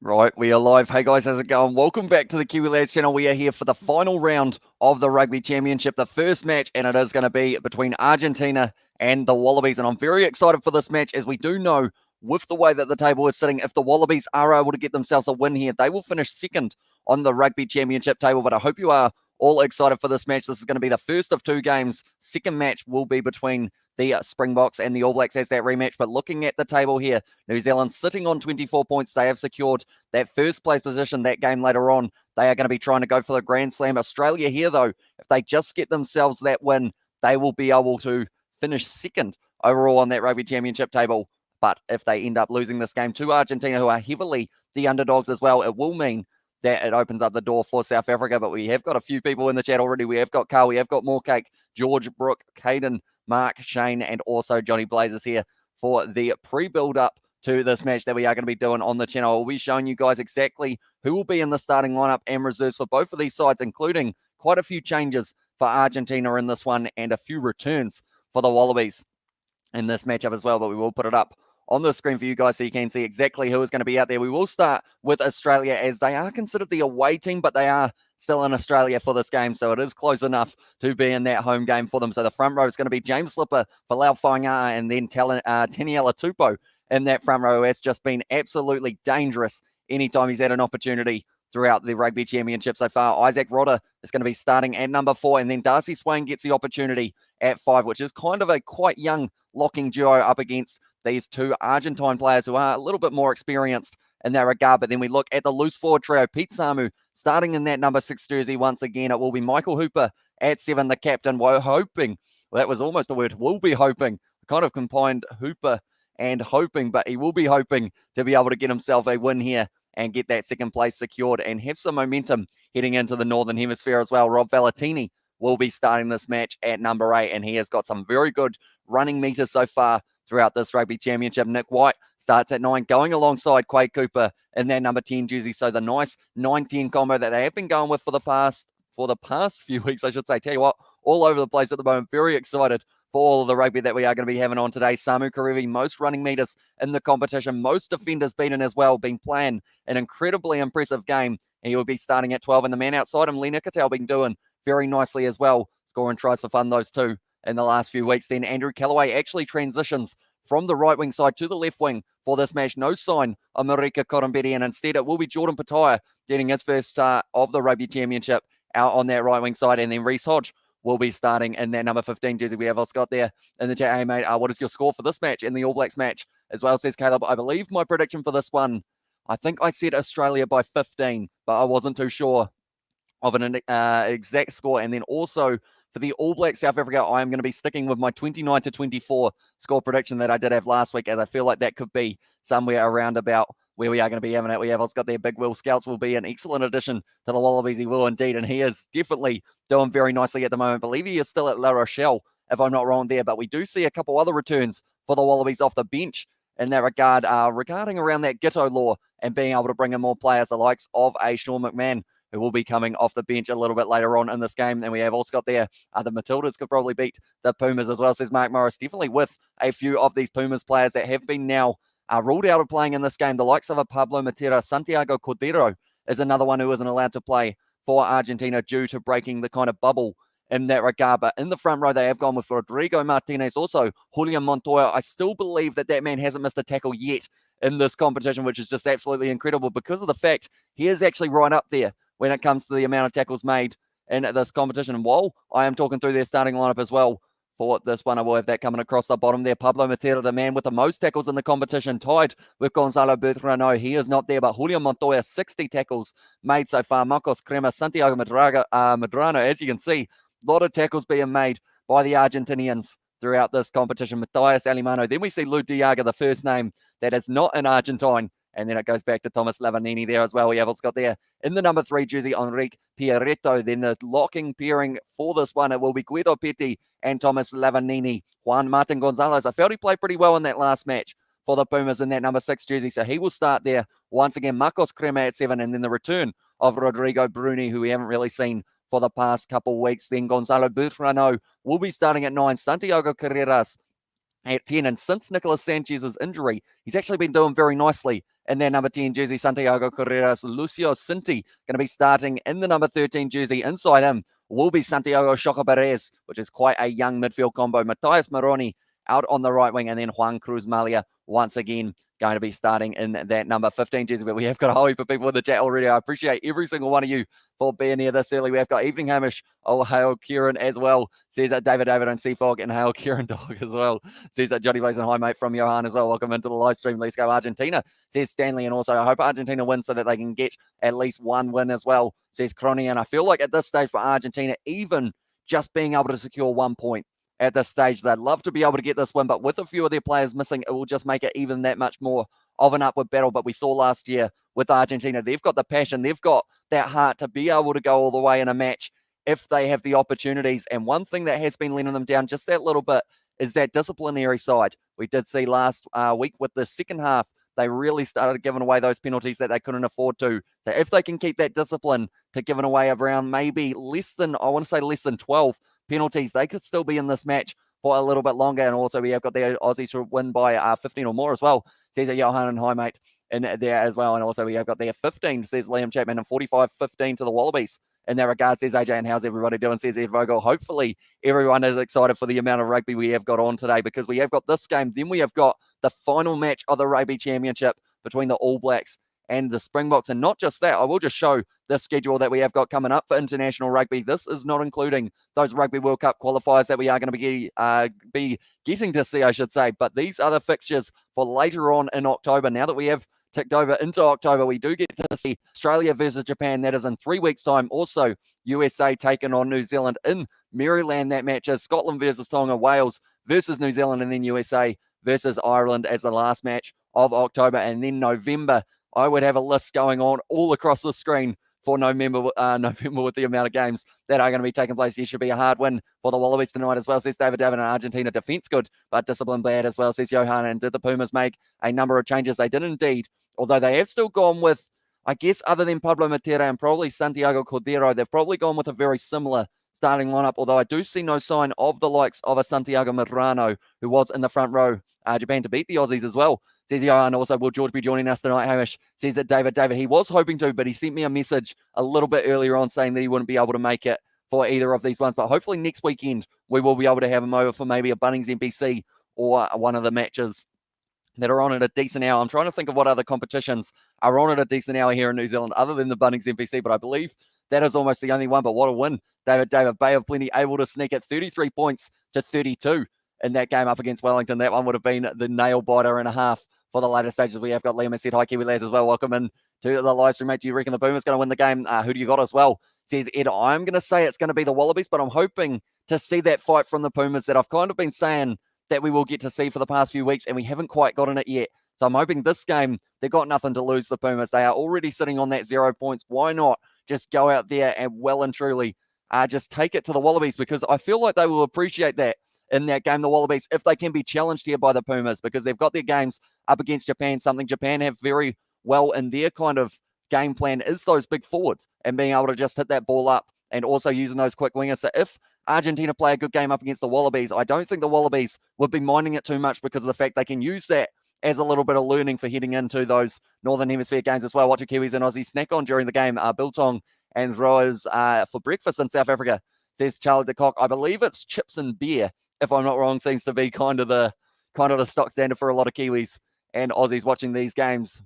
Right, we are live. Hey guys, how's it going? Welcome back to the Kiwi Lads channel. We are here for the final round of the Rugby Championship, the first match, and it is going to be between Argentina and the Wallabies. And I'm very excited for this match, as we do know, with the way that the table is sitting, if the Wallabies are able to get themselves a win here, they will finish second on the Rugby Championship table. But I hope you are all excited for this match. This is going to be the first of two games. Second match will be between the Springboks and the All Blacks as that rematch. But looking at the table here, New Zealand sitting on 24 points. They have secured that first place position. That game later on, they are going to be trying to go for the Grand Slam. Australia here, though, if they just get themselves that win, they will be able to finish second overall on that Rugby Championship table. But if they end up losing this game to Argentina, who are heavily the underdogs as well, it will mean that it opens up the door for South Africa. But we have got a few people in the chat already. We have got Carl, we have got Morecake, George, Brooke, Caden, Mark, Shane, and also Johnny Blazers here for the pre-build-up to this match that we are going to be doing on the channel. We'll be showing you guys exactly who will be in the starting lineup and reserves for both of these sides, including quite a few changes for Argentina in this one and a few returns for the Wallabies in this matchup as well. But we will put it up on the screen for you guys so you can see exactly who is going to be out there. We will start with Australia, as they are considered the away team, but they are still in Australia for this game, so it is close enough to be in that home game for them. So the front row is going to be James Slipper, Falau Fainga'a, and then Taniela Tupou in that front row, who has just been absolutely dangerous anytime he's had an opportunity throughout the Rugby Championship so far. Isaac Rodder is going to be starting at number 4, and then Darcy Swain gets the opportunity at 5, which is kind of a quite young locking duo up against these two Argentine players who are a little bit more experienced in that regard. But then we look at the loose forward trio. Pete Samu starting in that number 6 jersey once again. It will be Michael Hooper at 7, the captain. We're hoping, well, that was almost the word, will be hoping, kind of combined Hooper and hoping, but he will be hoping to be able to get himself a win here and get that second place secured and have some momentum heading into the Northern Hemisphere as well. Rob Valentini will be starting this match at number 8, and he has got some very good running meters so far throughout this Rugby Championship. Nick White starts at 9, going alongside Quade Cooper in that number 10 jersey. So the nice 9-10 combo that they have been going with for the past few weeks, I should say. Tell you what, all over the place at the moment. Very excited for all of the rugby that we are going to be having on today. Samu Karevi, most running meters in the competition, most defenders beaten as well, been playing an incredibly impressive game, and he will be starting at 12. And the man outside him, Lee Nicotel, been doing very nicely as well, scoring tries for fun, those two in the last few weeks. Then Andrew Callaway actually transitions from the right wing side to the left wing for this match. No sign of Marika Korombedi, and instead it will be Jordan Pataya getting his first start of the Rugby Championship out on that right wing side. And then Reece Hodge will be starting in that number 15 jersey. We have Scott there in the chat. Hey, mate, what is your score for this match and the All Blacks match as well, says Caleb. I believe my prediction for this one, I think I said Australia by 15, but I wasn't too sure of an exact score. And then also for the All Blacks South Africa, I am going to be sticking with my 29-24 score prediction that I did have last week, as I feel like that could be somewhere around about where we are going to be having it. We have Scott there. Big Will Scouts will be an excellent addition to the Wallabies. He will indeed, and he is definitely doing very nicely at the moment. I believe he is still at La Rochelle, if I'm not wrong there, but we do see a couple other returns for the Wallabies off the bench in that regard, regarding around that Giteau law and being able to bring in more players, the likes of a Sean McMahon, who will be coming off the bench a little bit later on in this game. And we have also got there, the Matildas could probably beat the Pumas as well, says Mark Morris. Definitely with a few of these Pumas players that have been now ruled out of playing in this game. The likes of a Pablo Matera, Santiago Cordero is another one who isn't allowed to play for Argentina due to breaking the kind of bubble in that regard. But in the front row, they have gone with Rodrigo Martinez, also Julian Montoya. I still believe that man hasn't missed a tackle yet in this competition, which is just absolutely incredible because of the fact he is actually right up there when it comes to the amount of tackles made in this competition. And while I am talking through their starting lineup as well for this one, I will have that coming across the bottom there. Pablo Matera, the man with the most tackles in the competition, tied with Gonzalo Bertrano. He is not there, but Julian Montoya, 60 tackles made so far. Marcos Crema, Santiago Medrano, as you can see, a lot of tackles being made by the Argentinians throughout this competition. Matthias Alimano. Then we see Lou Diaga, the first name that is not an Argentine. And then it goes back to Thomas Lavanini there as well. We have got there in the number 3 jersey, Enrique Pierretto. Then the locking pairing for this one, it will be Guido Petti and Thomas Lavanini. Juan Martin Gonzalez, I felt he played pretty well in that last match for the Pumas in that number 6 jersey. So he will start there once again. Marcos Crema at 7, and then the return of Rodrigo Bruni, who we haven't really seen for the past couple of weeks. Then Gonzalo Bertrano will be starting at 9. Santiago Carreras at 10. And since Nicolas Sanchez's injury, he's actually been doing very nicely in their number 10 jersey, Santiago Carreras. Lucio Cinti going to be starting in the number 13 jersey. Inside him will be Santiago Choca Perez, which is quite a young midfield combo. Matthias Moroni out on the right wing, and then Juan Cruz Malia once again going to be starting in that number 15 jersey. But we have got a whole heap of people in the chat already. I appreciate every single one of you for being here this early. We have got Evening Hamish, oh, hail Kieran as well, says that David and Seafog, and hail Kieran Dog as well, says that Johnny Blaze and hi mate from Johan as well. Welcome into the live stream. Let's go Argentina, says Stanley, and also I hope Argentina wins so that they can get at least one win as well, says Crony. And I feel like at this stage for Argentina, even just being able to secure 1 point at this stage, they'd love to be able to get this win, but with a few of their players missing, it will just make it even that much more of an upward battle. But we saw last year with Argentina, they've got the passion, they've got that heart to be able to go all the way in a match if they have the opportunities. And one thing that has been letting them down just that little bit is that disciplinary side. We did see last week with the second half, they really started giving away those penalties that they couldn't afford to. So if they can keep that discipline to giving away around maybe less than 12 penalties, they could still be in this match for a little bit longer. And also we have got the Aussies to win by 15 or more as well, says Johan and hi mate in there as well. And also we have got their 15, says Liam Chapman, and 45-15 to the Wallabies. In that regard, says AJ, and how's everybody doing, says Ed Vogel. Hopefully everyone is excited for the amount of rugby we have got on today, because we have got this game, then we have got the final match of the Rugby Championship between the All Blacks and the Springboks. And not just that, I will just show the schedule that we have got coming up for international rugby. This is not including those Rugby World Cup qualifiers that we are going to be getting to see, I should say. But these are the fixtures for later on in October. Now that we have ticked over into October, we do get to see Australia versus Japan. That is in 3 weeks' time. Also, USA taking on New Zealand in Maryland. That match is Scotland versus Tonga, Wales versus New Zealand, and then USA versus Ireland as the last match of October. And then November, I would have a list going on all across the screen for November with the amount of games that are going to be taking place. It should be a hard win for the Wallabies tonight as well, says David. And Argentina defence good, but discipline bad as well, says Johan. And did the Pumas make a number of changes? They did indeed, although they have still gone with, I guess, other than Pablo Matera and probably Santiago Cordero, they've probably gone with a very similar starting lineup, although I do see no sign of the likes of a Santiago Medrano, who was in the front row, Japan to beat the Aussies as well, says Johan. Also, will George be joining us tonight? Hamish says that David, he was hoping to, but he sent me a message a little bit earlier on saying that he wouldn't be able to make it for either of these ones. But hopefully next weekend we will be able to have him over for maybe a Bunnings NBC or one of the matches that are on at a decent hour. I'm trying to think of what other competitions are on at a decent hour here in New Zealand other than the Bunnings NBC, but I believe that is almost the only one. But what a win. David Bay of Plenty able to sneak at 33 points to 32 in that game up against Wellington. That one would have been the nail biter and a half for the later stages. We have got Liam and said, hi Kiwi lads as well. Welcome in to the live stream, mate. Do you reckon the Pumas going to win the game? Who do you got as well? Says Ed. I'm going to say it's going to be the Wallabies, but I'm hoping to see that fight from the Pumas that I've kind of been saying that we will get to see for the past few weeks, and we haven't quite gotten it yet. So I'm hoping this game, they've got nothing to lose, the Pumas. They are already sitting on that 0 points. Why not just go out there and well and truly just take it to the Wallabies? Because I feel like they will appreciate that in that game, the Wallabies, if they can be challenged here by the Pumas, because they've got their games up against Japan. Something Japan have very well in their kind of game plan is those big forwards and being able to just hit that ball up and also using those quick wingers. So if Argentina play a good game up against the Wallabies, I don't think the Wallabies would be minding it too much, because of the fact they can use that as a little bit of learning for heading into those Northern Hemisphere games as well. What do Kiwis and Aussies snack on during the game? Biltong and Roas for breakfast in South Africa, says Charlie de Kock. I believe it's chips and beer, if I'm not wrong. Seems to be kind of the stock standard for a lot of Kiwis and Aussies watching these games.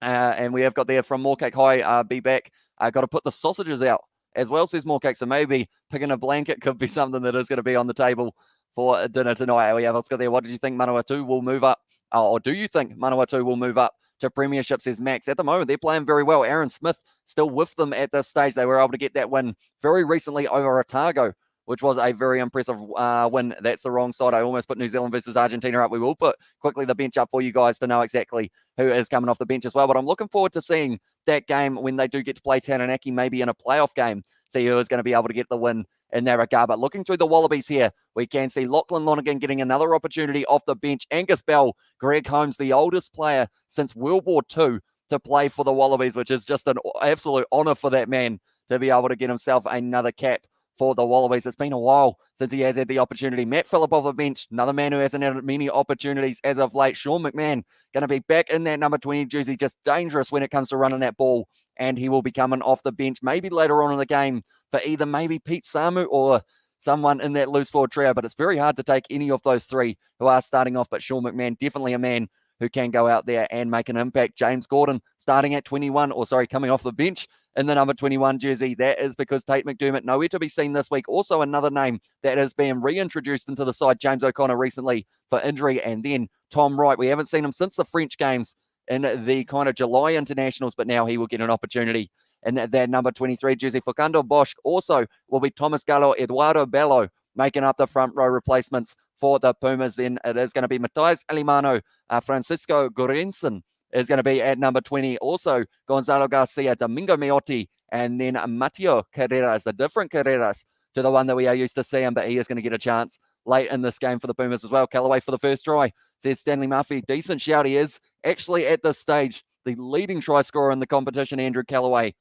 And we have got there from Morecake High, be back. Got to put the sausages out as well, says Morecake. So maybe picking a blanket could be something that is going to be on the table for dinner tonight. We have got there. What did you think Manawatu will move up? Or do you think Manawatu will move up to Premiership, says Max. At the moment, they're playing very well. Aaron Smith still with them at this stage. They were able to get that win very recently over Otago, which was a very impressive win. That's the wrong side. I almost put New Zealand versus Argentina up. We will put quickly the bench up for you guys to know exactly who is coming off the bench as well. But I'm looking forwad to seeing that game when they do get to play Taranaki, maybe in a playoff game, see who is going to be able to get the win in that regard. But looking through the Wallabies here, we can see Lachlan Lonergan getting another opportunity off the bench. Angus Bell, Greg Holmes, the oldest player since World War II to play for the Wallabies, which is just an absolute honour for that man to be able to get himself another cap for the Wallabies. It's been a while since he has had the opportunity. Matt Phillip off the bench, another man who hasn't had many opportunities as of late. Sean McMahon going to be back in that number 20 jersey, just dangerous when it comes to running that ball, and he will be coming off the bench maybe later on in the game for either maybe Pete Samu or someone in that loose forward trio, but it's very hard to take any of those three who are starting off, but Sean McMahon, definitely a man who can go out there and make an impact. James Gordon starting at 21, coming off the bench in the number 21 jersey. That is because Tate McDermott nowhere to be seen this week. Also another name that has been reintroduced into the side, James O'Connor, recently for injury, and then Tom Wright. We haven't seen him since the French games in the kind of July internationals, but now he will get an opportunity in that number 23 jersey. Facundo Bosch also will be Thomas Gallo, Eduardo Bello making up the front row replacements for the Pumas. Then it is going to be Matthias Alimano, Francisco Gorensen is going to be at number 20. Also Gonzalo Garcia, Domingo Miotti, and then Mateo Carreras, a different Carreras to the one that we are used to seeing, but he is going to get a chance late in this game for the Pumas as well. Callaway for the first try, says Stanley Murphy. Decent shout. He is actually at this stage the leading try scorer in the competition, Andrew Callaway.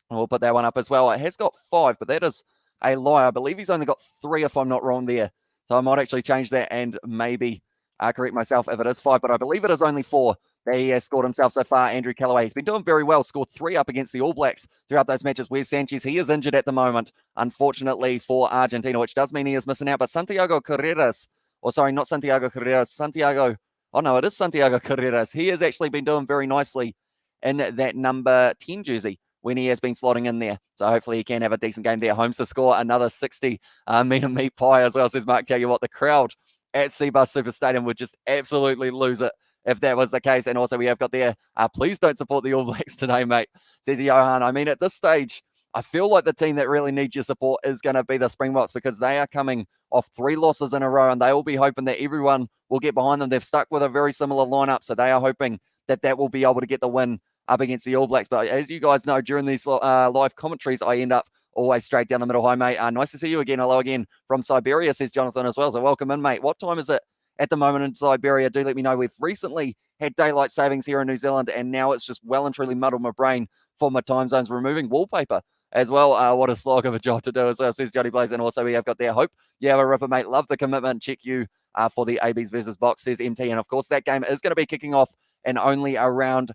We'll put that one up as well. It has got 5, but that is a lie. I believe he's only got 3 if I'm not wrong there. So I might actually change that and maybe correct myself if it is 5, but I believe it is only 4 that he has scored himself so far, Andrew Callaway. He's been doing very well, scored 3 up against the All Blacks throughout those matches. Where's Sanchez? He is injured at the moment, unfortunately, for Argentina, which does mean he is missing out. But Santiago Carreras, or sorry, not Santiago Carreras, it is Santiago Carreras. He has actually been doing very nicely in that number 10 jersey when he has been slotting in there. So hopefully he can have a decent game there. Holmes to score another 60 meat pie as well, says Mark. Tell you what, the crowd at CBUS Super Stadium would just absolutely lose it if that was the case. And also we have got there, please don't support the All Blacks today, mate, says Johan. I mean, at this stage, I feel like the team that really needs your support is going to be the Springboks, because they are coming off 3 losses in a row, and they will be hoping that everyone will get behind them. They've stuck with a very similar lineup, so they are hoping that that will be able to get the win up against the All Blacks. But as you guys know, during these live commentaries, I end up always straight down the middle. Hi, mate. Nice to see you again. Hello again from Siberia, says Jonathan as well. So welcome in, mate. What time is it at the moment in Siberia? Do let me know. We've recently had daylight savings here in New Zealand, and now it's just well and truly muddled my brain for my time zones, removing wallpaper as well. What a slog of a job to do as well, says Johnny Blaze. And also we have got there, hope you have a ripper, mate. Love the commitment. Check you for the ABs versus Box, says MT. And of course, that game is going to be kicking off in only around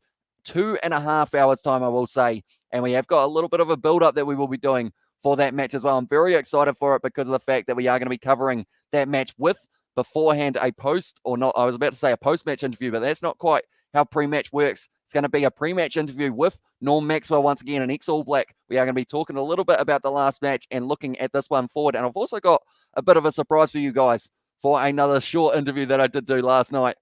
2.5 hours time, I will say. And we have got a little bit of a build-up that we will be doing for that match as well. I'm very excited for it because of the fact that we are going to be covering that match with beforehand a post-match interview, but that's not quite how pre-match works. It's going to be a pre-match interview with Norm Maxwell, once again, an ex-All Black. We are going to be talking a little bit about the last match and looking at this one forward. And I've also got a bit of a surprise for you guys for another short interview that I did do last night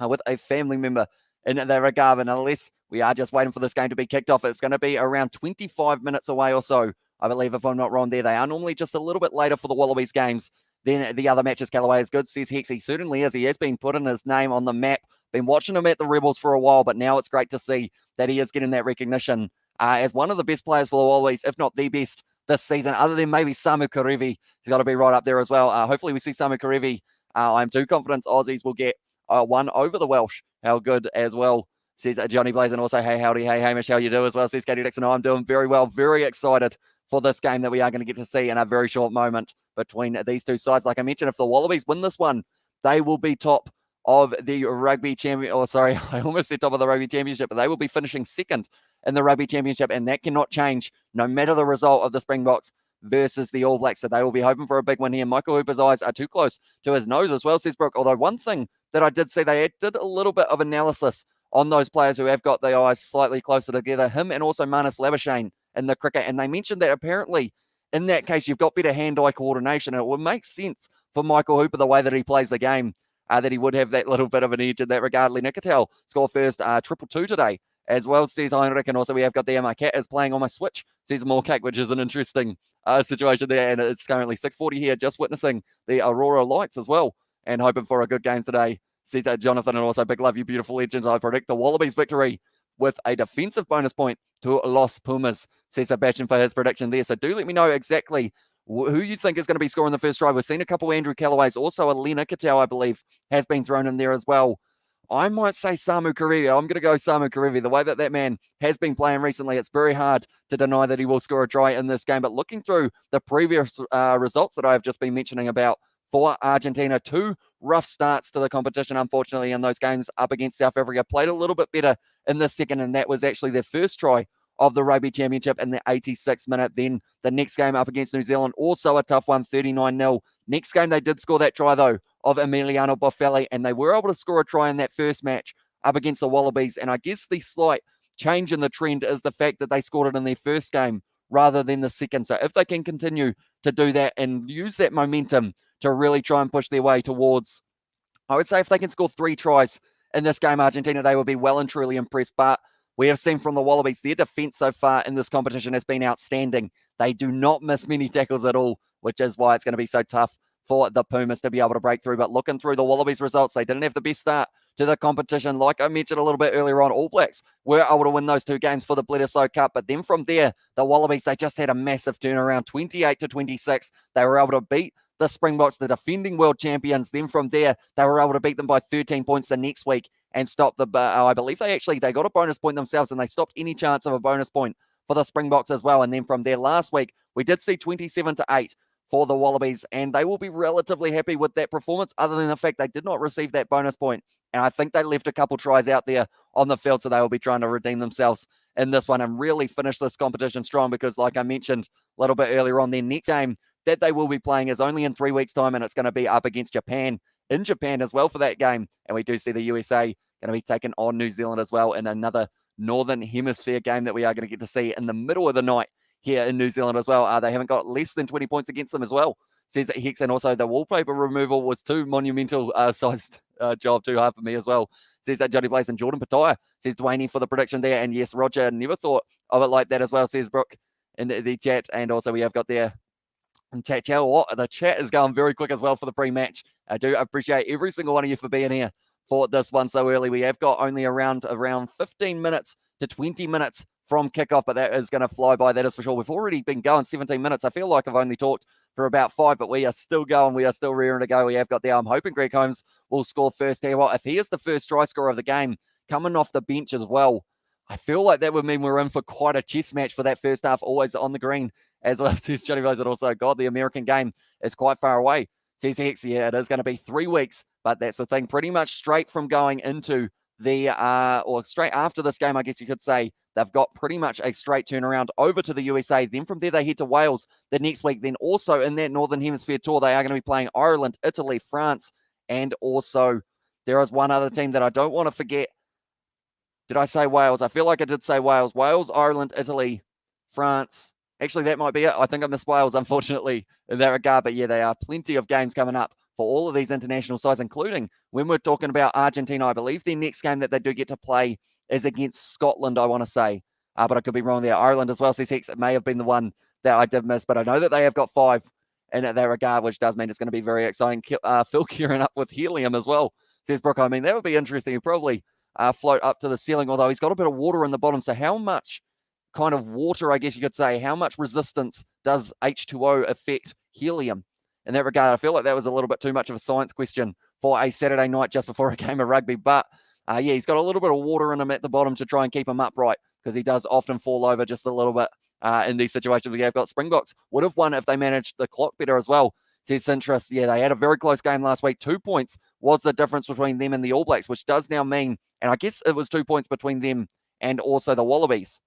with a family member in that regard. And unless we are just waiting for this game to be kicked off, it's going to be around 25 minutes away or so, I believe, if I'm not wrong there. They are normally just a little bit later for the Wallabies games than the other matches. Callaway is good, says Hex. He certainly is. He has been putting his name on the map. Been watching him at the Rebels for a while, but now it's great to see that he is getting that recognition as one of the best players for the Wallabies, if not the best this season, other than maybe Samu Karevi. He's got to be right up there as well. Hopefully we see Samu Karevi. I'm too confident Aussies will get one over the Welsh. How good as well, says Johnny Blaze. And also, hey, howdy, hey, Hamish, how you do as well, says Katie Dixon. I'm doing very well, very excited for this game that we are going to get to see in a very short moment between these two sides. Like I mentioned, if the Wallabies win this one, they will be top of the Rugby Champion. Oh, sorry, I almost said top of the Rugby Championship, but they will be finishing second in the Rugby Championship, and that cannot change no matter the result of the Springboks versus the All Blacks. So they will be hoping for a big win here. Michael Hooper's eyes are too close to his nose as well, says Brooke. Although one thing that I did see, they did a little bit of analysis on those players who have got their eyes slightly closer together, him and also Marnus Labuschagne in the cricket. And they mentioned that apparently in that case, you've got better hand-eye coordination. And it would make sense for Michael Hooper, the way that he plays the game, that he would have that little bit of an edge in that regard. Lee Nicotel score first, 222 today as well, says Heinrich. And also we have got there, my cat is playing on my Switch, says more cake, which is an interesting situation there. And it's currently 6:40 here, just witnessing the Aurora Lights as well, and hoping for a good game today, says Jonathan. And also, big love, you beautiful legends. I predict the Wallabies victory with a defensive bonus point to Los Pumas, says Sebastian for his prediction there. So do let me know exactly who you think is going to be scoring the first try. We've seen a couple of Andrew Callaways. Also a Lee Nicotel, I believe, has been thrown in there as well. I might say Samu Karevi. I'm going to go Samu Karevi. The way that man has been playing recently, it's very hard to deny that he will score a try in this game. But looking through the previous results that I've just been mentioning about for Argentina, 2 rough starts to the competition, unfortunately, in those games up against South Africa. Played a little bit better in the second, and that was actually their first try of the Rugby Championship in the 86th minute. Then the next game up against New Zealand, also a tough one, 39-0. Next game, they did score that try, though, of Emiliano Boffelli, and they were able to score a try in that first match up against the Wallabies. And I guess the slight change in the trend is the fact that they scored it in their first game rather than the second. So if they can continue to do that and use that momentum to really try and push their way towards, I would say if they can score 3 tries in this game, Argentina, they will be well and truly impressed. But we have seen from the Wallabies, their defense so far in this competition has been outstanding. They do not miss many tackles at all, which is why it's going to be so tough for the Pumas to be able to break through. But looking through the Wallabies results, they didn't have the best start to the competition. Like I mentioned a little bit earlier on, All Blacks were able to win those 2 games for the Bledisloe Cup. But then from there, the Wallabies, they just had a massive turnaround, 28-26. They were able to beat the Springboks, the defending world champions. Then from there, they were able to beat them by 13 points the next week and stop the, I believe they got a bonus point themselves, and they stopped any chance of a bonus point for the Springboks as well. And then from there last week, we did see 27-8 for the Wallabies, and they will be relatively happy with that performance, other than the fact they did not receive that bonus point. And I think they left a couple tries out there on the field, so they will be trying to redeem themselves in this one and really finish this competition strong, because like I mentioned a little bit earlier on, their next game that they will be playing is only in 3 weeks' time, and it's going to be up against Japan, in Japan as well for that game. And we do see the USA going to be taking on New Zealand as well in another Northern Hemisphere game that we are going to get to see in the middle of the night here in New Zealand as well. They haven't got less than 20 points against them as well, says Hex. And also the wallpaper removal was too monumental sized job too hard for me as well, says that Johnny Blaze. And Jordan Pataya, says Dwayne, for the prediction there. And yes, Roger never thought of it like that as well, says Brooke in the chat. And also we have got there and chat. The chat is going very quick as well for the pre-match. I do appreciate every single one of you for being here for this one so early. We have got only around 15 minutes to 20 minutes from kickoff, but that is going to fly by, that is for sure. We've already been going 17 minutes. I feel like I've only talked for about 5, but we are still going. We are still rearing to go. We have got there. I'm hoping Greg Holmes will score first here. Well, if he is the first try scorer of the game, coming off the bench as well, I feel like that would mean we're in for quite a chess match for that first half, always on the green, as well as Johnny Rose. And also, God, the American game is quite far away, says Hex. Yeah, it is going to be 3 weeks, but that's the thing. Pretty much straight from going into the, or straight after this game, I guess you could say, they've got pretty much a straight turnaround over to the USA. Then from there, they head to Wales the next week. Then also in that Northern Hemisphere tour, they are going to be playing Ireland, Italy, France, and also there is one other team that I don't want to forget. Did I say Wales? I feel like I did say Wales. Wales, Ireland, Italy, France. Actually, that might be it. I think I missed Wales, unfortunately, in that regard. But yeah, there are plenty of games coming up for all of these international sides, including when we're talking about Argentina. I believe their next game that they do get to play is against Scotland, I want to say. But I could be wrong there. Ireland as well, says Hex. It may have been the one that I did miss, but I know that they have got 5 in that regard, which does mean it's going to be very exciting. Phil gearing up with helium as well, says Brooke. I mean, that would be interesting. He'd probably float up to the ceiling, although he's got a bit of water in the bottom. So how much kind of water, I guess you could say, how much resistance does H2O affect helium? In that regard, I feel like that was a little bit too much of a science question for a Saturday night just before a game of rugby. But yeah, he's got a little bit of water in him at the bottom to try and keep him upright, because he does often fall over just a little bit in these situations. We have got Springboks would have won if they managed the clock better as well, says Sintress. Yeah, they had a very close game last week. 2 points was the difference between them and the All Blacks, which does now mean, and I guess it was 2 points between them and also the Wallabies.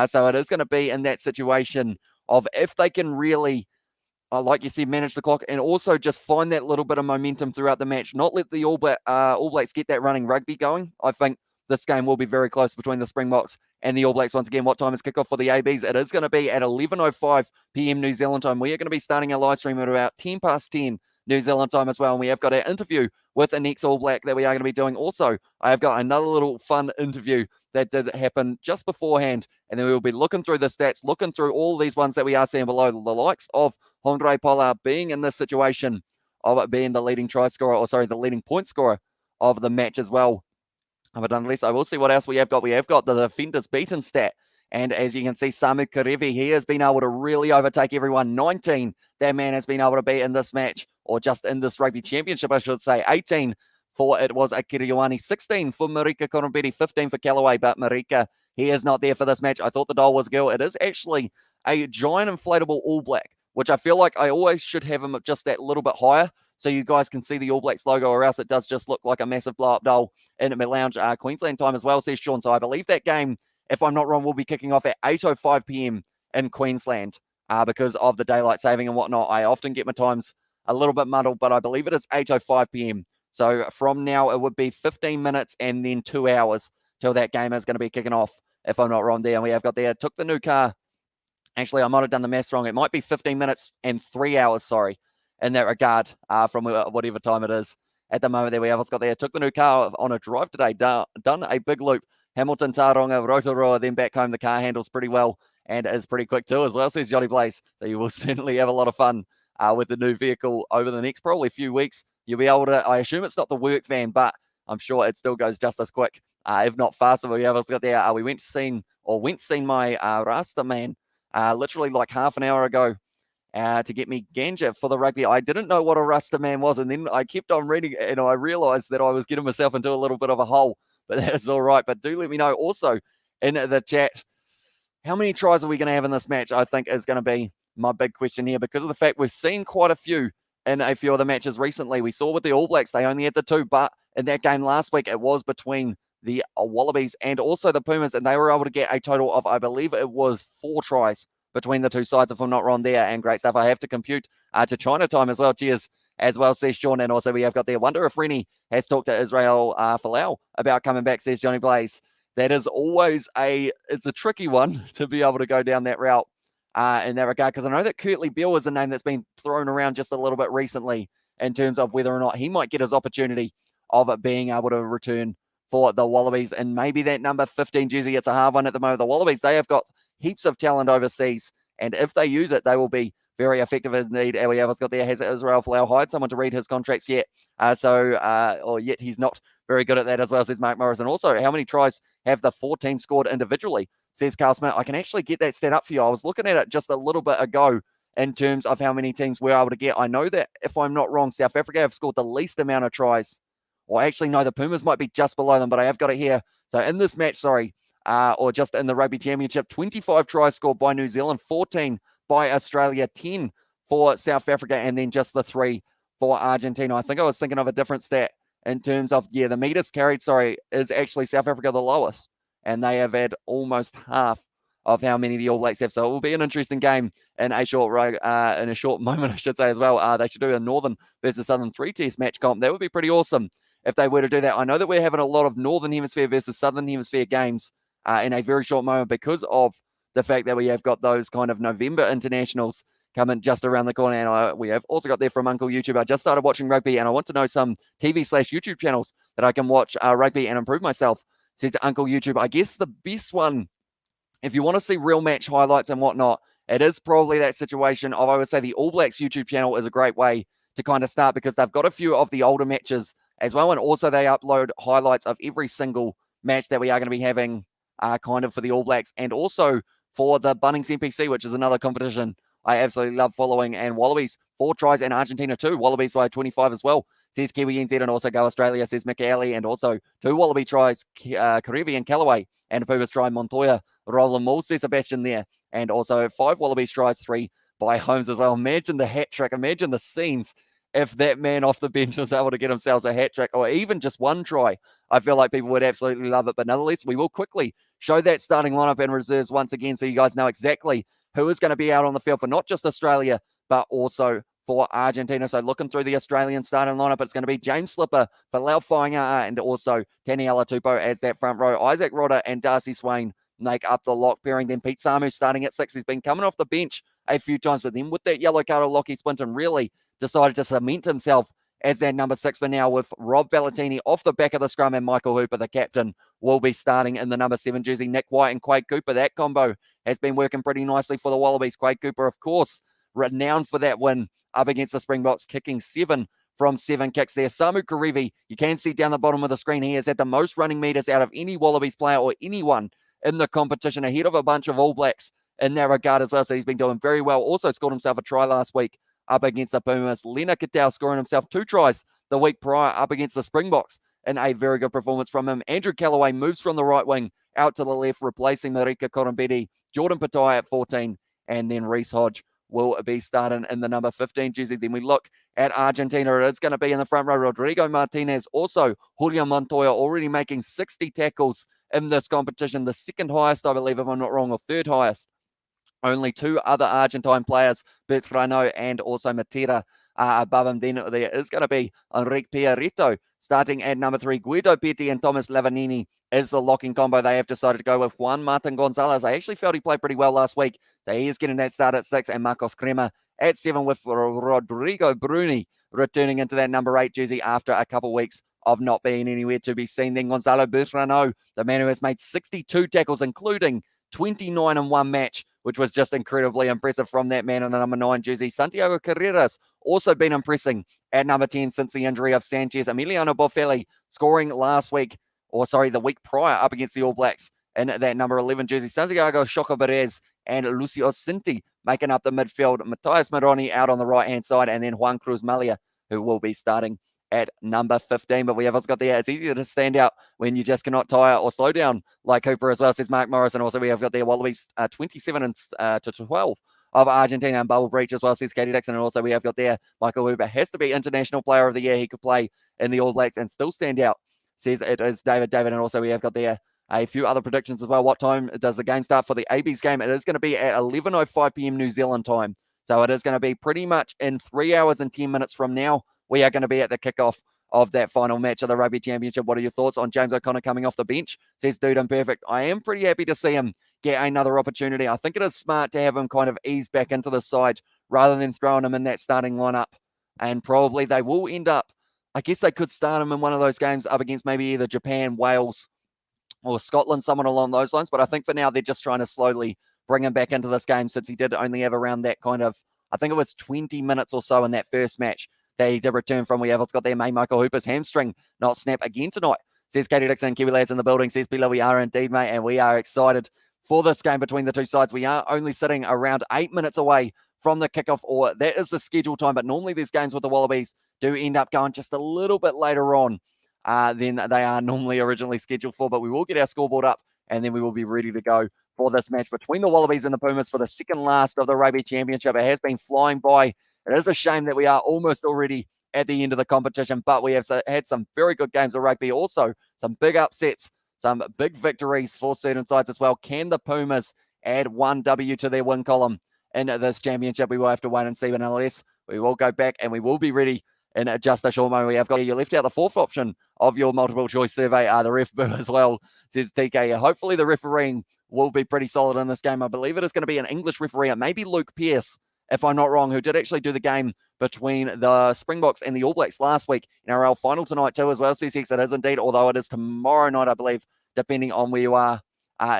So it is going to be in that situation of if they can really, like you said, manage the clock and also just find that little bit of momentum throughout the match, not let the All Blacks get that running rugby going. I think this game will be very close between the Springboks and the All Blacks. Once again, what time is kickoff for the ABs? It is going to be at 11:05 p.m. New Zealand time. We are going to be starting our live stream at about 10 past 10 New Zealand time as well. And we have got our interview with an ex-All Black that we are going to be doing. Also, I have got another little fun interview that did happen just beforehand. And then we will be looking through the stats, looking through all these ones that we are seeing below, the likes of Andre Pollard being in this situation of it being the leading try scorer, or sorry, the leading point scorer of the match as well. But nonetheless, I will see what else we have got. We have got the defenders beaten stat. And as you can see, Samu Karevi, he has been able to really overtake everyone. 19, that man has been able to beat in this match, or just in this rugby championship, I should say. 18 for it was Akiriwani, 16 for Marika Conorbeti, 15 for Callaway, but Marika, he is not there for this match. I thought the doll was a girl. It is actually a giant inflatable All Black, which I feel like I always should have him just that little bit higher so you guys can see the All Blacks logo, or else it does just look like a massive blow-up doll in my lounge. Queensland time as well, says Sean. So I believe that game, if I'm not wrong, will be kicking off at 8:05 p.m. in Queensland because of the daylight saving and whatnot. I often get my times a little bit muddled, but I believe it is 8:05 p.m. So from now, it would be 15 minutes and then 2 hours till that game is going to be kicking off, if I'm not wrong there. And we have got there, took the new car. Actually, I might have done the maths wrong. It might be 15 minutes and 3 hours, sorry, in that regard, from whatever time it is. At the moment, there we have. It's got there. Took the new car on a drive today. Done a big loop. Hamilton, Taronga, Rotorua, then back home. The car handles pretty well and is pretty quick too as well, says Johnny Blaze. So you will certainly have a lot of fun with the new vehicle over the next probably few weeks. You'll be able to, I assume it's not the work van, but I'm sure it still goes just as quick, if not faster. We have got there. We went to see my Rasta man literally like half an hour ago to get me ganja for the rugby. I didn't know what a Rasta man was, and then I kept on reading and I realized that I was getting myself into a little bit of a hole, but that is all right. But do let me know also in the chat, how many tries are we going to have in this match? I think is going to be my big question here, because of the fact we've seen quite a few in a few of the matches recently. We saw with the All Blacks, they only had the 2, but in that game last week, it was between the Wallabies and also the Pumas, and they were able to get a total of, I believe it was 4 tries between the two sides, if I'm not wrong there, and great stuff. I have to compute to China time as well. Cheers as well, says Sean. And also we have got there, wonder if Rennie has talked to Israel Folau about coming back, says Johnny Blaze. That is always it's a tricky one to be able to go down that route in that regard, because I know that Kurtley Beale is a name that's been thrown around just a little bit recently in terms of whether or not he might get his opportunity of it being able to return for the Wallabies. And maybe that number 15 jersey, it's a hard one at the moment. The Wallabies, they have got heaps of talent overseas, and if they use it, they will be very effective indeed. And we have got there, has Israel Folau hired someone to read his contracts yet? Or yet he's not very good at that as well, says Mark Morris. And also, how many tries have the 14 scored individually, says Carl Smith. I can actually get that stat up for you. I was looking at it just a little bit ago in terms of how many teams we're able to get. I know that, if I'm not wrong, South Africa have scored the least amount of tries. Or actually, no, the Pumas might be just below them, but I have got it here. So in this match, or just in the Rugby Championship, 25 tries scored by New Zealand, 14 by Australia, 10 for South Africa, and then just the 3 for Argentina. I think I was thinking of a different stat in terms of, the meters carried, is actually South Africa the lowest, and they have had almost half of how many the All Blacks have. So it will be an interesting game in a short moment, I should say, as well. They should do a Northern versus Southern 3-test match comp. That would be pretty awesome if they were to do that. I know that we're having a lot of Northern Hemisphere versus Southern Hemisphere games in a very short moment, because of the fact that we have got those kind of November internationals coming just around the corner. And we have also got there from Uncle YouTube. I just started watching rugby, and I want to know some TV/YouTube channels that I can watch rugby and improve myself, says Uncle YouTube. I guess the best one, if you want to see real match highlights and whatnot, it is probably that situation of, I would say, the All Blacks YouTube channel is a great way to kind of start, because they've got a few of the older matches as well, and also they upload highlights of every single match that we are going to be having kind of for the All Blacks, and also for the Bunnings NPC, which is another competition I absolutely love following. And Wallabies 4 tries and Argentina 2. Wallabies by 25 as well, says Kiwi NZ, and also Go Australia, says Mickey Alley, and also 2 Wallaby tries, Karevi and Callaway, and a Pumas try, Montoya, Roland Moore, says Sebastian there, and also 5 Wallabies tries, 3 by Holmes as well. Imagine the hat trick, imagine the scenes if that man off the bench was able to get themselves a hat trick, or even just 1 try. I feel like people would absolutely love it. But nonetheless, we will quickly show that starting lineup and reserves once again, so you guys know exactly who is going to be out on the field for not just Australia, but also for Argentina. So looking through the Australian starting lineup, it's going to be James Slipper, Falau Fainga'a, and also Taniela Tupou as that front row. Isaac Rodder and Darcy Swain make up the lock pairing. Then Pete Samu starting at 6. He's been coming off the bench a few times, but then with that yellow card, Lockie Swinton really decided to cement himself as that number 6 for now, with Rob Valentini off the back of the scrum, and Michael Hooper, the captain, will be starting in the number 7 jersey. Nick White and Quade Cooper, that combo has been working pretty nicely for the Wallabies. Quade Cooper, of course, renowned for that win up against the Springboks, kicking 7 from 7 kicks there. Samu Karevi, you can see down the bottom of the screen, he has had the most running meters out of any Wallabies player or anyone in the competition, ahead of a bunch of All Blacks in that regard as well. So he's been doing very well. Also scored himself a try last week up against the Pumas. Lena Cattell scoring himself 2 tries the week prior up against the Springboks, and a very good performance from him. Andrew Callaway moves from the right wing out to the left, replacing Marika Korombedi. Jordan Patai at 14, and then Reece Hodge will be starting in the number 15 jersey. Then we look at Argentina. It's going to be in the front row. Rodrigo Martinez, also Julian Montoya, already making 60 tackles in this competition. The second highest, I believe, if I'm not wrong, or third highest. Only two other Argentine players, Bertrano and also Matera, above him. Then there is going to be Enrique Pierrito starting at number 3. Guido Petti and Thomas Lavanini is the locking combo. They have decided to go with Juan Martin Gonzalez. I actually felt he played pretty well last week, so he is getting that start at 6, and Marcos Crema at 7, with Rodrigo Bruni returning into that number 8 jersey after a couple weeks of not being anywhere to be seen. Then Gonzalo Bertrano, the man who has made 62 tackles, including 29 in one match, which was just incredibly impressive from that man in the number 9 jersey. Santiago Carreras also been impressing at number 10 since the injury of Sanchez. Emiliano Boffelli scoring the week prior up against the All Blacks in that number 11 jersey. Santiago Chocobarez and Lucio Cinti making up the midfield. Matthias Maroni out on the right-hand side, and then Juan Cruz Malia, who will be starting at number 15. But we have also got there, it's easier to stand out when you just cannot tire or slow down like Hooper as well, says Mark Morris. And also we have got there Wallabies 27 to 12 of Argentina and Bubble Breach as well, says Katie Dixon. And also we have got there Michael Hooper has to be International Player of the Year. He could play in the All Blacks and still stand out, says it is David. And also we have got there a few other predictions as well. What time does the game start for the AB's game? It is going to be at 11:05 p.m. New Zealand time. So it is going to be pretty much in 3 hours and 10 minutes from now. We are going to be at the kickoff of that final match of the Rugby Championship. What are your thoughts on James O'Connor coming off the bench? Says Dude Imperfect. I am pretty happy to see him get another opportunity. I think it is smart to have him kind of ease back into the side rather than throwing him in that starting lineup. And probably they will end up, I guess they could start him in one of those games up against maybe either Japan, Wales, or Scotland, someone along those lines. But I think for now, they're just trying to slowly bring him back into this game, since he did only have around that kind of, I think it was 20 minutes or so in that first match that he did return from. We have got there mate Michael Hooper's hamstring not snap again tonight, says Katie Dixon. Kiwi lads in the building, says Bila. We are indeed, mate, and we are excited for this game between the two sides. We are only sitting around 8 minutes away from the kickoff, or that is the schedule time, but normally these games with the Wallabies do end up going just a little bit later on than they are normally originally scheduled for. But we will get our scoreboard up, and then we will be ready to go for this match between the Wallabies and the Pumas for the second last of the Rugby Championship. It has been flying by. It is a shame that we are almost already at the end of the competition, but we have had some very good games of rugby. Also, some big upsets, some big victories for certain sides as well. Can the Pumas add one W to their win column in this championship? We will have to wait and see, but nonetheless, we will go back and we will be ready in just a short moment. We have got, you left out the fourth option of your multiple choice survey, the ref boo as well, says TK. Hopefully the refereeing will be pretty solid in this game. I believe it is going to be an English referee, maybe Luke Pearce, if I'm not wrong, who did actually do the game between the Springboks and the All Blacks last week in our final tonight too as well. CCX, it is indeed, although it is tomorrow night, I believe, depending on where you are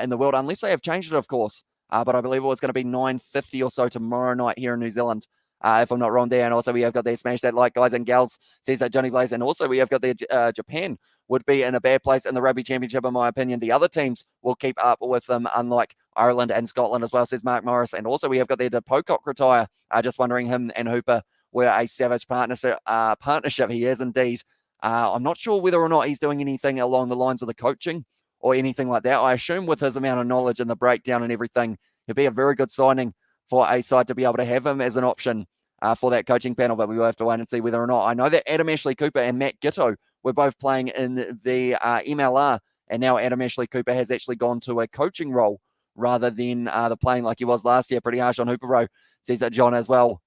in the world, unless they have changed it, of course. But I believe it was going to be 9:50 or so tomorrow night here in New Zealand, if I'm not wrong there. And also we have got there, smash that like, guys and gals, says that Johnny Blaze. And also we have got there, Japan would be in a bad place in the Rugby Championship, in my opinion. The other teams will keep up with them, unlike Ireland and Scotland as well, says Mark Morris. And also we have got there, did Pocock retire? Just wondering, him and Hooper were a savage partnership. He is indeed. I'm not sure whether or not he's doing anything along the lines of the coaching or anything like that. I assume with his amount of knowledge and the breakdown and everything, he'll be a very good signing for a side to be able to have him as an option for that coaching panel, but we will have to wait and see whether or not. I know that Adam Ashley Cooper and Matt Gitto were both playing in the MLR, and now Adam Ashley Cooper has actually gone to a coaching role rather than the playing like he was last year. Pretty harsh on Hooper, bro, says that John as well.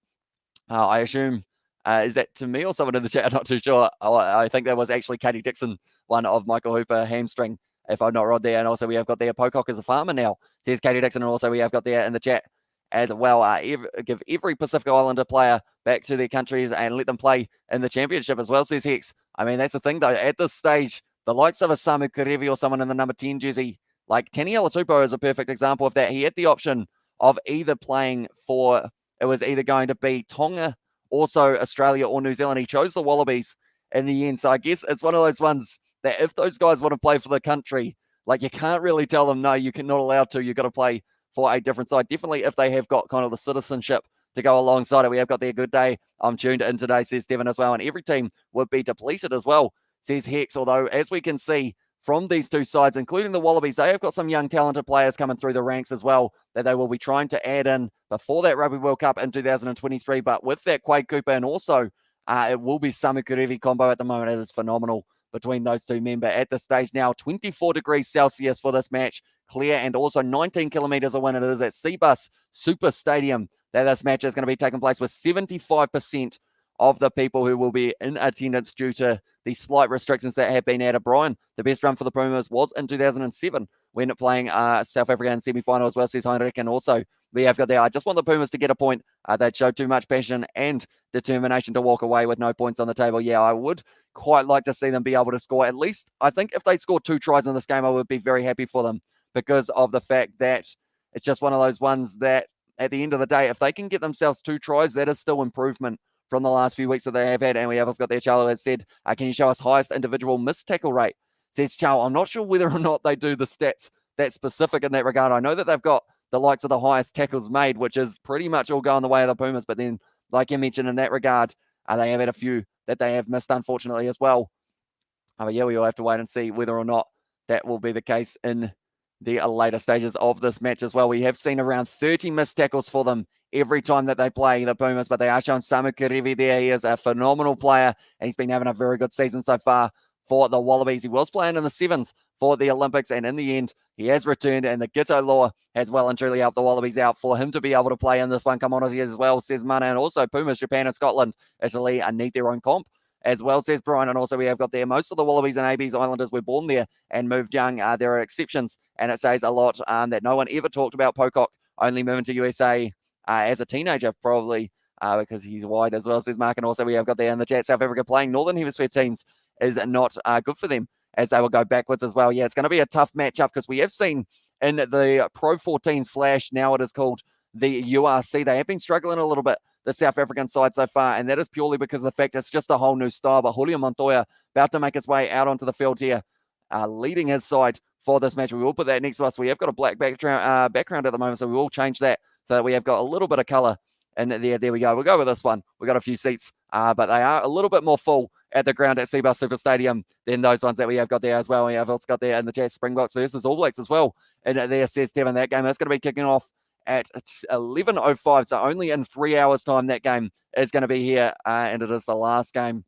I assume, is that to me or someone in the chat? I'm not too sure. I think that was actually Katie Dixon, one of Michael Hooper, hamstring, if I'm not wrong there. And also we have got there, Pocock as a farmer now, says Katie Dixon. And also we have got there in the chat as well, give every Pacific Islander player back to their countries and let them play in the championship as well, says Hex. I mean, that's the thing though, at this stage, the likes of a Samu Karevi or someone in the number 10 jersey, like Taniela Tupou is a perfect example of that. He had the option of either playing for, it was either going to be Tonga, also Australia or New Zealand. He chose the Wallabies in the end. So I guess it's one of those ones that if those guys want to play for the country, like you can't really tell them, no, you're not allowed to, you've got to play for a different side. Definitely if they have got kind of the citizenship to go alongside it. We have got their good day. I'm tuned in today, says Devon as well. And every team would be depleted as well, says Hex. Although, as we can see from these two sides, including the Wallabies, they have got some young, talented players coming through the ranks as well that they will be trying to add in before that Rugby World Cup in 2023. But with that Quade Cooper and also it will be Samu Kerevi combo at the moment. It is phenomenal between those two men. But at this stage now, 24 degrees Celsius for this match, clear, and also 19 kilometers away. It is at CBUS Super Stadium that this match is going to be taking place, with 75% of the people who will be in attendance due to the slight restrictions that have been added. Brian, the best run for the Pumas was in 2007 when playing South Africa in semi-final as well, says Heinrich. And also, we have got there, I just want the Pumas to get a point. They showed too much passion and determination to walk away with no points on the table. Yeah, I would quite like to see them be able to score at least. I think if they score 2 tries in this game, I would be very happy for them, because of the fact that it's just one of those ones that at the end of the day, if they can get themselves 2 tries, that is still improvement from the last few weeks that they have had. And we have also got there, Charlo has said, can you show us highest individual missed tackle rate? Says Charlo, I'm not sure whether or not they do the stats that specific in that regard. I know that they've got the likes of the highest tackles made, which is pretty much all going the way of the Pumas. But then, like you mentioned in that regard, they have had a few that they have missed, unfortunately, as well. But yeah, we will have to wait and see whether or not that will be the case in the later stages of this match as well. We have seen around 30 missed tackles for them every time that they play the Pumas, but they are showing Samu Kerevi there. He is a phenomenal player, and he's been having a very good season so far for the Wallabies. He was playing in the sevens for the Olympics, and in the end, he has returned, and the Ghetto law has well and truly helped the Wallabies out for him to be able to play in this one. Come on, as well, says Mana, and also Pumas, Japan, and Scotland, Italy need their own comp as well, says Brian. And also we have got there, most of the Wallabies and ABs Islanders were born there and moved young. There are exceptions, and it says a lot that no one ever talked about Pocock only moving to USA as a teenager, probably because he's white as well, says Mark. And also we have got there in the chat, South Africa playing Northern Hemisphere teams is not good for them, as they will go backwards as well. Yeah, it's going to be a tough matchup, because we have seen in the Pro 14 / now it is called the URC, they have been struggling a little bit, the South African side so far, and that is purely because of the fact it's just a whole new style. But Julio Montoya about to make his way out onto the field here, leading his side for this match. We will put that next to us. We have got a black background at the moment, so we will change that so that we have got a little bit of color. And there we go. We'll go with this one. We've got a few seats, but they are a little bit more full at the ground at CBUS Super Stadium than those ones that we have got there as well. We have also got there in the chat, Springboks versus All Blacks as well. And there says Devon, that game is going to be kicking off at 11:05, so only in 3 hours' time that game is going to be here, and it is the last game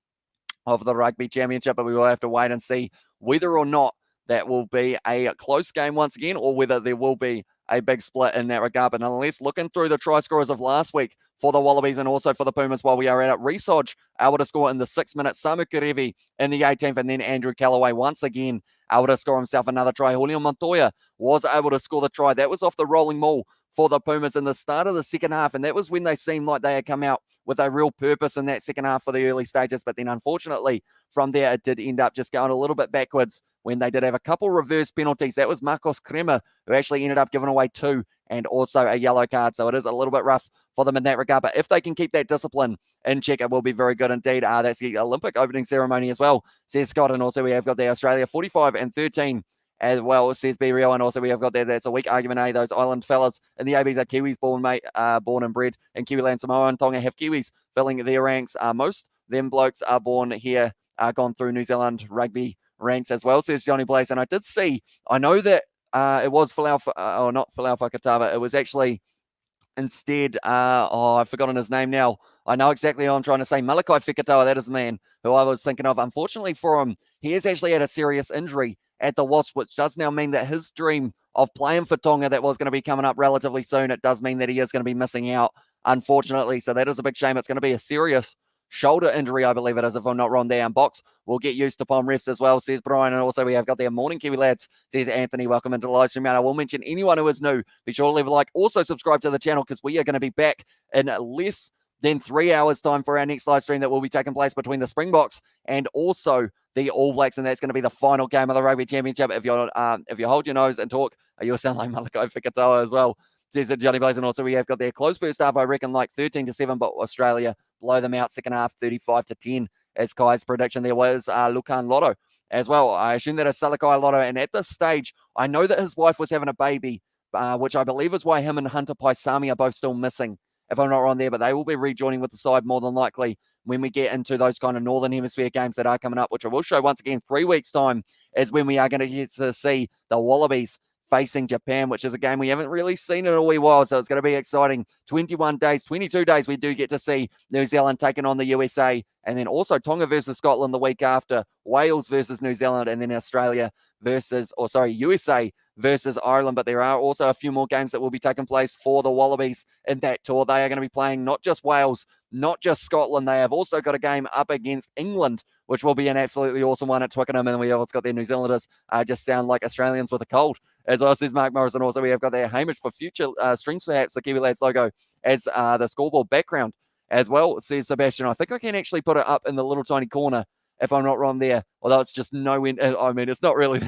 of the Rugby Championship. But we will have to wait and see whether or not that will be a close game once again, or whether there will be a big split in that regard. But nonetheless, looking through the try scorers of last week for the Wallabies and also for the Pumas while we are at it, Reece Hodge able to score in the 6 minutes, Samu Kerevi in the 18th, and then Andrew Callaway once again able to score himself another try. Julio Montoya was able to score the try. That was off the rolling maul for the Pumas in the start of the second half, and that was when they seemed like they had come out with a real purpose in that second half for the early stages. But then unfortunately from there it did end up just going a little bit backwards when they did have a couple reverse penalties. That was Marcos Kremer, who actually ended up giving away 2 and also a yellow card. So it is a little bit rough for them in that regard. But if they can keep that discipline in check, it will be very good indeed. That's the Olympic opening ceremony as well, says Scott. And also we have got the Australia 45 and 13 as well, says Be Real. And also we have got there, that's a weak argument, those island fellas in the ABs are Kiwis born and bred in Kiwiland, Samoa and Tonga have Kiwis filling their ranks. Most them blokes are born here, gone through New Zealand rugby ranks as well, says Johnny Blaze. And I did see, I know that it was or not Falau Fakatava, it was actually instead, I've forgotten his name now. I know exactly who I'm trying to say. Malachi Fekatoa, that is the man who I was thinking of. Unfortunately for him, he has actually had a serious injury at the Wasps, which does now mean that his dream of playing for Tonga that was going to be coming up relatively soon, it does mean that he is going to be missing out, unfortunately. So that is a big shame. It's going to be a serious shoulder injury, I believe it is, if I'm not wrong there. And Box will get used to palm refs as well, says Brian. And also we have got their morning Kiwi lads, says Anthony. Welcome into the live stream. And I will mention anyone who is new, be sure to leave a like. Also subscribe to the channel, because we are going to be back in less than 3 hours time for our next live stream that will be taking place between the Springboks and also the All Blacks, and that's going to be the final game of the Rugby Championship. If you hold your nose and talk, you'll sound like Malachi Fekatoa as well, says Johnny Blaze. And also we have got their close first half, I reckon like 13-7, but Australia blow them out second half 35-10 as Kai's prediction. There was Lukan Lotto as well. I assume that is Salakai Lotto, and at this stage I know that his wife was having a baby, which I believe is why him and Hunter Paisami are both still missing if I'm not wrong there, but they will be rejoining with the side more than likely when we get into those kind of Northern Hemisphere games that are coming up, which I will show once again 3 weeks' time is when we are going to get to see the Wallabies facing Japan, which is a game we haven't really seen in a wee while, so it's going to be exciting. 21 days, 22 days, we do get to see New Zealand taking on the USA, and then also Tonga versus Scotland the week after, Wales versus New Zealand, and then USA versus Ireland. But there are also a few more games that will be taking place for the Wallabies in that tour. They are going to be playing not just Wales, not just Scotland. They have also got a game up against England, which will be an absolutely awesome one at Twickenham. And we also got their New Zealanders just sound like Australians with a cold. As well says Mark Morrison, also we have got their Hamish for future strings, perhaps, the Kiwi Lads logo as the scoreboard background as well, says Sebastian. I think I can actually put it up in the little tiny corner if I'm not wrong there, although it's just no end. I mean, it's not really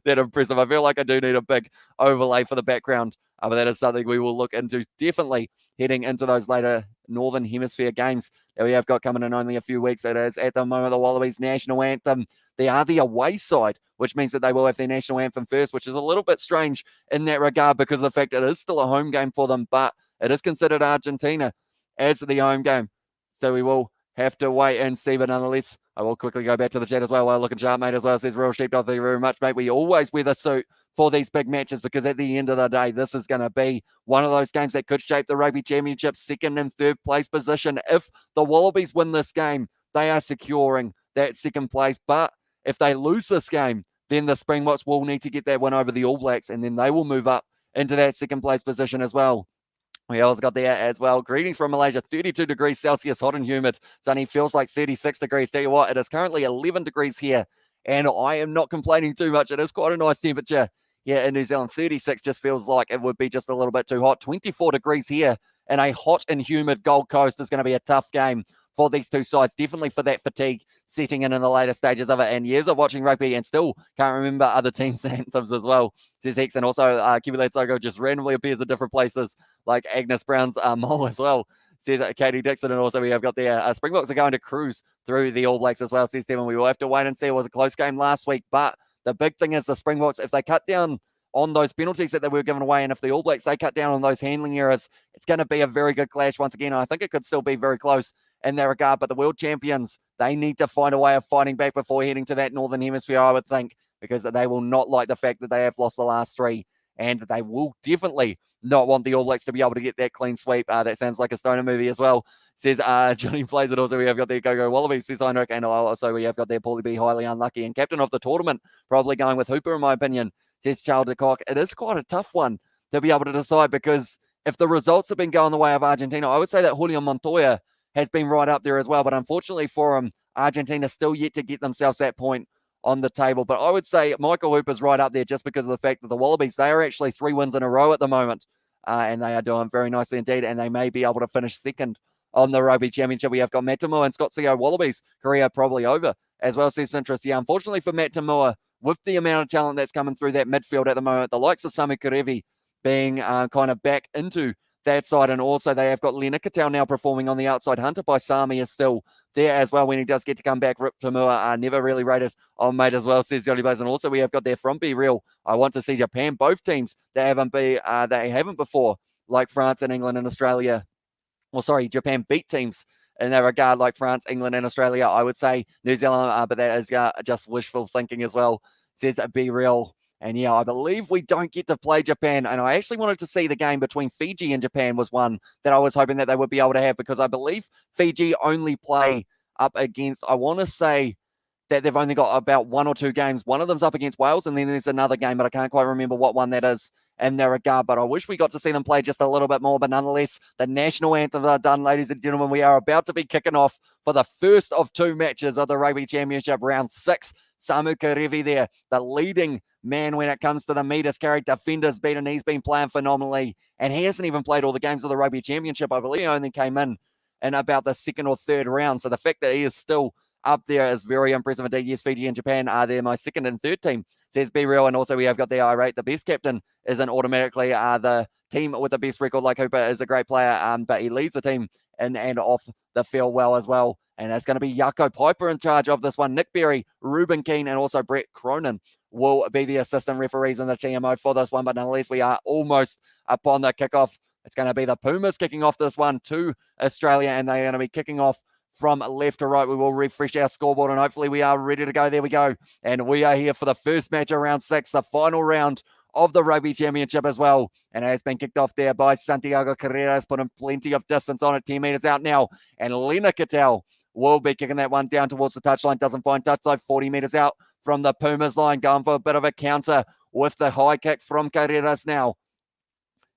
that impressive. I feel like I do need a big overlay for the background, but that is something we will look into definitely heading into those later Northern Hemisphere games that we have got coming in only a few weeks. It is at the moment the Wallabies national anthem. They are the away side, which means that they will have their national anthem first, which is a little bit strange in that regard because of the fact it is still a home game for them, but it is considered Argentina as the home game. So we will have to wait and see, but nonetheless, I will quickly go back to the chat as well. Well, looking sharp, mate, as well. Says Real Sheepdog, thank you very much, mate. We always wear the suit for these big matches because at the end of the day, this is going to be one of those games that could shape the Rugby Championship second and third place position. If the Wallabies win this game, they are securing that second place. But if they lose this game, then the Springboks will need to get that win over the All Blacks, and then they will move up into that second place position as well. We also got there as well. Greetings from Malaysia, 32 degrees Celsius, hot and humid. Sunny feels like 36 degrees. Tell you what, it is currently 11 degrees here, and I am not complaining too much. It is quite a nice temperature here in New Zealand. 36 just feels like it would be just a little bit too hot. 24 degrees here, and a hot and humid Gold Coast is going to be a tough game for these two sides, definitely for that fatigue setting in the later stages of it. And years of watching rugby and still can't remember other teams' anthems as well, says Hex. And also Kiwi Lads logo just randomly appears in different places, like Agnes Brown's mole as well, says Katie Dixon. And also we have got there Springboks are going to cruise through the All Blacks as well, says Devin. We will have to wait and see. It was a close game last week, but the big thing is the Springboks, if they cut down on those penalties that they were given away, and if the All Blacks, they cut down on those handling errors, it's going to be a very good clash once again. And I think it could still be very close in that regard, but the world champions, they need to find a way of fighting back before heading to that Northern Hemisphere, I would think, because they will not like the fact that they have lost the last three, and they will definitely not want the All Blacks to be able to get that clean sweep. That sounds like a Stoner movie as well, says Johnny Plays It. Also, we have got their Go Wallabies, says Heinrich, and also we have got their Paulie B, highly unlucky, and captain of the tournament, probably going with Hooper, in my opinion, says Charles de Kock. It is quite a tough one to be able to decide, because if the results have been going the way of Argentina, I would say that Julian Montoya has been right up there as well. But unfortunately for him, Argentina still yet to get themselves that point on the table. But I would say Michael Hooper's right up there just because of the fact that the Wallabies, they are actually 3 wins in a row at the moment. And they are doing very nicely indeed. And they may be able to finish second on the Rugby Championship. We have got Matt Tamua and Scott Seo Wallabies career probably over as well, says interest. Yeah, unfortunately for Matt Tamua, with the amount of talent that's coming through that midfield at the moment, the likes of Samu Karevi being kind of back into that side, and also they have got Lena Cattell now performing on the outside. Hunter by Sami is still there as well when he does get to come back. Rip Tamua never really rated on mate as well, says Johnny Blaze. And also we have got there from Be Real, I want to see Japan, both teams that they haven't before, like France and England and Australia. Well, sorry, Japan beat teams in that regard, like France, England, and Australia. I would say New Zealand, but that is just wishful thinking as well, says Be Real. And yeah, I believe we don't get to play Japan. And I actually wanted to see the game between Fiji and Japan was one that I was hoping that they would be able to have, because I believe Fiji only play up against, I want to say that they've only got about 1 or 2 games. One of them's up against Wales, and then there's another game, but I can't quite remember what one that is in their regard. But I wish we got to see them play just a little bit more. But nonetheless, the national anthem are done, ladies and gentlemen. We are about to be kicking off for the first of 2 matches of the Rugby Championship, round 6. Samu Karevi there, the leading man when it comes to the meters carried defenders beaten. He's been playing phenomenally, and he hasn't even played all the games of the Rugby Championship. I believe he only came in about the 2nd or 3rd round. So the fact that he is still up there is very impressive indeed. Yes, Fiji and Japan are there, my 2nd and 3rd team, says Be Real. And also we have got the I rate the best captain isn't automatically the team with the best record. Like Hooper is a great player, but he leads the team in and off the field well as well. And it's going to be Jaco Piper in charge of this one. Nick Berry, Ruben Keane, and also Brett Cronin will be the assistant referees in the TMO for this one. But nonetheless, we are almost upon the kickoff It's going to be the Pumas kicking off this one to Australia, and they're going to be kicking off from left to right. We will refresh our scoreboard, and hopefully we are ready to go. There we go. And we are here for the first match of round 6, the final round of the Rugby Championship as well. And it has been kicked off there by Santiago Carreras, putting plenty of distance on it, 10 metres out now. And Lena Cattell will be kicking that one down towards the touchline. Doesn't find touchline, 40 metres out from the Pumas line, going for a bit of a counter with the high kick from Carreras now.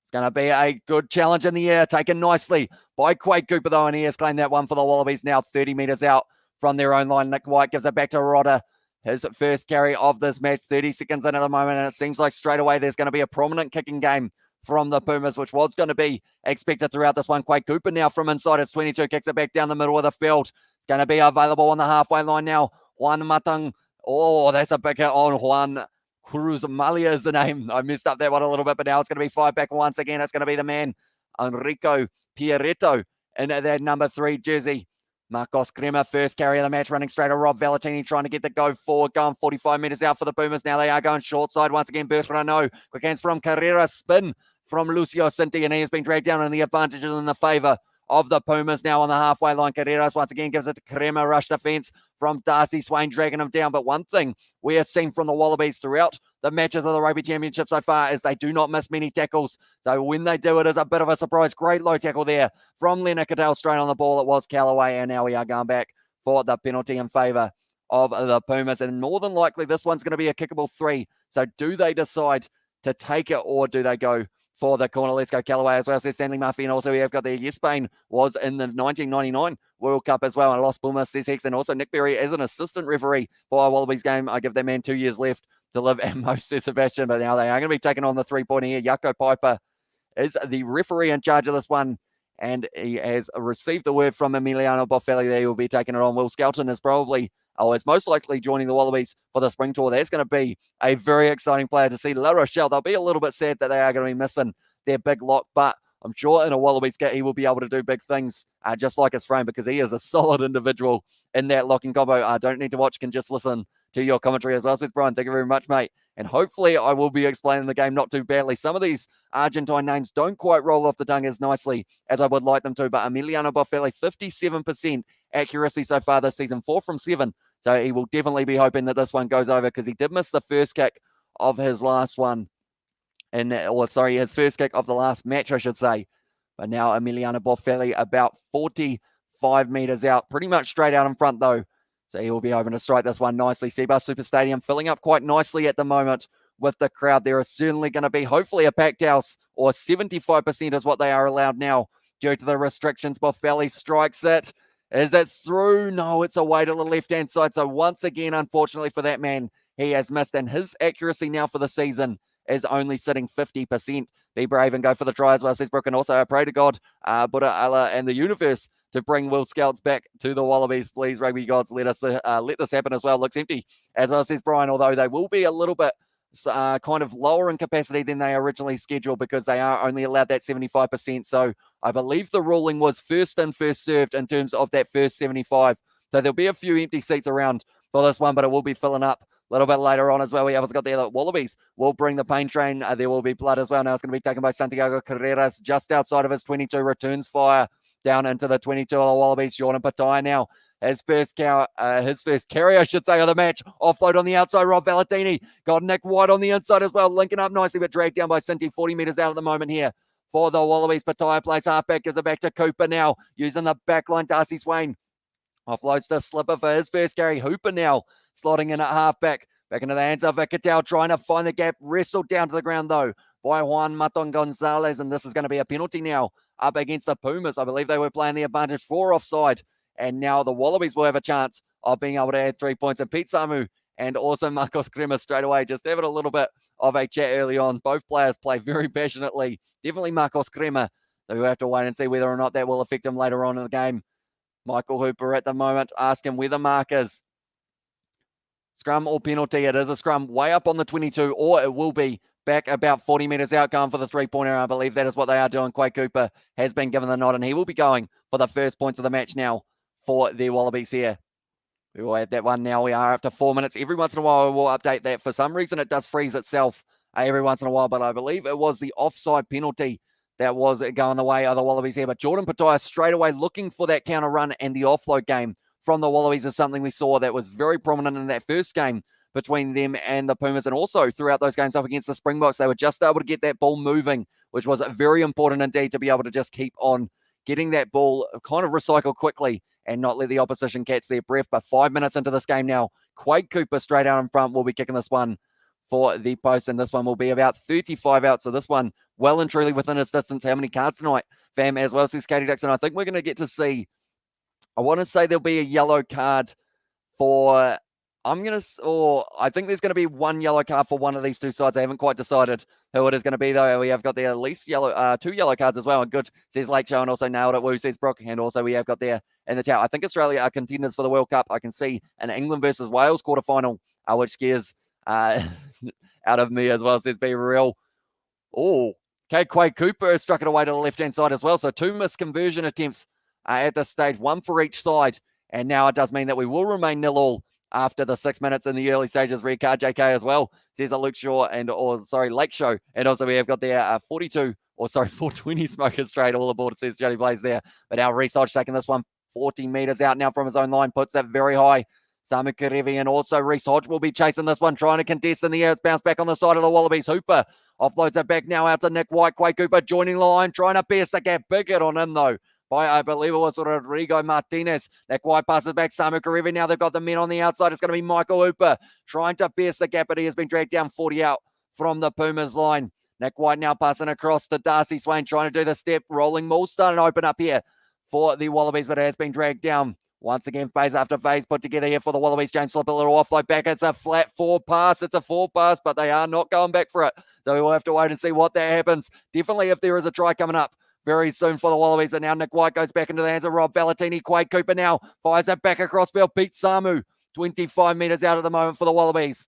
It's going to be a good challenge in the air, taken nicely by Quade Cooper, though, and he has claimed that one for the Wallabies now, 30 metres out from their own line. Nick White gives it back to Rodder. His first carry of this match, 30 seconds in at the moment, and it seems like straight away there's going to be a prominent kicking game from the Pumas, which was going to be expected throughout this one. Quade Cooper now from inside his 22, kicks it back down the middle of the field. It's going to be available on the halfway line now. Juan Matang. Oh, that's a big hit on Juan Cruz Malia is the name. I messed up that one a little bit, but now it's going to be 5 back once again. It's going to be the man, Enrico Pierretto, in that number 3 jersey. Marcos Crema, first carry of the match, running straight at Rob Valentini, trying to get the go forward, going 45 metres out for the Pumas. Now they are going short side once again. Bertrano, quick hands from Carrera, spin from Lucio Cinti, and he has been dragged down, and the advantage is in the favour of the Pumas now on the halfway line. Carreras once again gives it to Crema, rush defence from Darcy Swain, dragging him down. But one thing we have seen from the Wallabies throughout the matches of the Rugby Championship so far is they do not miss many tackles. So when they do, it is a bit of a surprise. Great low tackle there from Leonard Cattell, straight on the ball. It was Callaway, and now we are going back for the penalty in favour of the Pumas. And more than likely, this one's going to be a kickable 3. So do they decide to take it, or do they go for the corner? Let's go Callaway as well, says Stanley Murphy. And also we have got there, yes, Spain was in the 1999 World Cup as well, and Los Pumas, says Hex. And also Nick Berry as an assistant referee for our Wallabies game. I give that man 2 years left to live at most, says Sebastian. But now they are going to be taking on the 3-pointer here. Jaco Piper is the referee in charge of this one, and he has received the word from Emiliano Boffelli that he will be taking it on. Will Skelton is probably, is most likely joining the Wallabies for the spring tour. That's going to be a very exciting player to see. La Rochelle, they'll be a little bit sad that they are going to be missing their big lock, but I'm sure in a Wallabies kit he will be able to do big things, just like his frame, because he is a solid individual in that locking combo. I don't need to watch, can just listen to your commentary as well, says Brian. Thank you very much, mate. And hopefully I will be explaining the game not too badly. Some of these Argentine names don't quite roll off the tongue as nicely as I would like them to, but Emiliano Boffelli, 57% accuracy so far this season, 4 from 7. So he will definitely be hoping that this one goes over, because he did miss the first kick of his last one. His first kick of the last match, I should say. But now Emiliano Boffelli about 45 metres out, pretty much straight out in front though. So he will be hoping to strike this one nicely. CBUS Super Stadium filling up quite nicely at the moment with the crowd. There is certainly going to be hopefully a packed house, or 75% is what they are allowed now due to the restrictions. Boffelli strikes it. Is it through? No, it's away to the left-hand side. So once again, unfortunately for that man, he has missed, and his accuracy now for the season is only sitting 50%. Be brave and go for the try as well, says Brooke. And also I pray to God, Buddha, Allah, and the universe to bring Will Scouts back to the Wallabies. Please, rugby gods, let this happen as well. Looks empty as well, says Brian, although they will be a little bit kind of lower in capacity than they originally scheduled, because they are only allowed that 75%. So I believe the ruling was first in, first served in terms of that first 75. So there'll be a few empty seats around for this one, but it will be filling up a little bit later on as well. We have got the Wallabies will bring the pain train. There will be blood as well. Now it's going to be taken by Santiago Carreras just outside of his 22, returns fire down into the 22 of the Wallabies. Jordan Pattaya now. His first carry, I should say, of the match. Offload on the outside, Rob Valentini. Got Nick White on the inside as well, linking up nicely, but dragged down by Cinti, 40 metres out at the moment here for the Wallabies. Pattaya plays halfback, gives it back to Cooper now, using the back line. Darcy Swain offloads the slipper for his first carry. Hooper now slotting in at halfback. Back into the hands of Cattell, trying to find the gap. Wrestled down to the ground, though, by Juan Maton Gonzalez, and this is going to be a penalty now up against the Pumas. I believe they were playing the advantage for offside, and now the Wallabies will have a chance of being able to add 3 points. And Pete Samu and also Marcos Crema straight away just having a little bit of a chat early on. Both players play very passionately. Definitely Marcos Crema. So we'll have to wait and see whether or not that will affect him later on in the game. Michael Hooper at the moment asking where the mark is. Scrum or penalty? It is a scrum way up on the 22, or it will be back about 40 metres out, going for the 3-pointer. I believe that is what they are doing. Quade Cooper has been given the nod, and he will be going for the first points of the match now for the Wallabies here. We will add that one now. We are up to 4 minutes. Every once in a while, we'll update that. For some reason, it does freeze itself every once in a while, but I believe it was the offside penalty that was going the way of the Wallabies here. But Jordan Petaia straight away looking for that counter run, and the offload game from the Wallabies is something we saw that was very prominent in that first game between them and the Pumas, and also throughout those games up against the Springboks. They were just able to get that ball moving, which was very important indeed to be able to just keep on getting that ball kind of recycled quickly and not let the opposition catch their breath. But 5 minutes into this game now, Quade Cooper straight out in front will be kicking this one for the post, and this one will be about 35 out. So this one well and truly within its distance. How many cards tonight, fam, as well, says Katie Dixon. I think we're going to get to see, I want to say there'll be a yellow card for, I think there's going to be one yellow card for one of these two sides. I haven't quite decided who it is going to be, though. We have got there at least two yellow cards as well. And good, says Lake Show, and also nailed it. Woo, says Brooke. And also we have got there in the chat, I think Australia are contenders for the World Cup. I can see an England versus Wales quarterfinal, which scares out of me as well, says Be Real. Oh, okay, Quade Cooper struck it away to the left-hand side as well. So 2 missed conversion attempts at this stage, 1 for each side. And now it does mean that we will remain 0-0 after the 6 minutes in the early stages. Red card, JK as well, says a Lake Show. And also we have got there 420 smokers straight all aboard, says Jody Blaze there. But our Research taking this one 40 meters out now from his own line, puts that very high. Samu Karevi and also Reece Hodge will be chasing this one, trying to contest in the air. It's bounced back on the side of the Wallabies. Hooper offloads it back now out to Nick White. Quade Cooper joining the line, trying to pierce the gap. Big hit on him though by, I believe it was Rodrigo Martinez. Nick White passes back. Samu Karevi. Now they've got the men on the outside. It's going to be Michael Hooper trying to pierce the gap, but he has been dragged down 40 out from the Pumas line. Nick White now passing across to Darcy Swain, trying to do the step. Rolling maul starting to open up here for the Wallabies, but it has been dragged down. Once again, phase after phase put together here for the Wallabies. James slip a little offload back. It's a flat forward pass. It's a forward pass, but they are not going back for it. So we will have to wait and see what that happens. Definitely if there is a try coming up very soon for the Wallabies. But now Nick White goes back into the hands of Rob Valentini. Quade Cooper now fires it back across field. Pete Samu, 25 meters out at the moment for the Wallabies.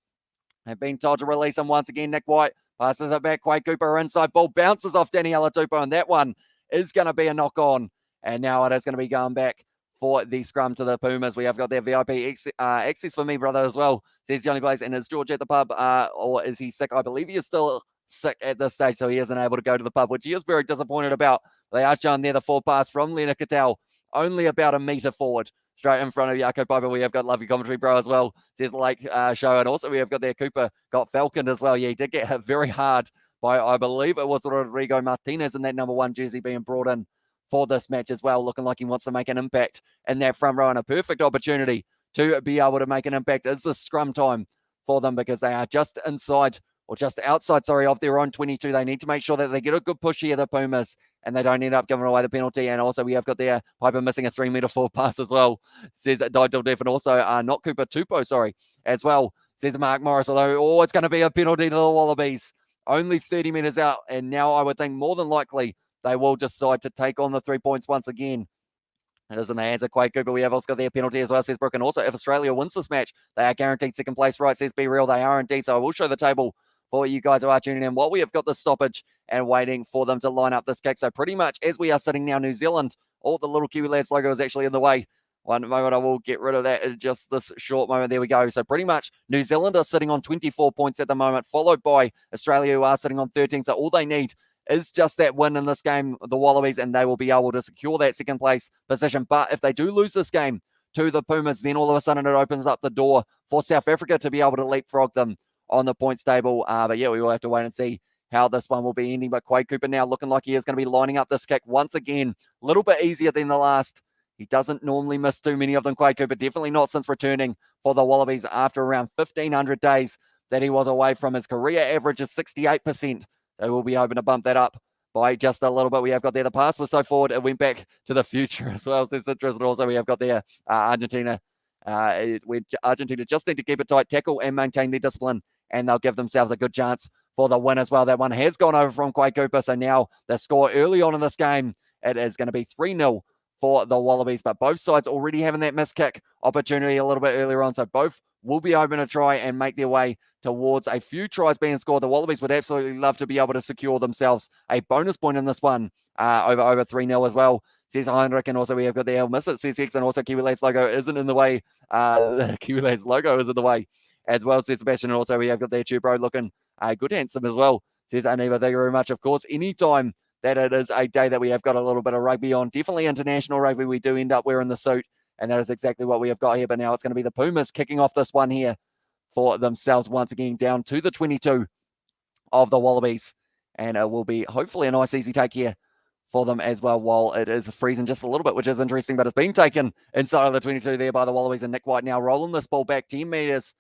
They've been told to release him once again. Nick White passes it back. Quade Cooper inside ball bounces off Danny Alatupo, and that one is going to be a knock on. And now it is going to be going back for the scrum to the Pumas. We have got their VIP access for me, brother, as well, says Johnny Blaze. And is George at the pub, or is he sick? I believe he is still sick at this stage, so he isn't able to go to the pub, which he is very disappointed about. They are showing there the forward pass from Leonard Cattell, only about a meter forward, straight in front of Jaco Piper. We have got Lovely Commentary, bro, as well, says Lake Show. And also we have got their Cooper got Falcon as well. Yeah, he did get hit very hard by, I believe it was Rodrigo Martinez in that number 1 jersey being brought in for this match as well, looking like he wants to make an impact in that front row, and a perfect opportunity to be able to make an impact is the scrum time for them, because they are just inside, or just outside, of their own 22. They need to make sure that they get a good push here, the Pumas, and they don't end up giving away the penalty. And also we have got their Piper missing a 3 meter forward pass as well, says Didel Def, and also not Cooper, Tupo, as well, says Mark Morris, although, it's going to be a penalty to the Wallabies. Only 30 meters out, and now I would think more than likely they will decide to take on the 3 points once again. It is in the hands of Quade Cooper. We have also got their penalty as well, says Brooke. And also, if Australia wins this match, they are guaranteed second place, right, says Be Real. They are indeed. So I will show the table for you guys who are tuning in while we have got the stoppage and waiting for them to line up this kick. So pretty much as we are sitting now, New Zealand, all the little Kiwi Lads logo is actually in the way. One moment, I will get rid of that in just this short moment. There we go. So pretty much New Zealand are sitting on 24 points at the moment, followed by Australia, who are sitting on 13. So all they need is just that win in this game, the Wallabies, and they will be able to secure that second place position. But if they do lose this game to the Pumas, then all of a sudden it opens up the door for South Africa to be able to leapfrog them on the points table. But yeah, we will have to wait and see how this one will be ending. But Quade Cooper now looking like he is going to be lining up this kick once again. A little bit easier than the last. He doesn't normally miss too many of them, Quade Cooper. Definitely not since returning for the Wallabies after around 1,500 days that he was away from his career average of 68%. They will be hoping to bump that up by just a little bit. We have got there the pass was so forward, it went back to the future as well, says Citrus. And also we have got there Argentina. Argentina just need to keep it tight, tackle and maintain their discipline, and they'll give themselves a good chance for the win as well. That one has gone over from Quade Cooper. So now the score early on in this game, it is going to be 3-0 for the Wallabies. But both sides already having that missed kick opportunity a little bit earlier on. So both will be open to try and make their way towards a few tries being scored. The Wallabies would absolutely love to be able to secure themselves a bonus point in this one over 3-0 as well, says Heinrich. And also we have got the miss it, says X, and also Kiwi Lads logo isn't in the way. The Kiwi Lads logo is in the way as well, says Sebastian. And also we have got their Tubro looking good handsome as well, says Aniva. Thank you very much. Of course, anytime that it is a day that we have got a little bit of rugby on. Definitely international rugby. We do end up wearing the suit, and that is exactly what we have got here. But now it's going to be the Pumas kicking off this one here for themselves once again, down to the 22 of the Wallabies. And it will be hopefully a nice, easy take here for them as well, while it is freezing just a little bit, which is interesting, but it's been taken inside of the 22 there by the Wallabies, and Nick White now rolling this ball back 15 meters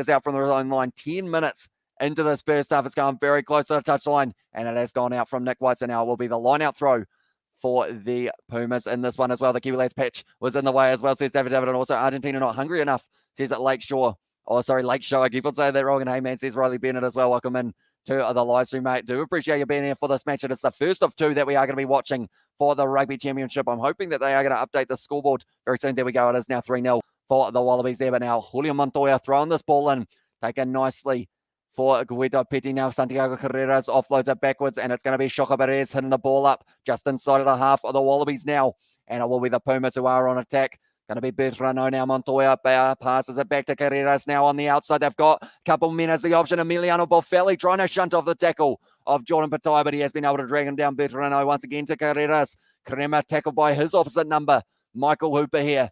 out from the own line, 10 minutes into this first half. It's gone very close to the touchline, and it has gone out from Nick White, so now it will be the line-out throw for the Pumas in this one as well. The Kiwi Lads pitch was in the way as well, says David, and also Argentina not hungry enough, says at Lakeshore. Lakeshore. I keep on saying that wrong. And hey, man, says Riley Bennett as well. Welcome in to the live stream, mate. Do appreciate you being here for this match. And it's the first of two that we are going to be watching for the Rugby Championship. I'm hoping that they are going to update the scoreboard very soon. There we go. It is now 3-0 for the Wallabies there. But now Julio Montoya throwing this ball in, taken nicely for Guido Petty. Now Santiago Carreras offloads it backwards, and it's going to be Shoka Perez hitting the ball up just inside of the half of the Wallabies now. And it will be the Pumas who are on attack. Going to be Bertrano now. Montoya passes it back to Carreras now on the outside. They've got a couple men as the option. Emiliano Boffelli trying to shunt off the tackle of Jordan Patai, but he has been able to drag him down. Bertrano once again to Carreras. Crema tackled by his opposite number, Michael Hooper here.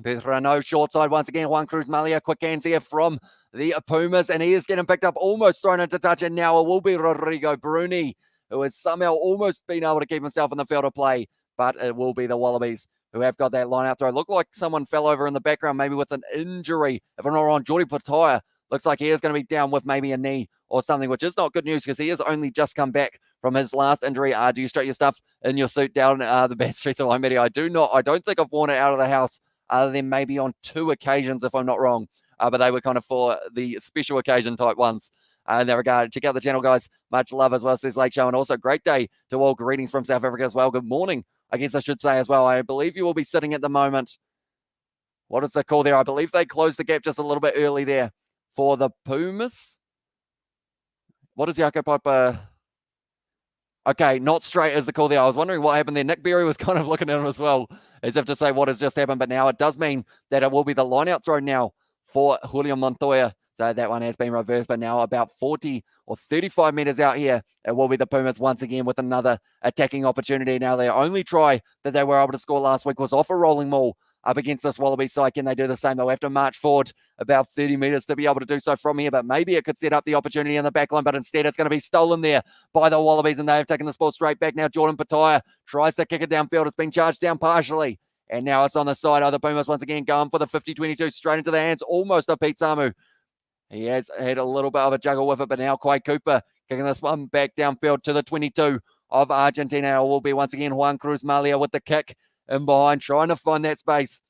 Bertrano short side once again. Juan Cruz Malia, quick hands here from the Pumas, and he is getting picked up, almost thrown into touch, and now it will be Rodrigo Bruni, who has somehow almost been able to keep himself in the field of play, but it will be the Wallabies who have got that line out throw. Looked like someone fell over in the background, maybe with an injury. If I'm not wrong, Jordi Pataya looks like he is going to be down with maybe a knee or something, which is not good news because he has only just come back from his last injury. Do you straight your stuff in your suit down the back streets of Hemisphere? I do not. I don't think I've worn it out of the house other than maybe on 2 occasions, if I'm not wrong. But they were kind of for the special occasion type ones. In that regard, check out the channel, guys. Much love as well, says Lake Show. And also, great day to all. Greetings from South Africa as well. Good morning, I guess I should say as well. I believe you will be sitting at the moment. What is the call there? I believe they closed the gap just a little bit early there for the Pumas. What is Jaco Piper? Okay, not straight is the call there. I was wondering what happened there. Nick Berry was kind of looking at him as well, as if to say what has just happened. But now it does mean that it will be the line-out throw now for Julio Montoya. So that one has been reversed, but now about 40 or 35 meters out here, it will be the Pumas once again with another attacking opportunity. Now, their only try that they were able to score last week was off a rolling maul up against this Wallabies side. Can they do the same? They'll have to march forward about 30 meters to be able to do so from here, but maybe it could set up the opportunity in the back line, but instead it's going to be stolen there by the Wallabies, and they have taken the ball straight back. Now Jordan Pataya tries to kick it downfield. It's been charged down partially, and now it's on the side of the Pumas once again, going for the 50-22 straight into the hands almost of Pete Samu. He has had a little bit of a juggle with it, but now Quay Cooper kicking this one back downfield to the 22 of Argentina. It will be once again Juan Cruz Malia with the kick in behind, trying to find that space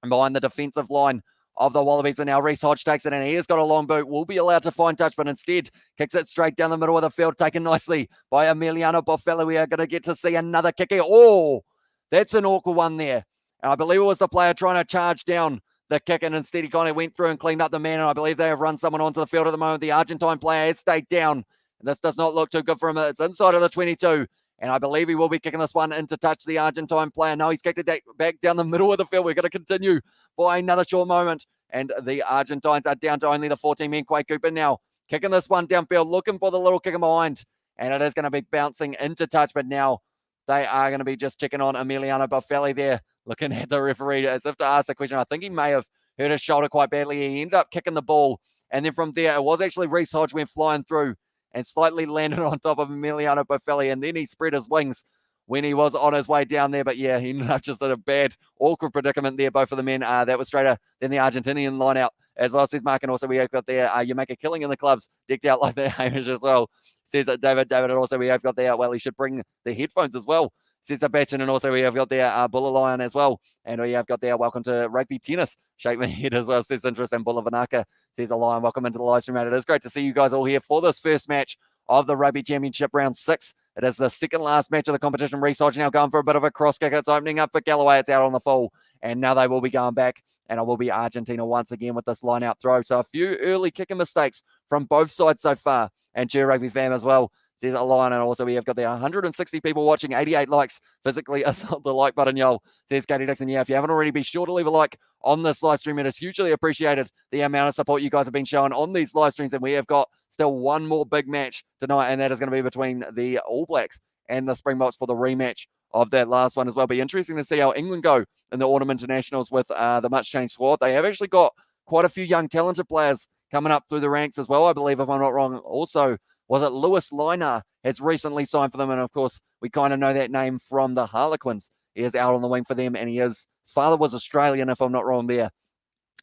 and behind the defensive line of the Wallabies. But now Reece Hodge takes it, and he has got a long boot, will be allowed to find touch, but instead kicks it straight down the middle of the field, taken nicely by Emiliano Boffelli. We are going to get to see another kick here. Oh, that's an awkward one there. And I believe it was the player trying to charge down the kick, and instead he kind of went through and cleaned up the man, and I believe they have run someone onto the field at the moment. The Argentine player has stayed down, and this does not look too good for him. It's inside of the 22, and I believe he will be kicking this one into touch, the Argentine player. No, he's kicked it back down the middle of the field. We're going to continue for another short moment, and the Argentines are down to only the 14 men. Quay Cooper now kicking this one downfield, looking for the little kick in behind, and it is going to be bouncing into touch, but now they are going to be just checking on Emiliano Boffelli there, looking at the referee as if to ask the question. I think he may have hurt his shoulder quite badly. He ended up kicking the ball, and then from there, it was actually Reece Hodge went flying through and slightly landed on top of Emiliano Boffelli, and then he spread his wings when he was on his way down there. But yeah, he ended up just in a bad, awkward predicament there, both of the men. That was straighter than the Argentinian line out as well, says Mark. And also we have got there, you make a killing in the clubs, decked out like that, Hamish, as well, says David. And also we have got there, well, he should bring the headphones as well, says Sebastian. And also we have got there Bulla Lion as well, and we have got there, welcome to rugby tennis, shake my head as well, says Interest. And Bulla Vanaka says a Lion, welcome into the live stream. It is great to see you guys all here for this first match of the Rugby Championship round 6. It is the second last match of the competition. Reece Hodge now going for a bit of a cross kick. It's opening up for Galloway. It's out on the full, and now they will be going back, and it will be Argentina once again with this line out throw. So a few early kicking mistakes from both sides so far, and Cheer Rugby fam as well, says a line. And also we have got there 160 people watching, 88 likes. Physically assault the like button, y'all, says Katie Dixon. Yeah, if you haven't already, be sure to leave a like on this live stream. It is hugely appreciated, the amount of support you guys have been showing on these live streams, and we have got still one more big match tonight, and that is going to be between the All Blacks and the Springboks for the rematch of that last one as well. Be interesting to see how England go in the autumn internationals with the much changed squad. They have actually got quite a few young talented players coming up through the ranks as well, I believe, if I'm not wrong. Also, was it Lewis Liner has recently signed for them, and of course we kind of know that name from the Harlequins. He is out on the wing for them, and his father was Australian, if I'm not wrong there,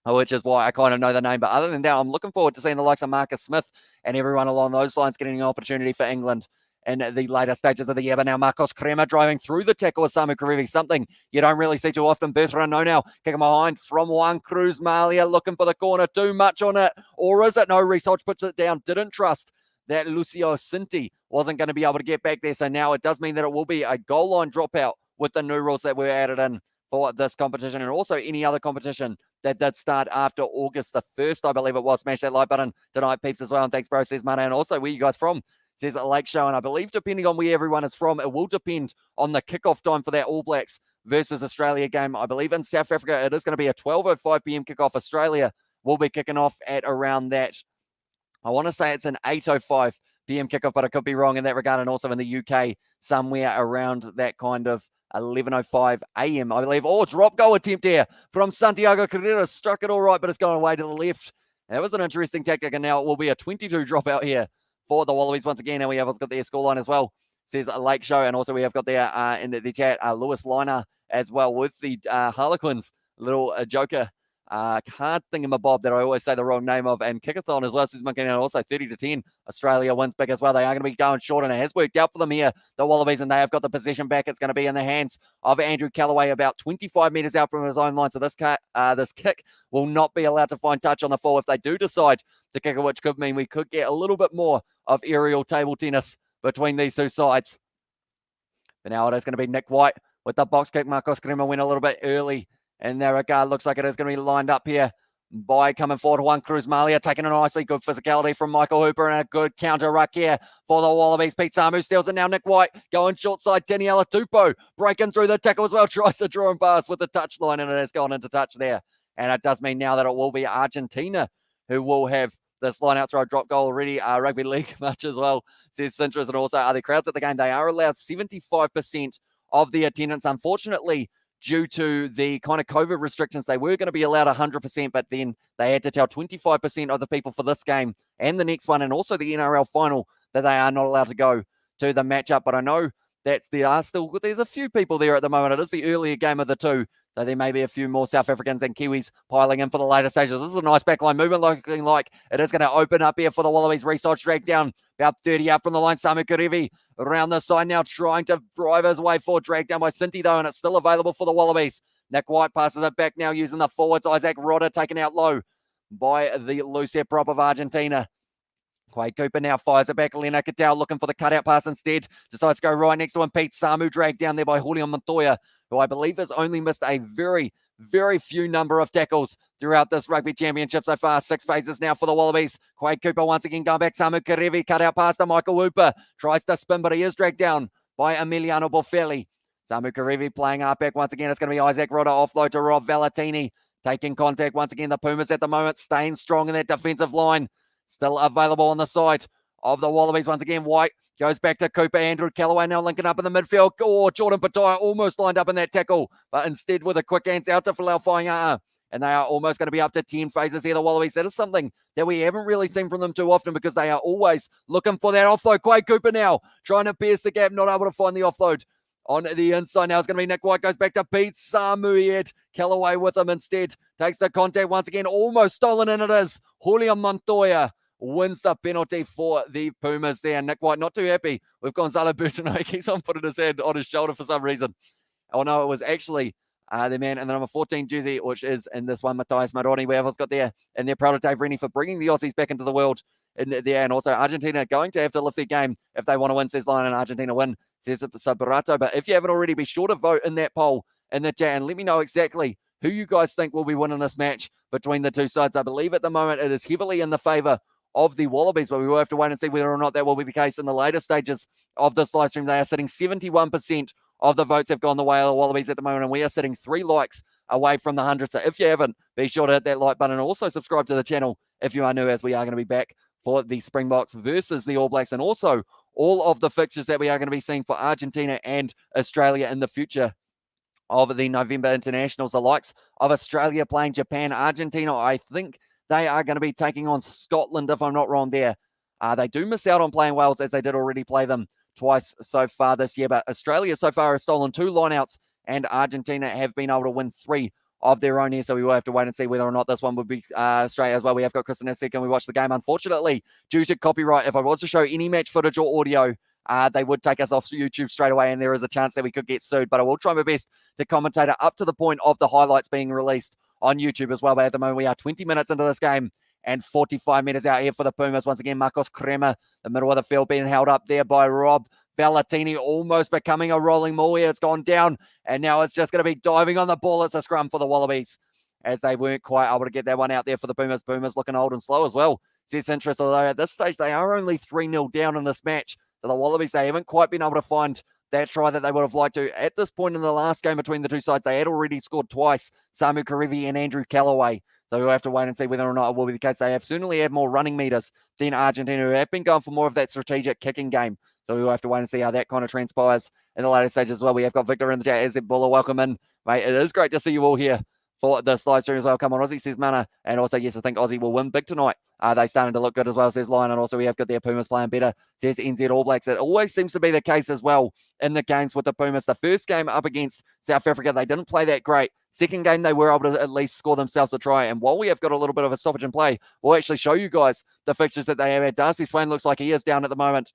which is why I kind of know the name. But other than that, I'm looking forward to seeing the likes of Marcus Smith and everyone along those lines getting an opportunity for England in the later stages of the year. But now Marcos Crema driving through the tackle with Samu Karevi, something you don't really see too often. Bertrand no now kicking behind from Juan Cruz Malia, looking for the corner. Too much on it, or is it? No, Reece Hodge puts it down. Didn't trust that Lucio Cinti wasn't going to be able to get back there. So now it does mean that it will be a goal line dropout with the new rules that were added in for this competition, and also any other competition that did start after August the 1st, I believe it was. Smash that like button tonight, peeps, as well. And thanks, bro, says Mana. And also, where you guys from? Says Lake Show. And I believe, depending on where everyone is from, it will depend on the kickoff time for that All Blacks versus Australia game. I believe in South Africa, it is going to be a 12:05 p.m. kickoff. Australia will be kicking off at around that. I want to say it's an 8:05 p.m. kickoff, but I could be wrong in that regard. And also in the UK, somewhere around that kind of 11:05 a.m., I believe. Oh, drop goal attempt here from Santiago Carrera. Struck it all right, but it's going away to the left. That was an interesting tactic, and now it will be a 22 dropout here for the Wallabies once again. And we have got their scoreline as well, says Lake Show. And also we have got there in the chat, Lewis Liner as well with the Harlequins. Little joker card thingamabob that I always say the wrong name of, and Kickathon as well, says Monkey. And also 30-10, Australia wins big as well. They are going to be going short, and it has worked out for them here, the Wallabies, and they have got the possession back. It's going to be in the hands of Andrew Callaway, about 25 metres out from his own line. So this kick will not be allowed to find touch on the full if they do decide to kick it, which could mean we could get a little bit more of aerial table tennis between these two sides. But now it is going to be Nick White with the box kick. Marcos Crema went a little bit early in that regard. Looks like it is going to be lined up here by coming forward Juan Cruz Malia, taking it nicely. Good physicality from Michael Hooper, and a good counter ruck here for the Wallabies. Pete Samu steals it now. Nick White going short side. Daniela Tupou breaking through the tackle as well. Tries to draw and pass with the touchline, and it has gone into touch there. And it does mean now that it will be Argentina who will have this line out throw drop goal already. Rugby League match as well, says Cintrus. And also, are there crowds at the game? They are allowed 75% of the attendance. Unfortunately, due to the kind of COVID restrictions, they were going to be allowed 100%, but then they had to tell 25% of the people for this game and the next one, and also the NRL final, that they are not allowed to go to the matchup. But I know there's a few people there at the moment. It is the earlier game of the two, so there may be a few more South Africans and Kiwis piling in for the later stages. This is a nice backline movement, looking like it is going to open up here for the Wallabies. Reece Hodge dragged down about 30 up from the line. Samu Karevi around the side now, trying to drive his way forward. Dragged down by Cinti, though, and it's still available for the Wallabies. Nick White passes it back now using the forwards. Isaac Rodder taken out low by the loose head prop of Argentina. Quade Cooper now fires it back. Lena Cattell looking for the cutout pass instead. Decides to go right next to him. Pete Samu dragged down there by Julian Montoya, who I believe has only missed a very, very few number of tackles throughout this Rugby Championship so far. 6 phases now for the Wallabies. Quade Cooper once again going back. Samu Karevi cutout pass to Michael Hooper. Tries to spin, but he is dragged down by Emiliano Boffelli. Samu Karevi playing up back once again. It's going to be Isaac Rodder offload to Rob Valentini. Taking contact once again. The Pumas at the moment staying strong in that defensive line. Still available on the side of the Wallabies. Once again, White goes back to Cooper. Andrew Callaway now linking up in the midfield. Oh, Jordan Pataya almost lined up in that tackle, but instead with a quick answer out to Folau Faia'a. And they are almost going to be up to 10 phases here, the Wallabies. That is something that we haven't really seen from them too often, because they are always looking for that offload. Quade Cooper now trying to pierce the gap, not able to find the offload. On the inside now, it's going to be Nick White. Goes back to Pete Samu. He had Callaway with him instead. Takes the contact once again. Almost stolen, and it is Julian Montoya wins the penalty for the Pumas there. Nick White not too happy with Gonzalo Bertino. He keeps on putting his hand on his shoulder for some reason. Oh no, it was actually the man in the number 14 jersey, which is in this one, Matthias Maroni. We have got there in their proud of Dave Rennie for bringing the Aussies back into the world in there. And also Argentina going to have to lift their game if they want to win, says Lion, and Argentina win, says Sabarato. But if you haven't already, be sure to vote in that poll in the chat and let me know exactly who you guys think will be winning this match between the two sides. I believe at the moment it is heavily in the favour of the Wallabies, but we will have to wait and see whether or not that will be the case in the later stages of this live stream. They are sitting 71% of the votes have gone the way of the Wallabies at the moment, and we are sitting 3 likes away from the 100. So if you haven't, be sure to hit that like button and also subscribe to the channel if you are new, as we are going to be back for the Springboks versus the All Blacks, and also all of the fixtures that we are going to be seeing for Argentina and Australia in the future of the November internationals, the likes of Australia playing Japan. Argentina, I think they are going to be taking on Scotland, if I'm not wrong there. They do miss out on playing Wales, as they did already play them twice so far this year, but Australia so far has stolen 2 lineouts, and Argentina have been able to win 3 of their own here, so we will have to wait and see whether or not this one would be straight as well. We have got Kristen Essek, and we watch the game. Unfortunately, due to copyright, if I was to show any match footage or audio, they would take us off YouTube straight away, and there is a chance that we could get sued, but I will try my best to commentate it up to the point of the highlights being released on YouTube as well. But at the moment, we are 20 minutes into this game and 45 meters out here for the Pumas. Once again, Marcos Kremer, the middle of the field, being held up there by Rob Valentini, almost becoming a rolling maul here. It's gone down, and now it's just going to be diving on the ball. It's a scrum for the Wallabies, as they weren't quite able to get that one out there for the Pumas. Pumas looking old and slow as well. It's interesting, although at this stage, they are only 3-0 down in this match. So the Wallabies, they haven't quite been able to find that try that they would have liked to. At this point in the last game between the two sides, they had already scored twice, Samu Karevi and Andrew Callaway. So we'll have to wait and see whether or not it will be the case. They have certainly had more running meters than Argentina, who have been going for more of that strategic kicking game. So we will have to wait and see how that kind of transpires in the later stages as well. We have got Victor in the chat. Izzy Buller, welcome in. Mate, it is great to see you all here for this live stream as well. Come on, Aussie, says Mana. And also, yes, I think Aussie will win big tonight. They starting to look good as well, says Lion. And also, we have got their Pumas playing better, says NZ All Blacks. It always seems to be the case as well in the games with the Pumas. The first game up against South Africa, they didn't play that great. Second game, they were able to at least score themselves a try. And while we have got a little bit of a stoppage in play, we'll actually show you guys the fixtures that they have had. Darcy Swain looks like he is down at the moment.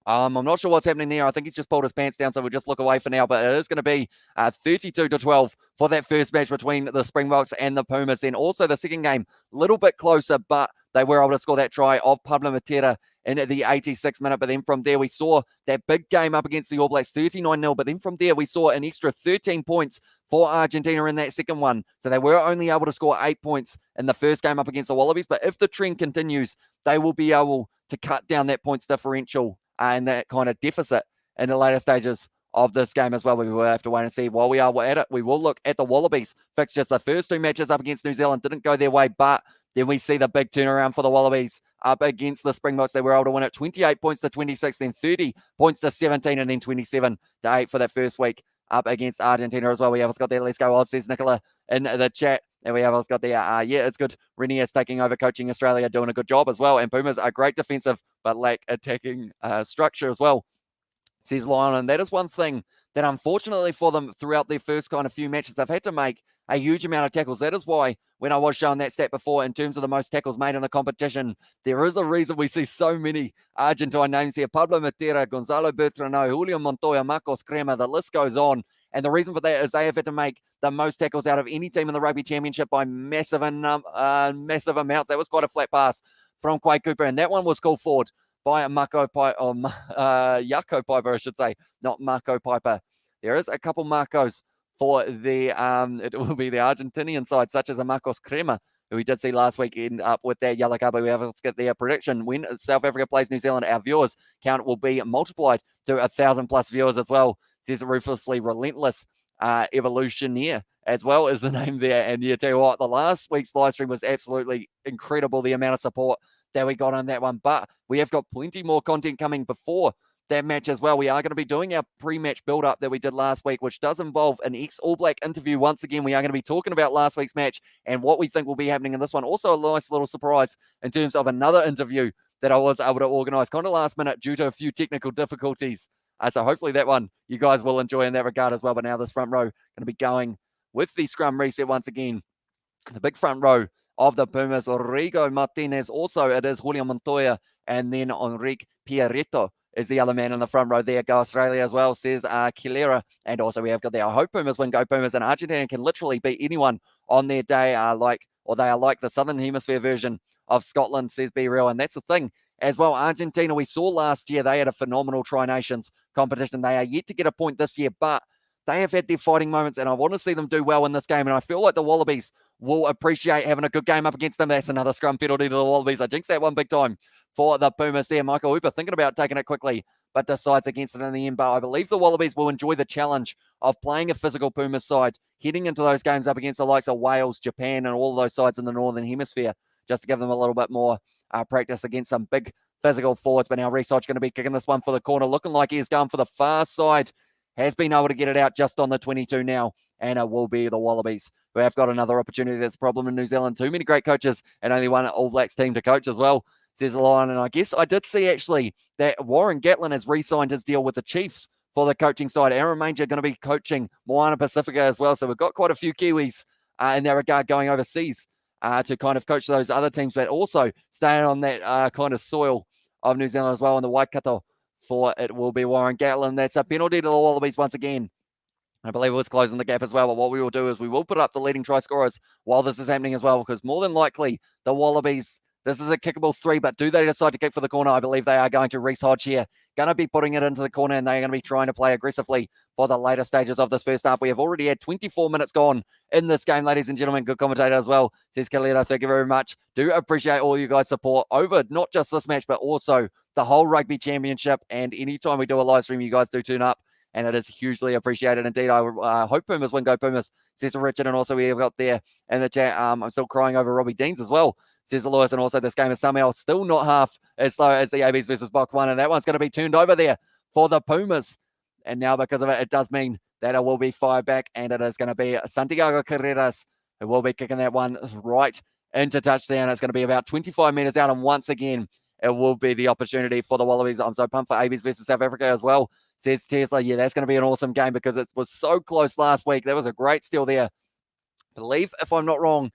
I'm not sure what's happening there. I think he's just pulled his pants down, so we'll just look away for now. But it is going to be 32-12 for that first match between the Springboks and the Pumas. Then also the second game, a little bit closer, but they were able to score that try of Pablo Matera in the 86th minute. But then from there, we saw that big game up against the All Blacks, 39-0. But then from there, we saw an extra 13 points for Argentina in that second one. So they were only able to score 8 points in the first game up against the Wallabies. But if the trend continues, they will be able to cut down that points differential and that kind of deficit in the later stages of this game as well. We will have to wait and see. While we are at it, we will look at the Wallabies fixtures. The first 2 matches up against New Zealand didn't go their way, but then we see the big turnaround for the Wallabies up against the Springboks. They were able to win it 28 points to 26, then 30 points to 17, and then 27 to 8 for that first week up against Argentina as well. We have got there. Let's go, Oz, says Nicola in the chat. And we have got there. Yeah, it's good. Renier is taking over coaching Australia, doing a good job as well. And Pumas are great defensive, but lack attacking structure as well, says Lion. And that is one thing that unfortunately for them throughout their first kind of few matches, they've had to make a huge amount of tackles. That is why when I was showing that stat before in terms of the most tackles made in the competition, there is a reason we see so many Argentine names here. Pablo Matera, Gonzalo Bertrano, Julio Montoya, Marcos Kremer, the list goes on. And the reason for that is they have had to make the most tackles out of any team in the Rugby Championship by massive amounts. That was quite a flat pass from Quade Cooper. And that one was called forward by Jaco Piper, I should say, not Marco Piper. There is a couple Marcos for the, it will be the Argentinian side, such as a Marcos Kremer, who we did see last week end up with that yellow card. But we have to get their prediction. When South Africa plays New Zealand, our viewers count will be multiplied to 1,000+ viewers as well. Says Ruthlessly Relentless Evolutioneer as well as the name there. And yeah, tell you what, the last week's live stream was absolutely incredible, the amount of support that we got on that one. But we have got plenty more content coming before that match as well. We are going to be doing our pre-match build-up that we did last week, which does involve an ex-All Black interview. Once again, we are going to be talking about last week's match and what we think will be happening in this one. Also, a nice little surprise in terms of another interview that I was able to organize kind of last minute due to a few technical difficulties. So hopefully that one you guys will enjoy in that regard as well. But now this front row going to be going with the scrum reset once again. The big front row of the Pumas, Rodrigo Martinez. Also, it is Julio Montoya and then Enrique Pierreto is the other man in the front row there. Go Australia as well, says Kilera. And also we have got there. I hope Pumas win. Go Pumas. And Argentina can literally beat anyone on their day. They are like the Southern Hemisphere version of Scotland, says Be Real. And that's the thing as well. Argentina, we saw last year, they had a phenomenal Tri-Nations competition. They are yet to get a point this year, but they have had their fighting moments, and I want to see them do well in this game. And I feel like the Wallabies will appreciate having a good game up against them. That's another scrum penalty to the Wallabies. I jinxed that one big time for the Pumas there. Michael Hooper thinking about taking it quickly, but decides against it in the end. But I believe the Wallabies will enjoy the challenge of playing a physical Pumas side, heading into those games up against the likes of Wales, Japan, and all of those sides in the Northern Hemisphere. just to give them a little bit more practice against some big physical forwards. But now Research going to be kicking this one for the corner, looking like he is going for the far side. Has been able to get it out just on the 22 now, and it will be the Wallabies, who have got another opportunity. That's a problem in New Zealand. Too many great coaches and only one All Blacks team to coach as well, says the Lion. And I guess I did see actually that Warren Gatlin has re-signed his deal with the Chiefs for the coaching side. Aaron Manger going to be coaching Moana Pacifica as well. So we've got quite a few Kiwis in that regard going overseas to kind of coach those other teams, but also staying on that kind of soil of New Zealand as well. And the Waikato for it will be Warren Gatlin. That's a penalty to the Wallabies once again. I believe it was closing the gap as well. But what we will do is we will put up the leading try scorers while this is happening as well, because more than likely the Wallabies, this is a kickable 3, but do they decide to kick for the corner? I believe they are going to. Reece Hodge here, going to be putting it into the corner, and they're going to be trying to play aggressively for the later stages of this first half. We have already had 24 minutes gone in this game, ladies and gentlemen. Good commentator as well, says Kalina. Thank you very much. Do appreciate all you guys' support over not just this match, but also the whole Rugby Championship. And anytime we do a live stream, you guys do tune up, and it is hugely appreciated indeed. I hope Pumas win. Go Pumas, says Richard. And also we have got there in the chat, I'm still crying over Robbie Deans as well, says Lewis. And also this game is somehow still not half as slow as the ABs versus Box 1. And that one's going to be turned over there for the Pumas. And now because of it, it does mean that it will be fired back. And it is going to be Santiago Carreras who will be kicking that one right into touchdown. It's going to be about 25 meters out. And once again, it will be the opportunity for the Wallabies. I'm so pumped for ABs versus South Africa as well, says Tesla. Yeah, that's going to be an awesome game because it was so close last week. That was a great steal there. I believe, if I'm not wrong,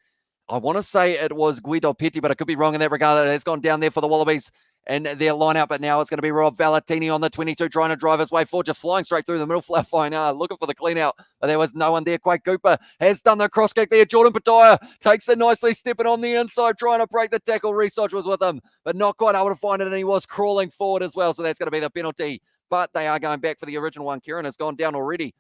I want to say it was Guido Petty, but I could be wrong in that regard. It has gone down there for the Wallabies in their lineup, but now it's going to be Rob Valentini on the 22 trying to drive his way forward, just flying straight through the middle. Fine, looking for the clean out, but there was no one there. Quite Cooper has done the cross kick there. Jordan Pataya takes it nicely, stepping on the inside, trying to break the tackle. Research was with him, but not quite able to find it, and he was crawling forward as well, so that's going to be the penalty. But they are going back for the original one. Kieran has gone down already.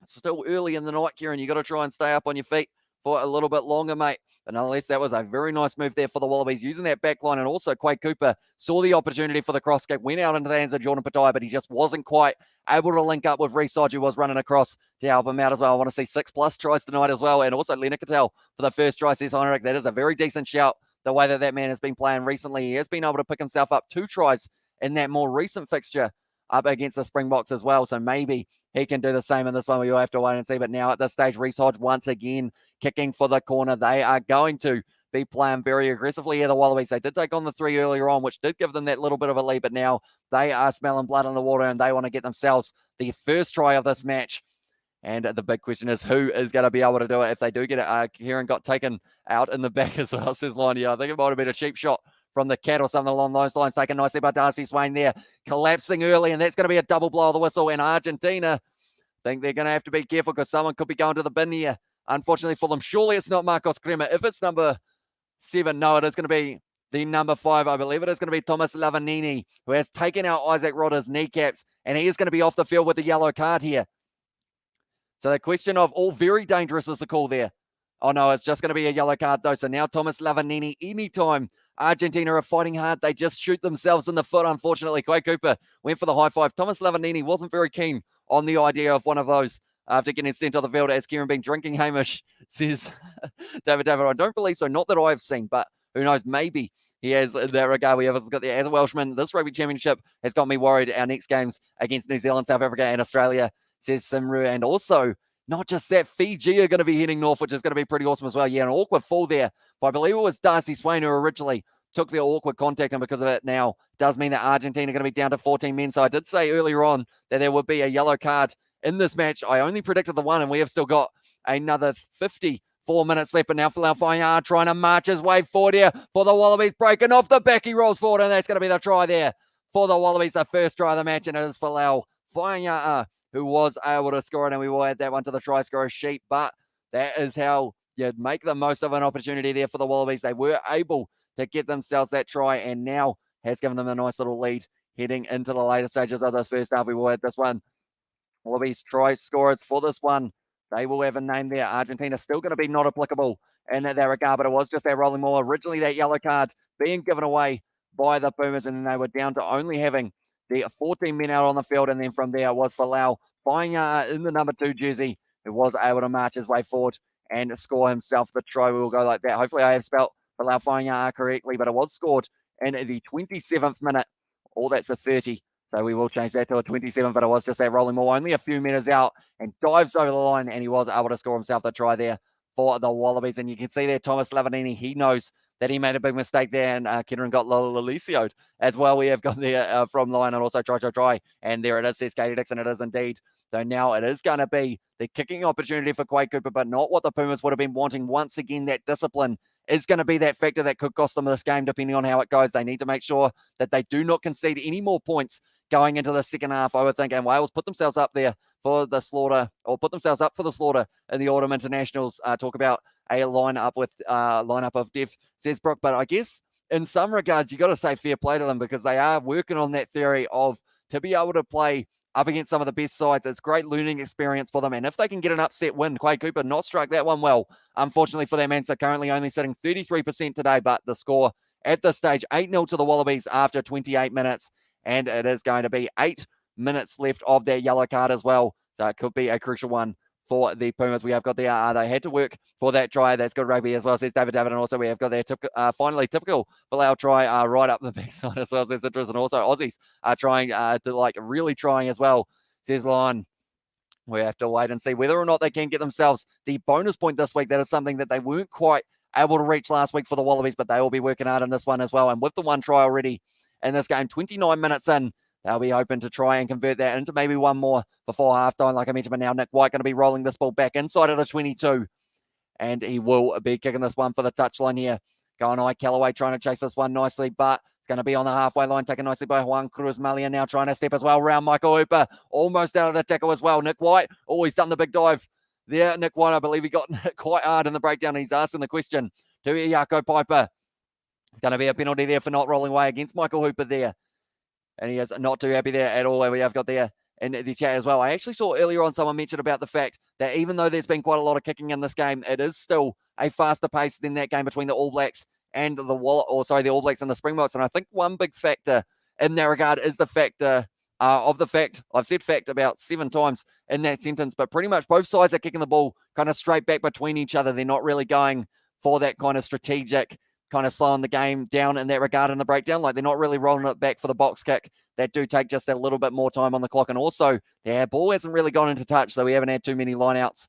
It's still early in the night, Kieran. You got to try and stay up on your feet for a little bit longer, mate. But nonetheless, that was a very nice move there for the Wallabies, using that back line. And also, Quade Cooper saw the opportunity for the cross kick, went out into the hands of Jordan Pataya, but he just wasn't quite able to link up with Reece Hodge, who was running across to help him out as well. I want to see 6+ tries tonight as well. And also, Lena Cattell for the first try, says Heinrich. That is a very decent shout, the way that man has been playing recently. He has been able to pick himself up 2 tries in that more recent fixture up against the Springboks as well. So maybe he can do the same in this one. We will have to wait and see. But now at this stage, Reece Hodge once again kicking for the corner. They are going to be playing very aggressively here, the Wallabies. They did take on the 3 earlier on, which did give them that little bit of a lead. But now they are smelling blood in the water, and they want to get themselves the first try of this match. And the big question is, who is going to be able to do it if they do get it? Kieran got taken out in the back as well, says Lon. Yeah, I think it might have been a cheap shot from the cat or something along those lines. Taken nicely by Darcy Swain there, collapsing early, and that's going to be a double blow of the whistle. And Argentina think they're going to have to be careful because someone could be going to the bin here, unfortunately for them. Surely it's not Marcos Crema. If it's number 7, no, it is going to be the number 5. I believe it is going to be Thomas Lavanini, who has taken out Isaac Rodder's kneecaps, and he is going to be off the field with a yellow card here. So the question of all very dangerous is the call there. Oh, no, it's just going to be a yellow card, though. So now Thomas Lavanini, anytime Argentina are fighting hard, they just shoot themselves in the foot, unfortunately. Quay Cooper went for the high five. Thomas Lavanini wasn't very keen on the idea of one of those after getting sent to the field. As Kieran been drinking, Hamish, says David. I don't believe so. Not that I've seen, but who knows? Maybe he has in that regard. We have got the as a Welshman. This Rugby Championship has got me worried. Our next games against New Zealand, South Africa, and Australia, says Simru. And also, not just that, Fiji are going to be heading north, which is going to be pretty awesome as well. Yeah, an awkward fall there. But I believe it was Darcy Swain who originally took the awkward contact, and because of it now does mean that Argentina are going to be down to 14 men. So I did say earlier on that there would be a yellow card in this match. I only predicted the one, and we have still got another 54 minutes left. But now Falau Fainga'a trying to march his way forward here for the Wallabies, breaking off the back. He rolls forward, and that's going to be the try there for the Wallabies, the first try of the match, and it is Falau Fainga'a who was able to score it, and we will add that one to the try scorer sheet. But that is how you'd make the most of an opportunity there for the Wallabies. They were able to get themselves that try, and now has given them a nice little lead heading into the later stages of this first half. We will add this one. Wallabies try scorers for this one. They will have a name there. Argentina still going to be not applicable in that regard, but it was just that rolling ball. Originally, that yellow card being given away by the Pumas, and then they were down to only having the 14 men out on the field, and then from there was Falau Fainga'a in the number 2 jersey, who was able to march his way forward and score himself the try. We will go like that. Hopefully I have spelt Palau Whainga correctly, but it was scored in the 27th minute. Oh, that's a 30. So we will change that to a 27, but it was just that rolling ball only a few meters out and dives over the line, and he was able to score himself the try there for the Wallabies. And you can see there, Thomas Lavanini, he knows that he made a big mistake there, and Kenron got Lalisio'd as well. We have got there from line and also try. And there it is, says Katie Dixon, it is indeed. So now it is going to be the kicking opportunity for Quade Cooper, but not what the Pumas would have been wanting. Once again, that discipline is going to be that factor that could cost them this game, depending on how it goes. They need to make sure that they do not concede any more points going into the second half, I would think. And Wales put themselves up there for the slaughter, or put themselves up for the slaughter in the Autumn Internationals. Talk about a lineup of depth, says Brooke. But I guess in some regards, you got to say fair play to them, because they are working on that theory of to be able to play up against some of the best sides. It's great learning experience for them. And if they can get an upset win, Quade Cooper not struck that one well, unfortunately for their man. So currently only sitting 33% today, but the score at this stage, 8-0 to the Wallabies after 28 minutes. And it is going to be 8 minutes left of their yellow card as well. So it could be a crucial one for the Pumas. We have got there, they had to work for that try. That's good rugby as well, says David. And also we have got there, finally, typical Palau try right up the backside as well, says Citrus. And also Aussies are trying really trying as well, says Lyon. We have to wait and see whether or not they can get themselves the bonus point this week. That is something that they weren't quite able to reach last week for the Wallabies, but they will be working hard in this one as well. And with the one try already in this game, 29 minutes in, they'll be open to try and convert that into maybe one more before halftime, like I mentioned. But now Nick White going to be rolling this ball back inside of the 22, and he will be kicking this one for the touchline here. Going on, Callaway trying to chase this one nicely, but it's going to be on the halfway line, taken nicely by Juan Cruz Malia, now trying to step as well around Michael Hooper, almost out of the tackle as well. Nick White, he's done the big dive there. Nick White, I believe he got quite hard in the breakdown. He's asking the question to Iako Piper. It's going to be a penalty there for not rolling away against Michael Hooper there. And he is not too happy there at all. And we have got there in the chat as well. I actually saw earlier on someone mentioned about the fact that even though there's been quite a lot of kicking in this game, it is still a faster pace than that game between the All Blacks and the All Blacks and the Springboks. And I think one big factor in that regard is the factor of the fact, I've said fact about 7 times in that sentence, but pretty much both sides are kicking the ball kind of straight back between each other. They're not really going for that kind of strategic, kind of slowing the game down in that regard in the breakdown. Like, they're not really rolling it back for the box kick. That do take just a little bit more time on the clock. And also, their ball hasn't really gone into touch, so we haven't had too many lineouts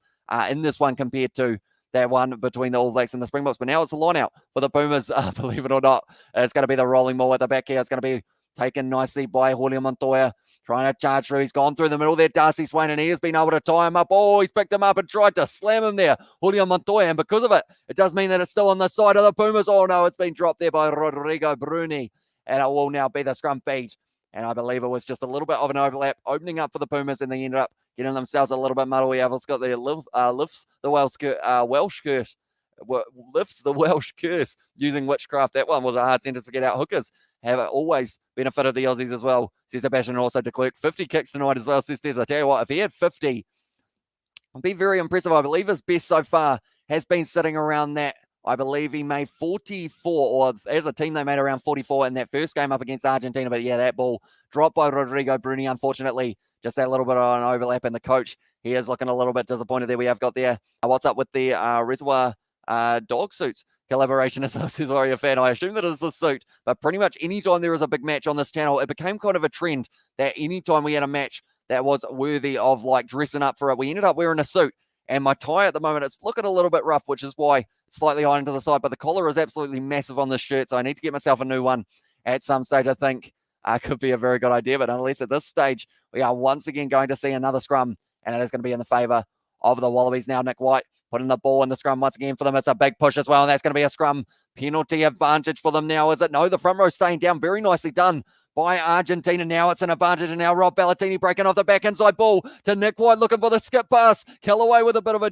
in this one compared to that one between the All Blacks and the Springboks. But now it's a lineout for the Pumas, believe it or not. It's going to be the rolling ball at the back here. It's going to be taken nicely by Julio Montoya, trying to charge through. He's gone through the middle there, Darcy Swain, and he has been able to tie him up. He's picked him up and tried to slam him there, Julio Montoya. And because of it, it does mean that it's still on the side of the Pumas. No, it's been dropped there by Rodrigo Bruni, and it will now be the scrum feed. And I believe it was just a little bit of an overlap, opening up for the Pumas, and they ended up getting themselves a little bit muddled. We have got the lifts the Welsh curse. Lifts the Welsh curse using witchcraft. That one was a hard sentence to get out. Hookers have always benefited the Aussies as well, says Sebastian. And also de Klerk, 50 kicks tonight as well, says Des. I tell you what, if he had 50, it'd be very impressive. I believe his best so far has been sitting around that. I believe he made 44, or as a team, they made around 44 in that first game up against Argentina. But yeah, that ball dropped by Rodrigo Bruni, unfortunately. Just that little bit of an overlap, and the coach, he is looking a little bit disappointed there. We have got there. What's up with the Reservoir dog suits collaboration as a Warrior fan? I assume that is the suit, but pretty much anytime there is a big match on this channel, it became kind of a trend that anytime we had a match that was worthy of like dressing up for it, we ended up wearing a suit. And my tie at the moment, it's looking a little bit rough, which is why it's slightly high into the side, but the collar is absolutely massive on this shirt, so I need to get myself a new one at some stage. I think could be a very good idea, but unless at this stage, we are once again going to see another scrum, and it is going to be in the favour of the Wallabies now. Nick White putting the ball in the scrum once again for them. It's a big push as well, and that's going to be a scrum penalty advantage for them now, is it? No, the front row staying down. Very nicely done by Argentina. Now it's an advantage, and now Rob Ballatini breaking off the back inside ball to Nick White, looking for the skip pass. Callaway with a bit of a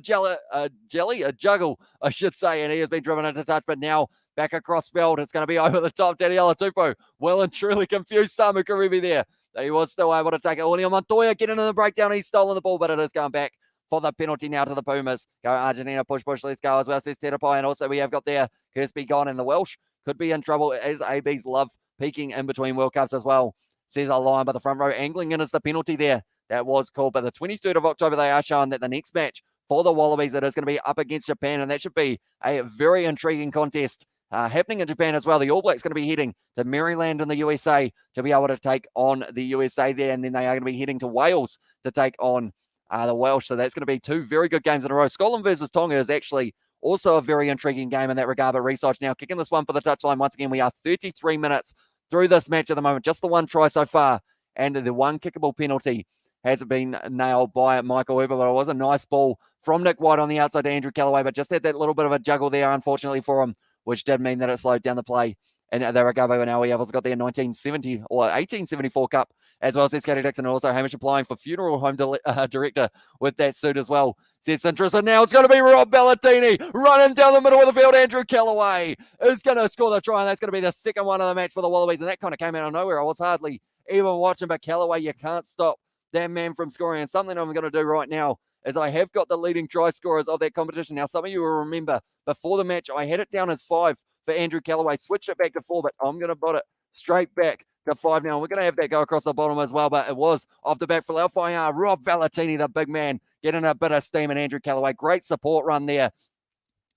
juggle, I should say, and he has been driven into touch, but now back across field. It's going to be over the top. Daniela Tupou well and truly confused Samu Karubi there. He was still able to take it. Julio Montoya getting in the breakdown. He's stolen the ball, but it is going back for the penalty now to the Pumas. Go Argentina, push, let's go as well, says Terapai. And also we have got there Kirsty gone, and the Welsh could be in trouble as ABs love peaking in between World Cups as well, says a line by the front row. Angling in is the penalty there. That was called. But the 23rd of October, they are showing that the next match for the Wallabies, it is going to be up against Japan, and that should be a very intriguing contest happening in Japan as well. The All Blacks going to be heading to Maryland in the USA to be able to take on the USA there, and then they are going to be heading to Wales to take on the Welsh. So that's going to be two very good games in a row. Scotland versus Tonga is actually also a very intriguing game in that regard, but Reece Hodge now kicking this one for the touchline. Once again, we are 33 minutes through this match at the moment. Just the one try so far, and the one kickable penalty has been nailed by Michael Hooper, but it was a nice ball from Nick White on the outside to Andrew Callaway, but just had that little bit of a juggle there, unfortunately for him, which did mean that it slowed down the play. And the Rugby and Ellie Evans got their 1970 or 1874 Cup, as well as Scotty Dixon, and also Hamish applying for funeral home director with that suit as well. Says interest, and now it's going to be Rob Ballatini running down the middle of the field. Andrew Callaway is going to score the try, and that's going to be the second one of the match for the Wallabies, and that kind of came out of nowhere. I was hardly even watching, but Callaway, you can't stop that man from scoring, and something I'm going to do right now is I have got the leading try scorers of that competition. Now, some of you will remember before the match, I had it down as 5 for Andrew Callaway, switched it back to 4, but I'm going to put it straight back to 5 now. We're going to have that go across the bottom as well, but it was off the back for Laufaya. Rob Ballatini, the big man, getting a bit of steam, and Andrew Callaway, great support run there,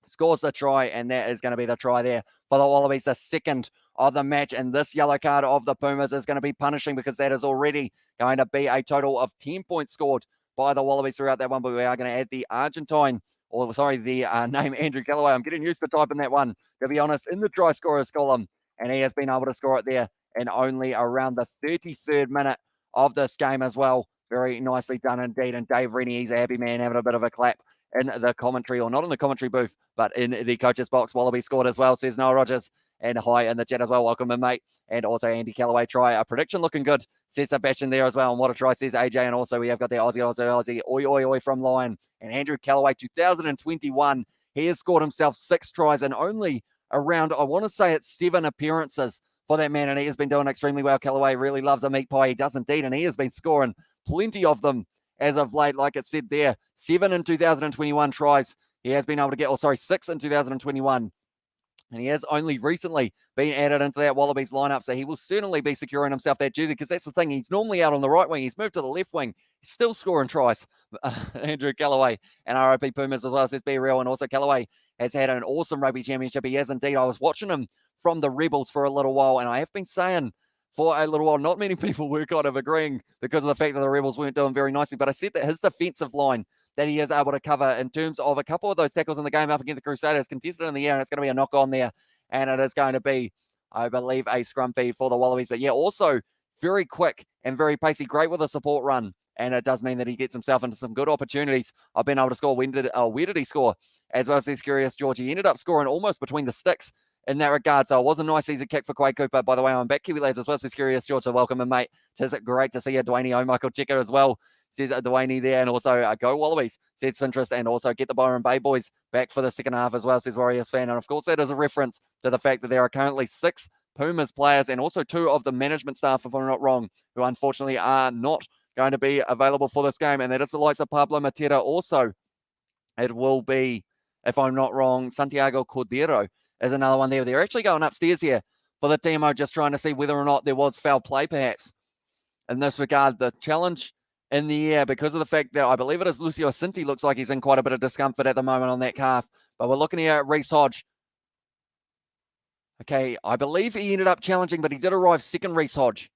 scores the try, and that is going to be the try there for the Wallabies, the second of the match. And this yellow card of the Pumas is going to be punishing, because that is already going to be a total of 10 points scored by the Wallabies throughout that one. But we are going to add the name Andrew Callaway. I'm getting used to typing that one, to be honest, in the try scorers column, and he has been able to score it there in only around the 33rd minute of this game as well. Very nicely done indeed. And Dave Rennie, he's a happy man, having a bit of a clap in the commentary, or not in the commentary booth, but in the coach's box. Wallaby scored as well, says Noah Rogers. And hi in the chat as well. Welcome in, mate. And also Andy Callaway try. A prediction looking good, says Sebastian there as well. And what a try, says AJ. And also we have got the Aussie, oi, oi, oi from Lion. And Andrew Callaway, 2021. He has scored himself 6 tries in only around, I want to say it's 7 appearances for that man. And he has been doing extremely well. Callaway really loves a meat pie. He does indeed. And he has been scoring plenty of them as of late. Like it said there, 7 in 2021 tries. He has been able to get, 6 in 2021. And he has only recently been added into that Wallabies lineup, so he will certainly be securing himself that jersey, because that's the thing. He's normally out on the right wing. He's moved to the left wing. He's still scoring tries. Andrew Callaway, and RIP Pumas as well, says Be Real. And also Callaway has had an awesome rugby championship. He has indeed. I was watching him from the Rebels for a little while, and I have been saying for a little while, not many people were kind of agreeing because of the fact that the Rebels weren't doing very nicely, but I said that his defensive line that he is able to cover in terms of a couple of those tackles in the game up against the Crusaders, contested in the air, and it's going to be a knock on there. And it is going to be, I believe, a scrum feed for the Wallabies. But yeah, also very quick and very pacey, great with a support run. And it does mean that he gets himself into some good opportunities. I've been able to score. Where did he score? As well as this Curious George. He ended up scoring almost between the sticks in that regard. So it was a nice, easy kick for Quade Cooper. By the way, I'm back, Kiwi lads, as well as this Curious George. So welcome in, mate. It is great to see you, Dwayne. Oh, Michael Checker as well, says Dwayne there. And also go Wallabies, says Sintress. And also get the Byron Bay boys back for the second half as well, says Warriors fan. And of course, that is a reference to the fact that there are currently 6 Pumas players and also 2 of the management staff, if I'm not wrong, who unfortunately are not going to be available for this game. And that is the likes of Pablo Matera. Also, it will be, if I'm not wrong, Santiago Cordero is another one there. They're actually going upstairs here for the TMO, just trying to see whether or not there was foul play, perhaps. In this regard, the challenge in the air, because of the fact that I believe it is Lucio Cinti, looks like he's in quite a bit of discomfort at the moment on that calf. But we're looking here at Reece Hodge. Okay, I believe he ended up challenging, but he did arrive second, Reece Hodge.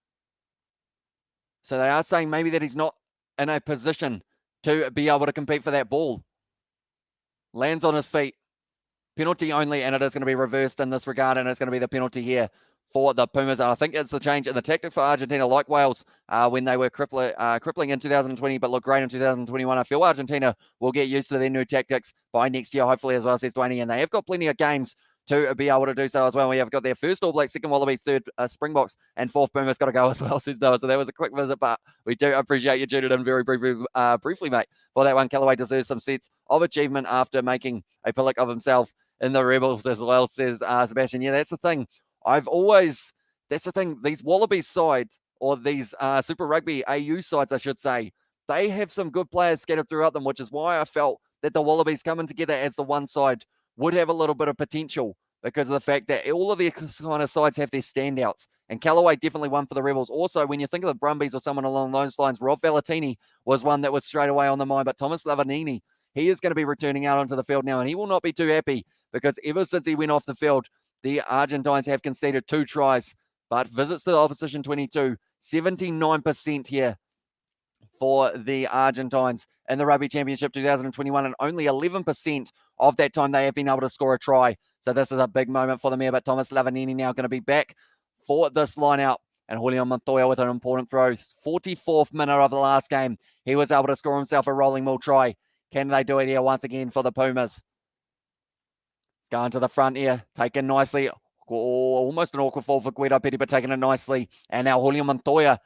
So they are saying maybe that he's not in a position to be able to compete for that ball. Lands on his feet. Penalty only, and it is going to be reversed in this regard, and it's going to be the penalty here for the Pumas. And I think it's the change in the tactic for Argentina, like Wales, when they were crippling in 2020, but look great in 2021. I feel Argentina will get used to their new tactics by next year, hopefully, as well, says Dwayne. And they have got plenty of games to be able to do so as well. We have got their first All Blacks, second Wallabies, third Springboks, and fourth Pumas got to go as well, says Noah. So that was a quick visit, but we do appreciate you tuning in very briefly, mate, for that one. Callaway deserves some sense of achievement after making a pillock of himself in the Rebels as well, says Sebastian. Yeah, that's the thing. That's the thing. These Wallabies sides, or these Super Rugby AU sides, I should say, they have some good players scattered throughout them, which is why I felt that the Wallabies coming together as the one side would have a little bit of potential, because of the fact that all of their kind of sides have their standouts. And Callaway definitely one for the Rebels. Also, when you think of the Brumbies or someone along those lines, Rob Ballatini was one that was straight away on the mind, but Thomas Lavanini, he is going to be returning out onto the field now, and he will not be too happy, because ever since he went off the field, the Argentines have conceded 2 tries, but visits to the opposition 22, 79% here for the Argentines in the Rugby Championship 2021, and only 11% of that time they have been able to score a try. So this is a big moment for them here, but Thomas Lavanini now going to be back for this line out, and Julian Montoya with an important throw. 44th minute of the last game, he was able to score himself a rolling maul try. Can they do it here once again for the Pumas? It's going to the front here, taken nicely. Almost an awkward fall for Guido Petty, but taking it nicely. And now Julian Montoya,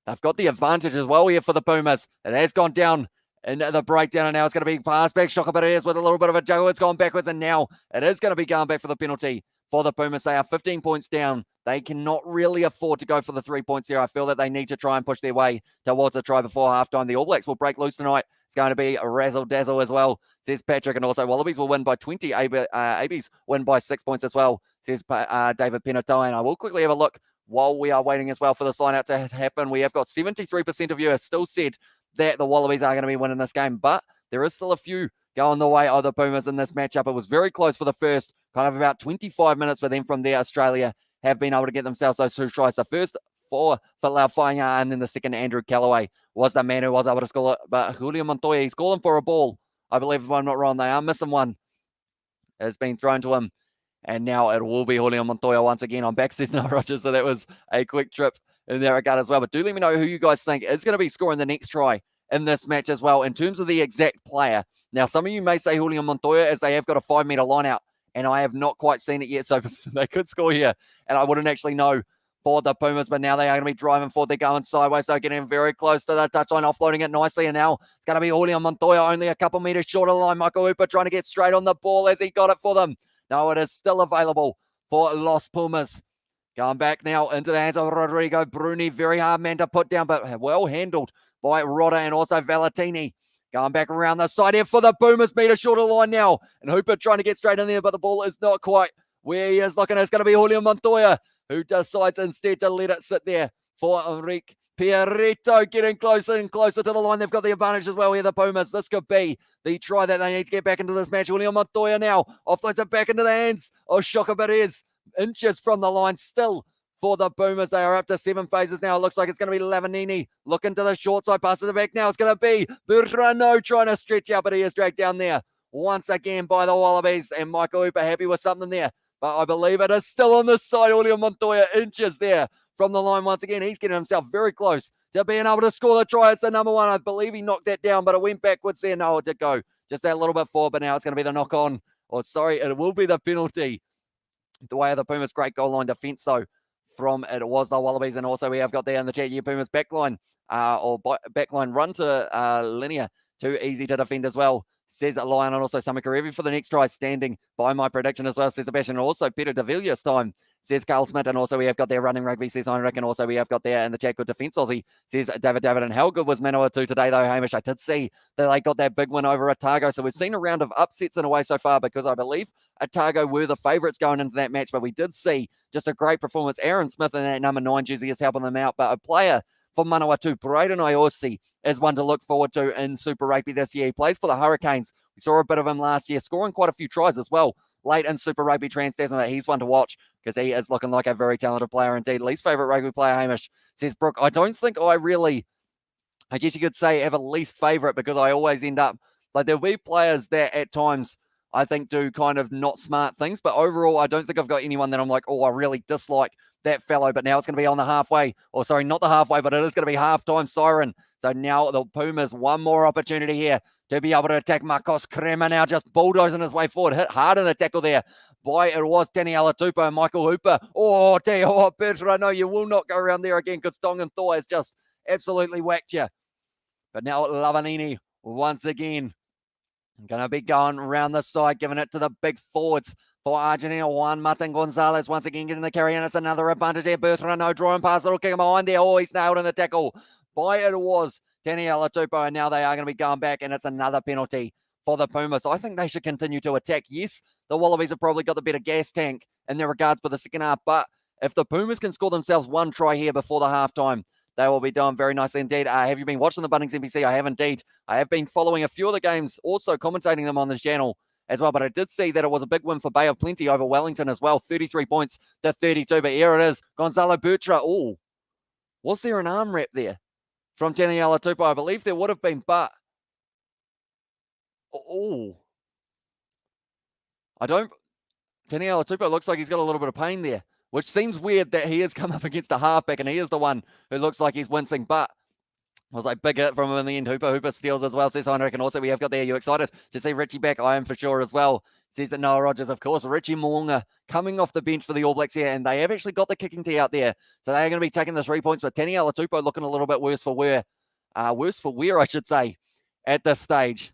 they've got the advantage as well here for the Pumas. It has gone down into the breakdown, and now it's going to be passed back. Chocobares with a little bit of a juggle. It's gone backwards, and now it is going to be going back for the penalty for the Pumas. They are 15 points down. They cannot really afford to go for the 3 points here. I feel that they need to try and push their way towards a try before halftime. The All Blacks will break loose tonight. It's going to be a razzle-dazzle as well, says Patrick. And also Wallabies will win by 20. ABs win by 6 points as well, says David Pinotto. And I will quickly have a look while we are waiting as well for this line out to happen. We have got 73% of viewers still said that the Wallabies are going to be winning this game, but there is still a few going the way of the Pumas in this matchup. It was very close for the first kind of about 25 minutes, but then from there, Australia have been able to get themselves those 2 tries. The first for Laufaya, and then the second, Andrew Callaway, was the man who was able to score it. But Julian Montoya, he's calling for a ball, I believe, if I'm not wrong. They are missing one. It's been thrown to him. And now it will be Julian Montoya once again. I'm back, says Noah Rogers. So that was a quick trip in that regard as well. But do let me know who you guys think is going to be scoring the next try in this match as well, in terms of the exact player. Now, some of you may say Julian Montoya, as they have got a 5-meter line out, and I have not quite seen it yet. So they could score here, and I wouldn't actually know for the Pumas, but now they are going to be driving forward. They're going sideways, so getting very close to the touchline, offloading it nicely, and now it's going to be Julian Montoya, only a couple meters short of the line. Michael Hooper trying to get straight on the ball as he got it for them. No, it is still available for Los Pumas. Going back now into the hands of Rodrigo Bruni. Very hard man to put down, but well handled by Rodda and also Valentini. Going back around the side here for the Pumas, meter short of the line now. And Hooper trying to get straight in there, but the ball is not quite where he is looking. It's going to be Julian Montoya, who decides instead to let it sit there for Enrique Pierrito, getting closer and closer to the line. They've got the advantage as well here, the Pumas. This could be the try that they need to get back into this match. Julian Montoya now offloads it back into the hands of Chocobares. Inches from the line still for the Pumas. They are up to 7 phases now. It looks like it's going to be Lavanini looking to the short side, passes it back now. It's going to be Bertrano trying to stretch out, but he is dragged down there once again by the Wallabies, and Michael Hooper happy with something there. But I believe it is still on this side. Julian Montoya inches there from the line once again. He's getting himself very close to being able to score the try. It's the number 1. I believe he knocked that down, but it went backwards there. No, it did go just that little bit forward, but now it's going to be the knock on. Or sorry, it will be the penalty. The way of the Pumas, great goal line defense though from it was the Wallabies. And also we have got there in the chat here, Pumas backline backline run to linear, too easy to defend as well, says Lion. And also Summer Karevi for the next try, standing by my prediction as well, says Sebastian. And also Peter de Villiers time, says Carl Smith. And also we have got there running rugby, says Heinrich. And also we have got there in the chat, good defense Aussie, says David. And how good was Manawatu today though, Hamish? I did see that they got that big win over Otago. So we've seen a round of upsets in a way so far, because I believe Otago were the favourites going into that match, but we did see just a great performance. Aaron Smith in that number 9 jersey is helping them out, but a player for Manawatu, Braden Iosi, is one to look forward to in Super Rugby this year. He plays for the Hurricanes. We saw a bit of him last year, scoring quite a few tries as well late in Super Rugby Trans-Tasman. He's one to watch because he is looking like a very talented player indeed. Least favourite rugby player, Hamish, says Brooke. I don't think I really, I guess you could say, have a least favourite, because I always end up, like, there'll be players that at times I think do kind of not smart things, but overall, I don't think I've got anyone that I'm like, oh, I really dislike that fellow. But now it's going to be on the halfway, or sorry, not the halfway, but it is going to be halftime siren. So now the Pumas, one more opportunity here to be able to attack. Marcos Crema now just bulldozing his way forward, hit hard in a tackle there by, it was Danny Alatupo and Michael Hooper. Oh, tell you what, Petra, no, you will not go around there again, because Tongan Thor has just absolutely whacked you. But now Lavanini once again going to be going around the side, giving it to the big forwards for Argentina. Juan Martin Gonzalez once again getting the carry, and it's another advantage here. Bertrand, drawing past, little kick behind there. Oh, he's nailed in the tackle by, it was Danny Alatupo, and now they are going to be going back, and it's another penalty for the Pumas. I think they should continue to attack. Yes, the Wallabies have probably got the better gas tank in their regards for the second half, but if the Pumas can score themselves one try here before the halftime, they will be doing very nicely indeed. Have you been watching the Bunnings NBC? I have indeed. I have been following a few of the games, also commentating them on this channel. as well. But I did see that it was a big win for Bay of Plenty over Wellington as well, 33 points to 32. But here it is, Gonzalo Bertra. Oh, was there an arm wrap there from Taniela Tupou? I believe there would have been, but Taniela Tupou looks like he's got a little bit of pain there, which seems weird that he has come up against a halfback and he is the one who looks like he's wincing, but I was like, big hit from him in the end. Hooper steals as well, says Heinrich. And also we have got there, are you excited to see Richie back? I am for sure as well, says Noah Rogers. Of course, Richie Mo'unga coming off the bench for the All Blacks here, and they have actually got the kicking tee out there. So they are going to be taking the 3 points, but Taniela Tupou looking a little bit worse for wear, I should say, at this stage.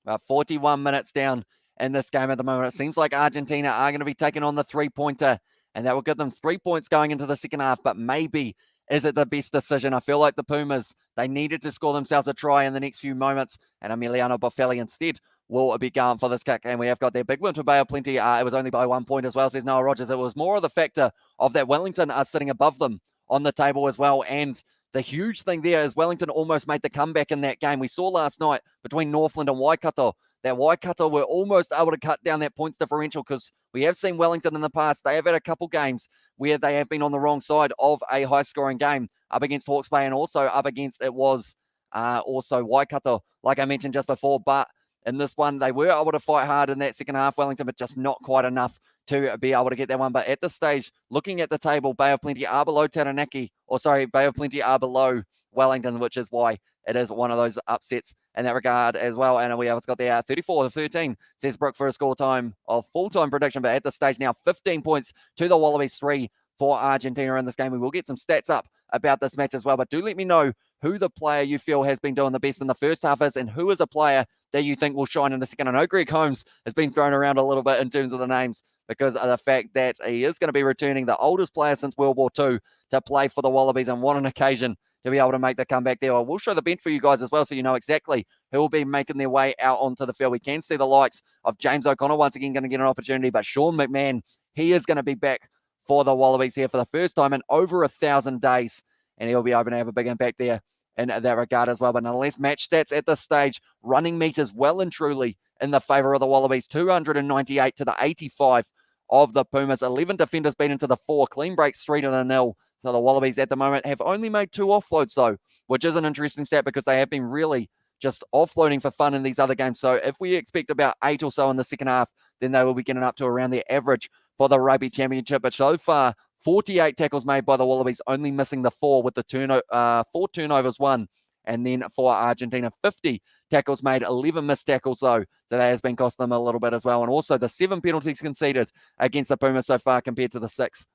About 41 minutes down in this game at the moment. It seems like Argentina are going to be taking on the 3-pointer, and that will give them 3 points going into the second half, but maybe is it the best decision? I feel like the Pumas, they needed to score themselves a try in the next few moments, and Emiliano Boffelli instead will be going for this kick. And we have got their big win to Bay of Plenty. It was only by 1 point as well, says Noah Rogers. It was more of the factor of that Wellington are sitting above them on the table as well. And the huge thing there is Wellington almost made the comeback in that game. We saw last night between Northland and Waikato that Waikato were almost able to cut down that points differential, because we have seen Wellington in the past. They have had a couple games where they have been on the wrong side of a high-scoring game, up against Hawke's Bay and also up against, it was also Waikato, like I mentioned just before. But in this one, they were able to fight hard in that second half, Wellington, but just not quite enough to be able to get that one. But at this stage, looking at the table, Bay of Plenty are below Bay of Plenty are below Wellington, which is why it is one of those upsets in that regard as well. And we have got the 34-13, says Brooke, for a score time of full-time prediction. But at this stage now, 15 points to the Wallabies, 3 for Argentina in this game. We will get some stats up about this match as well. But do let me know who the player you feel has been doing the best in the first half is, and who is a player that you think will shine in the second. I know Greg Holmes has been thrown around a little bit in terms of the names, because of the fact that he is going to be returning, the oldest player since World War II, to play for the Wallabies, and what an occasion to be able to make the comeback there. I will show the bench for you guys as well, so you know exactly who will be making their way out onto the field. We can see the likes of James O'Connor once again going to get an opportunity, but Sean McMahon, he is going to be back for the Wallabies here for the first time in over 1,000 days, and he'll be able to have a big impact there in that regard as well. But nonetheless, match stats at this stage, running meters well and truly in the favour of the Wallabies, 298 to the 85 of the Pumas. 11 defenders beat into the 4, clean breaks 3-0. So the Wallabies at the moment have only made 2 offloads though, which is an interesting stat, because they have been really just offloading for fun in these other games. So if we expect about 8 or so in the second half, then they will be getting up to around their average for the Rugby Championship. But so far, 48 tackles made by the Wallabies, only missing the 4 with the 4 turnovers won. And then for Argentina, 50 tackles made, 11 missed tackles though. So that has been costing them a little bit as well. And also the 7 penalties conceded against the Pumas so far compared to the 6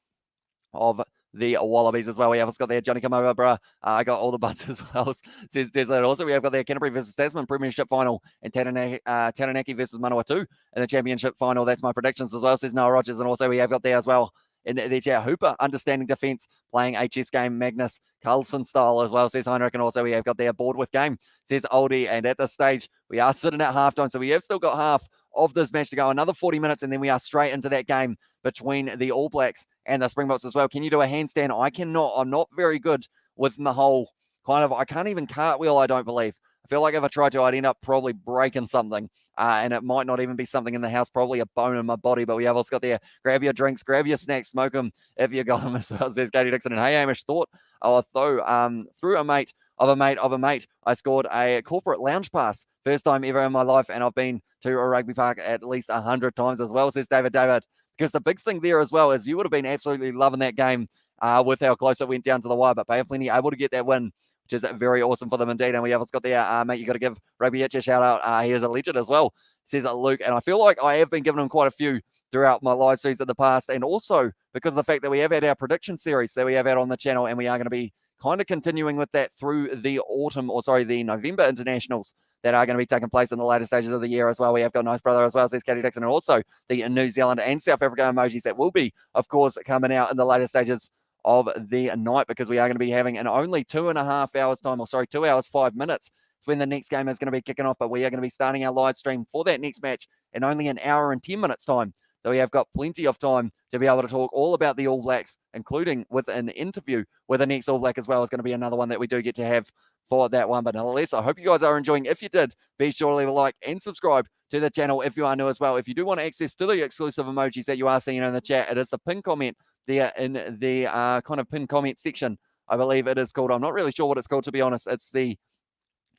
of the Wallabies as well. We have got there, Johnny, come over, bruh. I got all the butts as well, says Desert. Also, we have got there Canterbury versus Tasman Premiership final, and Taranaki versus Manawatu in the Championship final. That's my predictions as well, says Noah Rogers. And also we have got there as well in the chat, Hooper, understanding defense, playing HS game, Magnus Carlson style as well, says Heinrich. And also we have got there board with game, says Oldie. And at this stage, we are sitting at halftime, so we have still got half of this match to go, another 40 minutes, and then we are straight into that game between the All Blacks and the Springboks as well. Can you do a handstand? I cannot. I'm not very good with the whole I can't even cartwheel, I don't believe. I feel like if I tried to, I'd end up probably breaking something, and it might not even be something in the house, probably a bone in my body. But we have also got there, grab your drinks, grab your snacks, smoke them if you got them as well, says Katie Dixon. And hey, Hamish, through a mate of a mate, I scored a corporate lounge pass. First time ever in my life, and I've been to a rugby park at least 100 times as well, says David. Because the big thing there as well is you would have been absolutely loving that game with how close it went down to the wire, but Bay of Plenty able to get that win, which is very awesome for them indeed. And we have got there, mate, you got to give Rugby Hitch a shout out. He is a legend as well, says Luke. And I feel like I have been giving him quite a few throughout my live streams in the past, and also because of the fact that we have had our prediction series that we have had on the channel, and we are going to be kind of continuing with that through the the November internationals that are going to be taking place in the later stages of the year as well. We have got Nice Brother as well, says Katie Dixon, and also the New Zealand and South Africa emojis that will be, of course, coming out in the later stages of the night, because we are going to be having in only 2.5 hours time, 2 hours, 5 minutes. It's when the next game is going to be kicking off, but we are going to be starting our live stream for that next match in only an hour and 10 minutes time. So we have got plenty of time to be able to talk all about the All Blacks, including with an interview with the next All Black as well. Is going to be another one that we do get to have for that one. But nonetheless, I hope you guys are enjoying. If you did, be sure to leave a like and subscribe to the channel if you are new as well. If you do want access to the exclusive emojis that you are seeing in the chat, it is the pin comment there in the kind of pin comment section. I believe it is called. I'm not really sure what it's called, to be honest. It's the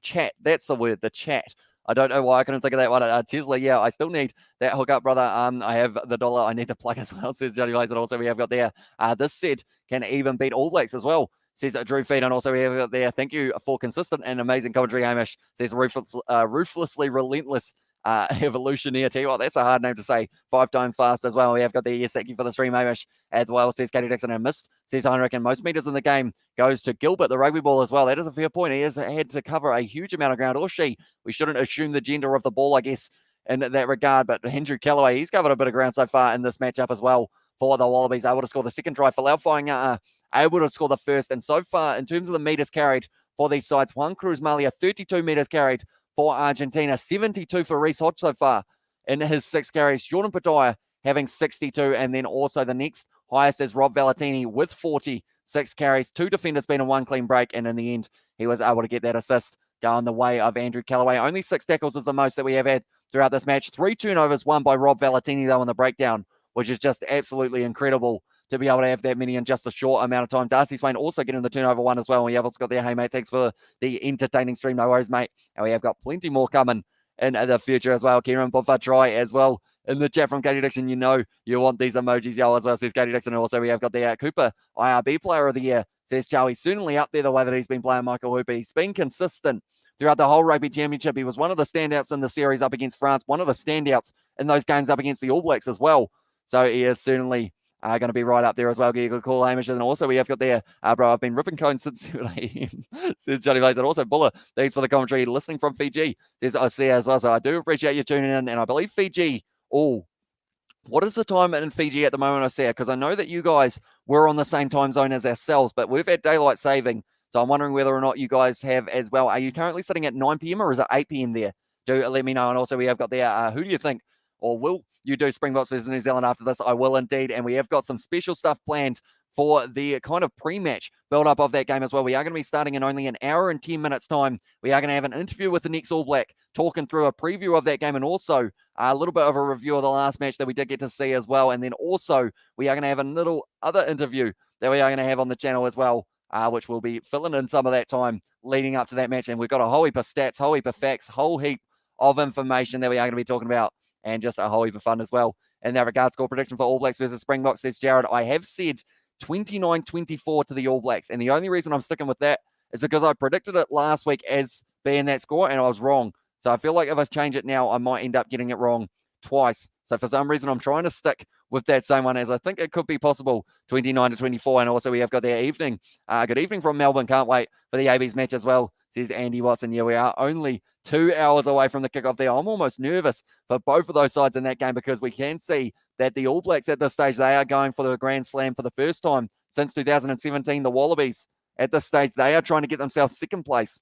chat. That's the word, the chat. I don't know why I couldn't think of that one. Tesla, yeah, I still need that hookup, brother. I have the dollar. I need the plug as well, says Johnny Lays. And also we have got there, this set can even beat All Blacks as well, says Drew Feed. And also we have got there, thank you for consistent and amazing commentary, Hamish, says ruthlessly relentless evolutionary. Tell you what, that's a hard name to say 5 times fast as well. We have got there, yes, thank you for the stream, Hamish, as well, says Katie Dixon. And missed, says Heinrich, and most meters in the game goes to Gilbert, the rugby ball as well. That is a fair point. He has had to cover a huge amount of ground, or she. We shouldn't assume the gender of the ball, I guess, in that regard. But Andrew Callaway, he's covered a bit of ground so far in this matchup as well for the Wallabies. Able to score the second try for Laufang, able to score the first. And so far, in terms of the meters carried for these sides, Juan Cruz Malia, 32 meters carried for Argentina, 72 for Reece Hodge so far in his 6 carries. Jordan Pataya having 62, and then also the next highest is Rob Valentini with 46 carries, 2 defenders being a 1 clean break, and in the end, he was able to get that assist going the way of Andrew Callaway. Only 6 tackles is the most that we have had throughout this match. 3 turnovers, 1 by Rob Valentini, though, in the breakdown, which is just absolutely incredible to be able to have that many in just a short amount of time. Darcy Swain also getting the turnover 1 as well. We have also got there, hey, mate, thanks for the entertaining stream. No worries, mate. And we have got plenty more coming in the future as well. Kieran Buffer try as well in the chat from Katie Dixon. You know you want these emojis, y'all, as well, says Katie Dixon. And also we have got the Cooper IRB Player of the Year, says Charlie. Certainly up there the way that he's been playing, Michael Hooper. He's been consistent throughout the whole Rugby Championship. He was one of the standouts in the series up against France, one of the standouts in those games up against the All Blacks as well. So he is certainly going to be right up there as well. Get a good call, Hamish. And also we have got there, bro, I've been ripping cones since 7 a.m. says Johnny Lays. And also Buller, thanks for the commentary, listening from Fiji, says I see as well. So I do appreciate you tuning in. And I believe Fiji, what is the time in Fiji at the moment, I see it? Because I know that you guys were on the same time zone as ourselves, but we've had daylight saving. So I'm wondering whether or not you guys have as well. Are you currently sitting at 9 p.m. or is it 8 p.m. there? Do let me know. And also we have got there, who do you think, or will you do Springboks versus New Zealand after this? I will indeed. And we have got some special stuff planned for the kind of pre-match build-up of that game as well. We are going to be starting in only an hour and 10 minutes time. We are going to have an interview with the next All Black, talking through a preview of that game and also a little bit of a review of the last match that we did get to see as well. And then also we are going to have a little other interview that we are going to have on the channel as well, which will be filling in some of that time leading up to that match. And we've got a whole heap of stats, whole heap of facts, whole heap of information that we are going to be talking about, and just a whole heap of fun as well. In that regard, score prediction for All Blacks versus Springboks, says Jared. I have said 29-24 to the All Blacks. And the only reason I'm sticking with that is because I predicted it last week as being that score, and I was wrong. So I feel like if I change it now, I might end up getting it wrong twice. So for some reason, I'm trying to stick with that same one, as I think it could be possible, 29-24. And also we have got their evening. Good evening from Melbourne. Can't wait for the AB's match as well, says Andy Watson. Yeah, we are only 2 hours away from the kickoff there. I'm almost nervous for both of those sides in that game, because we can see that the All Blacks at this stage, they are going for the Grand Slam for the first time since 2017. The Wallabies at this stage, they are trying to get themselves second place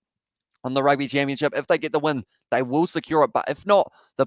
on the Rugby Championship. If they get the win, they will secure it. But if not, the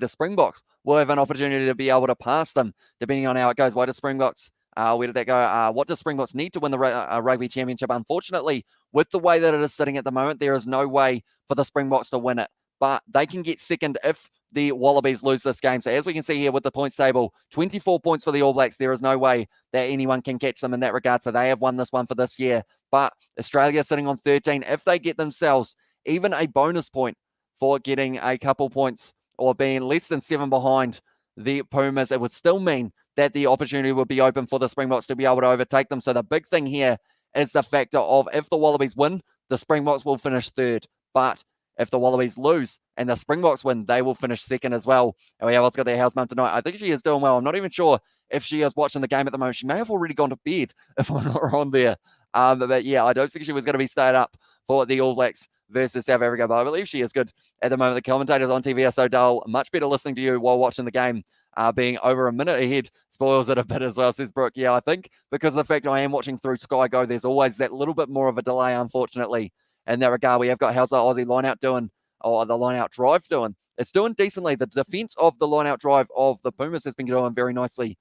Springboks will have an opportunity to be able to pass them, depending on how it goes. Why does Springboks, where did that go? What does Springboks need to win the Rugby Championship? Unfortunately, with the way that it is sitting at the moment, there is no way for the Springboks to win it. But they can get second if the Wallabies lose this game. So as we can see here with the points table, 24 points for the All Blacks. There is no way that anyone can catch them in that regard. So they have won this one for this year. But Australia sitting on 13. If they get themselves even a bonus point for getting a couple points or being less than 7 behind the Pumas, it would still mean that the opportunity would be open for the Springboks to be able to overtake them. So the big thing here is the factor of, if the Wallabies win, the Springboks will finish third. But if the Wallabies lose and the Springboks win, they will finish second as well. And we have also got their house mum tonight. I think she is doing well. I'm not even sure if she is watching the game at the moment. She may have already gone to bed if I'm not wrong there. But yeah, I don't think she was going to be staying up for the All Blacks versus South Africa, but I believe she is good at the moment. The commentators on TV are so dull. Much better listening to you while watching the game. Being over a minute ahead spoils it a bit as well, says Brooke. Yeah, I think because of the fact I am watching through Sky Go, there's always that little bit more of a delay, unfortunately. In that regard, we have got how's the Aussie line-out doing, or the line-out drive doing? It's doing decently. The defense of the line-out drive of the Pumas has been doing very nicely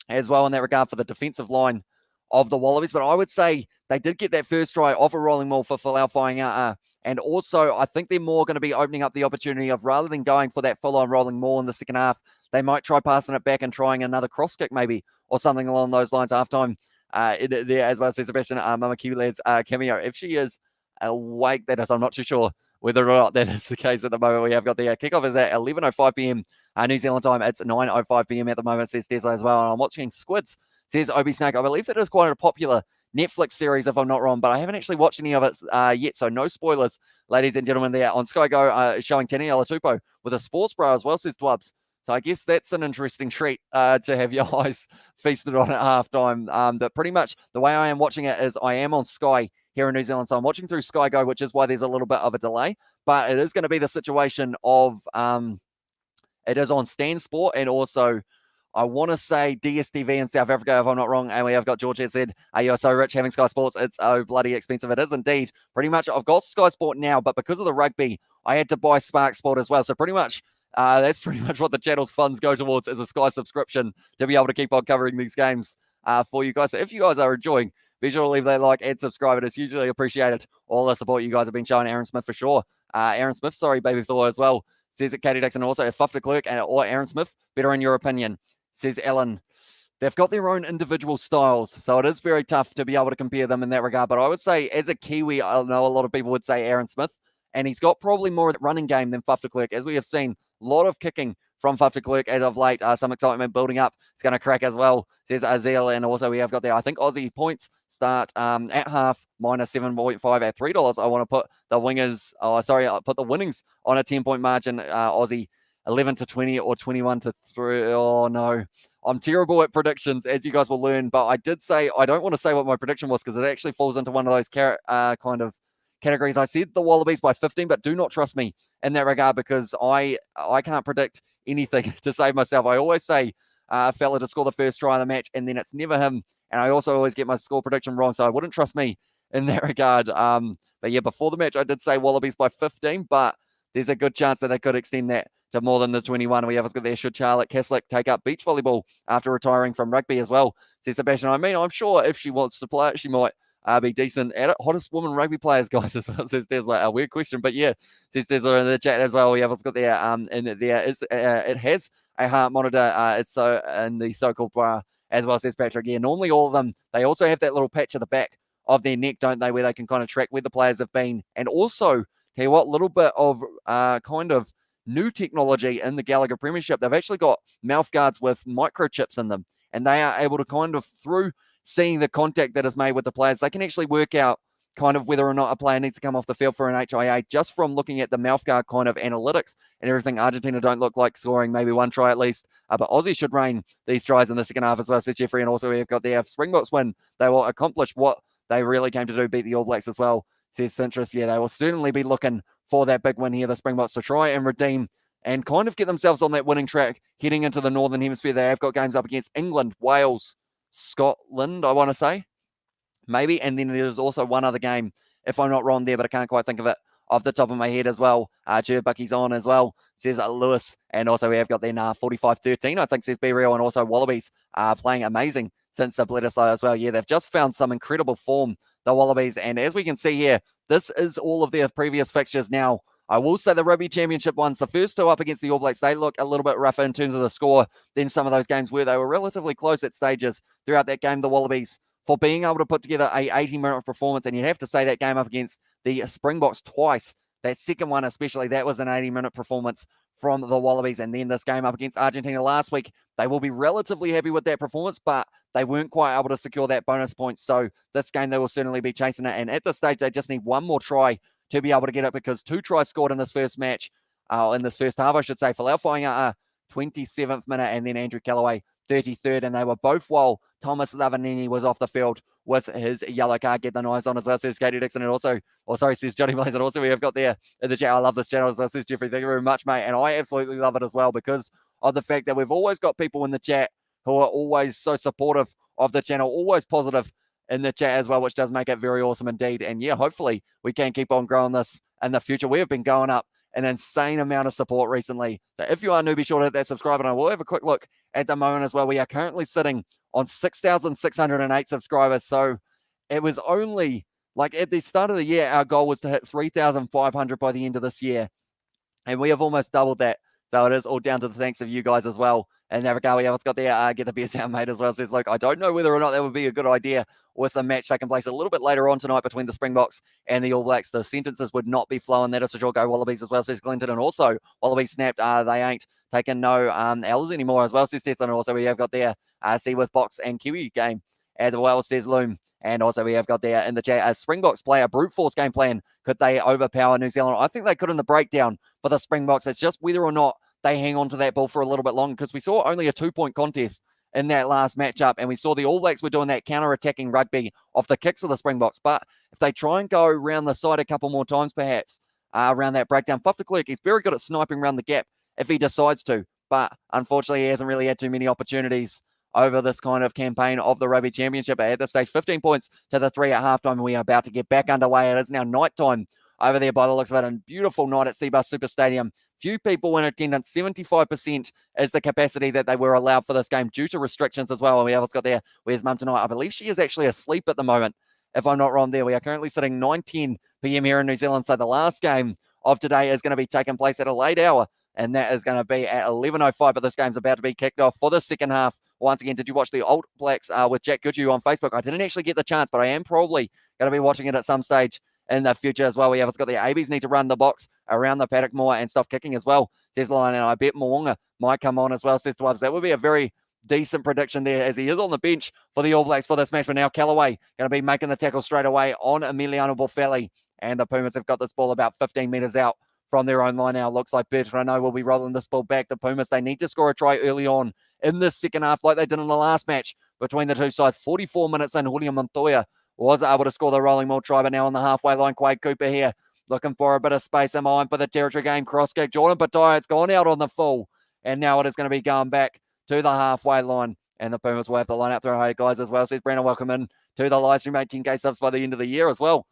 as well in that regard for the defensive line of the Wallabies. But I would say they did get that first try off a rolling maul for Folau Whainga'a. And also, I think they're more going to be opening up the opportunity of, rather than going for that full-on rolling maul in the second half, they might try passing it back and trying another cross kick maybe, or something along those lines halftime. There, as well, says Sebastian, Mama Q lads cameo. If she is awake, that is, I'm not too sure whether or not that is the case at the moment. We have got the kickoff is at 11:05 p.m. New Zealand time. It's 9:05 p.m. at the moment, says Tesla as well. And I'm watching Squids, says Obi Snake. I believe that is quite a popular Netflix series, if I'm not wrong, but I haven't actually watched any of it yet, so no spoilers, ladies and gentlemen. There on Sky Go, showing Tani Alatupo with a sports bra as well, says Dwubs. So I guess that's an interesting treat to have your eyes feasted on at halftime. But pretty much the way I am watching it is I am on Sky here in New Zealand, so I'm watching through Sky Go, which is why there's a little bit of a delay. But it is going to be the situation of it is on Stan Sport, and also I want to say DSTV in South Africa, if I'm not wrong. And we have got George has said, you're so rich having Sky Sports. It's bloody expensive. It is indeed. Pretty much, I've got Sky Sport now, but because of the rugby, I had to buy Spark Sport as well. So pretty much, that's pretty much what the channel's funds go towards, is a Sky subscription to be able to keep on covering these games for you guys. So if you guys are enjoying, be sure to leave that like and subscribe. It is hugely appreciated. All the support you guys have been showing. Aaron Smith for sure. Aaron Smith, sorry, baby fellow as well. Says it, Katie Dixon, also Fuff de Klerk or Aaron Smith. Better in your opinion, says Ellen. They've got their own individual styles, so it is very tough to be able to compare them in that regard. But I would say, as a Kiwi, I know a lot of people would say Aaron Smith, and he's got probably more running game than Fuff de Klerk, as we have seen a lot of kicking from Fuff de Klerk as of late. Some excitement building up. It's going to crack as well, says Azil. And also we have got there, I think Aussie points start at half, minus 7.5 at $3. I want to put the wingers, I'll put the winnings on a 10-point margin. Aussie 11-20 or 21-3. Oh no, I'm terrible at predictions, as you guys will learn. But I did say I don't want to say what my prediction was, because it actually falls into one of those kind of categories. I said the Wallabies by 15, but do not trust me in that regard, because I can't predict anything to save myself. I always say a fella to score the first try of the match, and then it's never him. And I also always get my score prediction wrong, so I wouldn't trust me in that regard. But yeah, before the match, I did say Wallabies by 15, but there's a good chance that they could extend that to more than the 21. We have got there, should Charlotte Caslick take up beach volleyball after retiring from rugby as well, says Sebastian. I mean, I'm sure if she wants to play it, she might be decent at it. Hottest woman rugby players, guys, as well, says Tesla. A weird question, but yeah, says Tesla in the chat as well. We have got there, and there is, it has a heart monitor. It's so in the so-called bra as well, says Patrick. Yeah, normally all of them, they also have that little patch at the back of their neck, don't they, where they can kind of track where the players have been. And also, tell you what, little bit of kind of new technology in the Gallagher Premiership. They've actually got mouth guards with microchips in them, and they are able to kind of, through seeing the contact that is made with the players, they can actually work out kind of whether or not a player needs to come off the field for an HIA just from looking at the mouthguard kind of analytics and everything. Argentina don't look like scoring maybe one try at least, but Aussie should rain these tries in the second half as well, says Jeffrey. And also we've got the Springboks win. They will accomplish what they really came to do, beat the All Blacks as well, says Cintrus. Yeah, they will certainly be looking for that big win here, the Springboks, to try and redeem and kind of get themselves on that winning track heading into the Northern Hemisphere. They have got games up against England, Wales, Scotland, I want to say, maybe. And then there's also one other game, if I'm not wrong there, but I can't quite think of it off the top of my head as well. Bucky's on as well, says Lewis. And also we have got then 45-13, I think, says Be Real. And also Wallabies playing amazing since the Bledisloe as well. Yeah, they've just found some incredible form, the Wallabies. And as we can see here, this is all of their previous fixtures now. I will say the Rugby Championship ones, the first two up against the All Blacks, they look a little bit rougher in terms of the score than some of those games where they were relatively close at stages throughout that game. The Wallabies, for being able to put together a 80-minute performance, and you'd have to say that game up against the Springboks twice, that second one especially, that was an 80-minute performance from the Wallabies. And then this game up against Argentina last week, they will be relatively happy with that performance, but they weren't quite able to secure that bonus point. So this game, they will certainly be chasing it. And at this stage, they just need one more try to be able to get it, because 2 tries scored in this first match, in this first half, I should say. Folau Whainga'a, 27th minute, and then Andrew Callaway, 33rd, and they were both while Thomas Lavanini was off the field with his yellow card. Get the nice on as well, says Katie Dixon. And also, says Johnny Blaze. And also we have got there in the chat, I love this channel as well, says Jeffrey. Thank you very much, mate. And I absolutely love it as well, because of the fact that we've always got people in the chat who are always so supportive of the channel, always positive in the chat as well, which does make it very awesome indeed. And yeah, hopefully we can keep on growing this in the future. We have been going up an insane amount of support recently. So if you are new, be sure to hit that subscribe button. I will have a quick look at the moment as well. We are currently sitting on 6,608 subscribers. So it was only, like, at the start of the year, our goal was to hit 3,500 by the end of this year. And we have almost doubled that. So it is all down to the thanks of you guys as well. And there we go. We have got there, get the beers out, mate, as well. Says, look, I don't know whether or not that would be a good idea with the match taking place a little bit later on tonight between the Springboks and the All Blacks. The sentences would not be flowing. That is for sure. Go Wallabies as well, says Clinton. And also, Wallabies snapped. They ain't taking no L's anymore as well, says Stetson. And also, we have got there, see with Box and Kiwi game as well, says Loom. And also, we have got there in the chat, Springboks play a brute force game plan. Could they overpower New Zealand? I think they could in the breakdown for the Springboks. It's just whether or not they hang on to that ball for a little bit longer, because we saw only a 2-point contest in that last matchup, and we saw the All Blacks were doing that counter-attacking rugby off the kicks of the Springboks. But if they try and go around the side a couple more times, perhaps, around that breakdown, Faf de Klerk, he's very good at sniping around the gap if he decides to. But unfortunately, he hasn't really had too many opportunities over this kind of campaign of the Rugby Championship. At this stage, 15 points to the 3 at halftime, and we are about to get back underway. It is now nighttime over there by the looks of it, and beautiful night at CBUS Super Stadium. Few people in attendance, 75% is the capacity that they were allowed for this game due to restrictions as well. And we have got there, where's Mum tonight? I believe she is actually asleep at the moment, if I'm not wrong there. We are currently sitting 9:10 p.m. here in New Zealand, so the last game of today is going to be taking place at a late hour, and that is going to be at 11:05, but this game's about to be kicked off for the second half. Once again, did you watch the Old Blacks with Jack Goodhue on Facebook? I didn't actually get the chance, but I am probably going to be watching it at some stage in the future as well. We have got the ABs need to run the box around the paddock more and stop kicking as well, says Lion, and I bet Moonga might come on as well, says Dwubs. That would be a very decent prediction there, as he is on the bench for the All Blacks for this match. But now Callaway going to be making the tackle straight away on Emiliano Boffelli, and the Pumas have got this ball about 15 metres out from their own line now. Looks like Bertrand will be rolling this ball back. The Pumas, they need to score a try early on in this second half like they did in the last match between the two sides. 44 minutes in, Julian Montoya was able to score the rolling maul try, but now on the halfway line, Quade Cooper here looking for a bit of space in mind for the territory game. Cross kick, Jordan Pataia, it's gone out on the full, and now it is going to be going back to the halfway line, and the Pumas will have to line up their guys as well, says Brandon. Welcome in to the Livestream 18K subs by the end of the year as well,